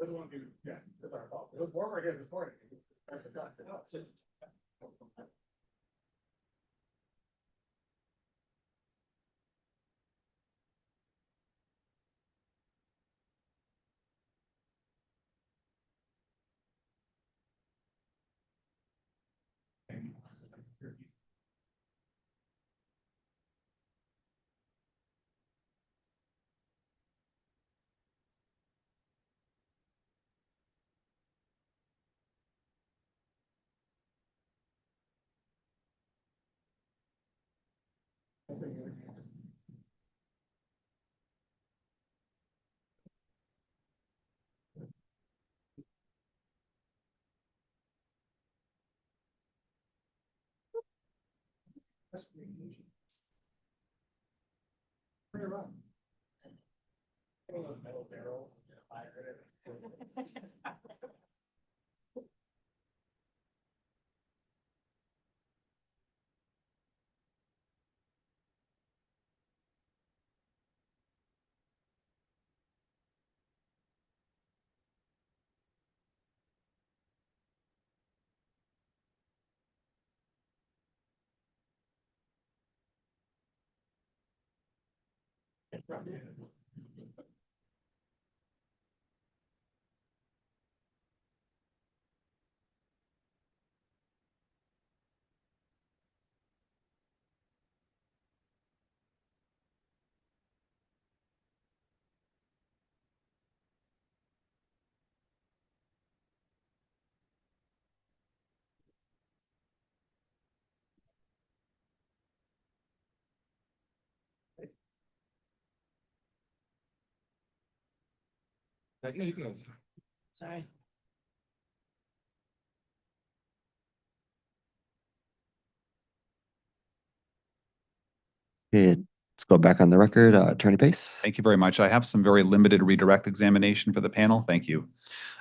It was warmer here this morning. Sorry. Okay, let's go back on the record. Attorney Pace. Thank you very much. I have some very limited redirect examination for the panel. Thank you.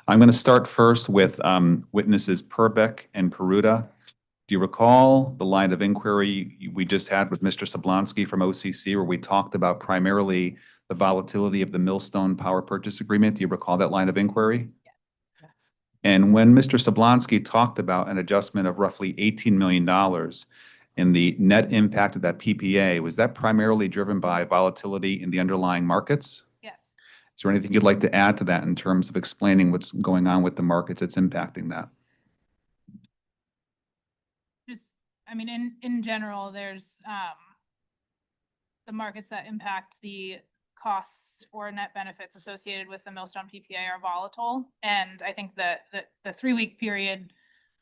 I'm going to start first with witnesses Purbeck and Peruta. Do you recall the line of inquiry we just had with Mr. Sablonsky from OCC where we talked about primarily the volatility of the Millstone Power Purchase Agreement? Do you recall that line of inquiry? Yes. And when Mr. Sablonsky talked about an adjustment of roughly $18 million in the net impact of that PPA, was that primarily driven by volatility in the underlying markets? Yes. Is there anything you'd like to add to that in terms of explaining what's going on with the markets that's impacting that? Just, I mean, in general, there's the markets that impact the costs or net benefits associated with the Millstone PPA are volatile. And I think that the 3-week period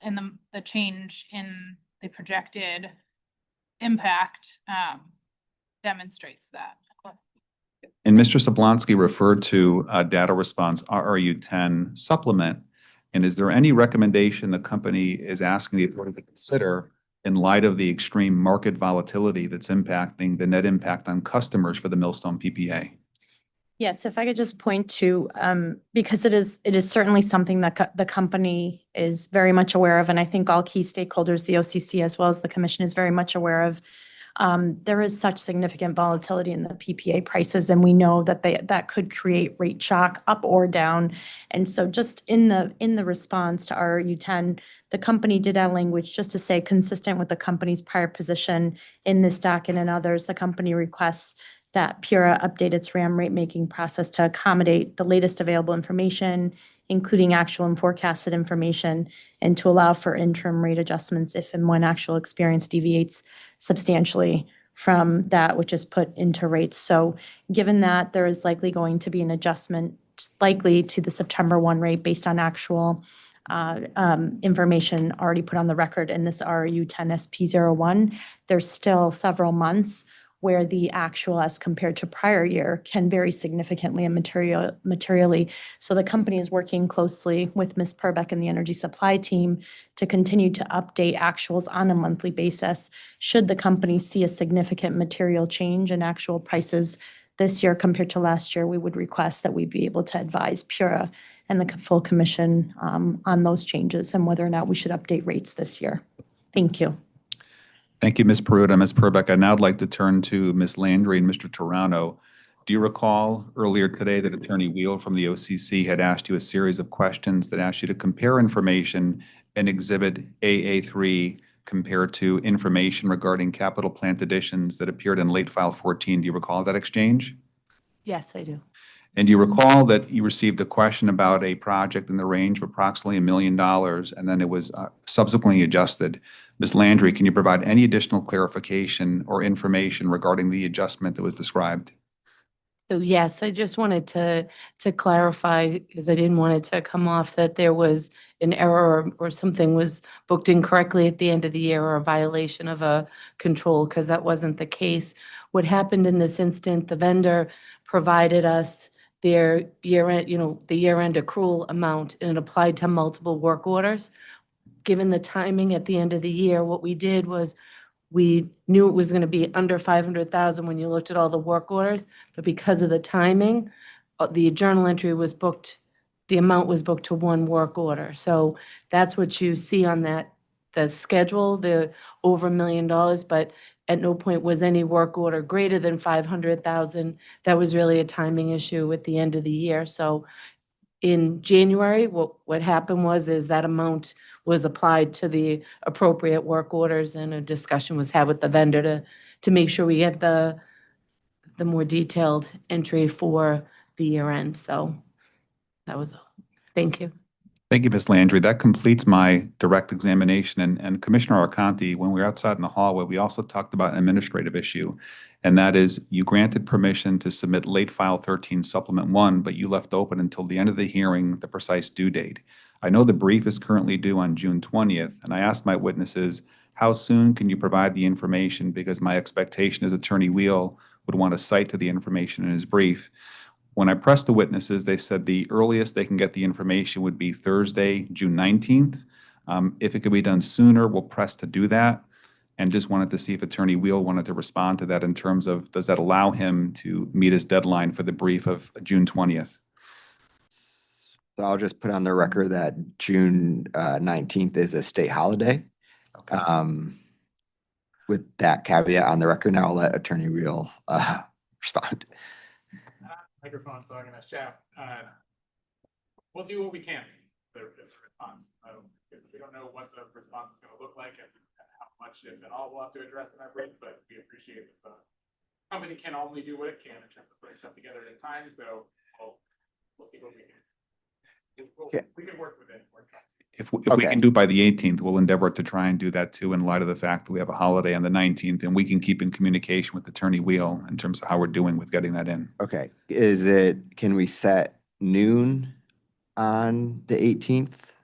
and the change in the projected impact demonstrates that. And Mr. Sablonsky referred to data response RRU-10 supplement. And is there any recommendation the company is asking the authority to consider in light of the extreme market volatility that's impacting the net impact on customers for the Millstone PPA? Yes, if I could just point to, because it is certainly something that the company is very much aware of, and I think all key stakeholders, the OCC as well as the commission, is very much aware of. There is such significant volatility in the PPA prices, and we know that that could create rate shock up or down. And so just in the response to RRU-10, the company did add language just to say, consistent with the company's prior position in this docket and others, the company requests that PURA update its RAM rate-making process to accommodate the latest available information, including actual and forecasted information, and to allow for interim rate adjustments if and when actual experience deviates substantially from that which is put into rates. So given that there is likely going to be an adjustment likely to the September 1 rate based on actual information already put on the record in this RRU-10 SP01, there's still several months where the actual as compared to prior year can vary significantly and materially. So the company is working closely with Ms. Purbeck and the energy supply team to continue to update actuals on a monthly basis. Should the company see a significant material change in actual prices this year compared to last year, we would request that we be able to advise PURA and the full commission on those changes and whether or not we should update rates this year. Thank you. Thank you, Ms. Peruta. Ms. Purbeck, I'd now like to turn to Ms. Landry and Mr. Toronto. Do you recall earlier today that Attorney Wheel from the OCC had asked you a series of questions that asked you to compare information in Exhibit AA3 compared to information regarding capital plant additions that appeared in late file 14? Do you recall that exchange? Yes, I do. And do you recall that you received a question about a project in the range of approximately $1 million, and then it was subsequently adjusted? Ms. Landry, can you provide any additional clarification or information regarding the adjustment that was described? So yes, I just wanted to clarify, because I didn't want it to come off that there was an error or something was booked incorrectly at the end of the year or a violation of a control, because that wasn't the case. What happened in this instant, the vendor provided us their year-end, the year-end accrual amount, and it applied to multiple work orders. Given the timing at the end of the year, what we did was we knew it was going to be under 500,000 when you looked at all the work orders, but because of the timing, the journal entry was booked, the amount was booked to one work order. So that's what you see on the schedule, the over $1 million, but at no point was any work order greater than 500,000. That was really a timing issue at the end of the year. So in January, what happened is that amount was applied to the appropriate work orders, and a discussion was had with the vendor to make sure we get the more detailed entry for the year end. So that was all. Thank you. Thank you, Ms. Landry. That completes my direct examination. And Commissioner Arconti, when we were outside in the hallway, we also talked about an administrative issue. And that is, you granted permission to submit late file 13 supplement 1, but you left open until the end of the hearing the precise due date. I know the brief is currently due on June 20th, and I asked my witnesses, how soon can you provide the information? Because my expectation is Attorney Wheel would want to cite to the information in his brief. When I pressed the witnesses, they said the earliest they can get the information would be Thursday, June 19th. If it could be done sooner, we'll press to do that. And just wanted to see if Attorney Wheel wanted to respond to that in terms of, does that allow him to meet his deadline for the brief of June 20th? So I'll just put on the record that June 19th is a state holiday. With that caveat on the record, now I'll let Attorney Wheel respond. Microphone, so I'm gonna shout. We'll do what we can for this response. We don't know what the response is gonna look like and how much, if at all, we'll have to address in our brief, but we appreciate that the company can only do what it can in terms of putting stuff together at a time, so we'll see what we can. We can work with it. If we can do it by the 18th, we'll endeavor to try and do that too, in light of the fact that we have a holiday on the 19th, and we can keep in communication with Attorney Wheel in terms of how we're doing with getting that in. Okay, can we set noon on the 18th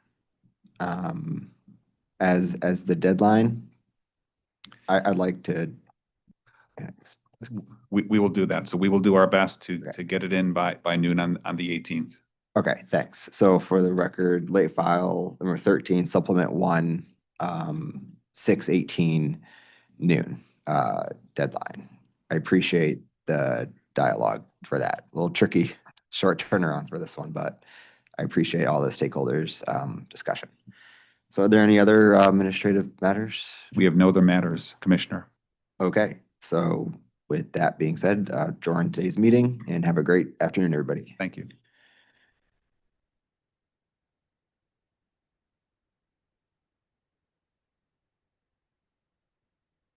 as the deadline? I'd like to. We will do that. So we will do our best to get it in by noon on the 18th. Okay, thanks. So for the record, late file number 13, supplement 1, 6/18 noon deadline. I appreciate the dialogue for that. A little tricky, short turnaround for this one, but I appreciate all the stakeholders' discussion. So are there any other administrative matters? We have no other matters, Commissioner. Okay, so with that being said, adjourn today's meeting and have a great afternoon, everybody. Thank you.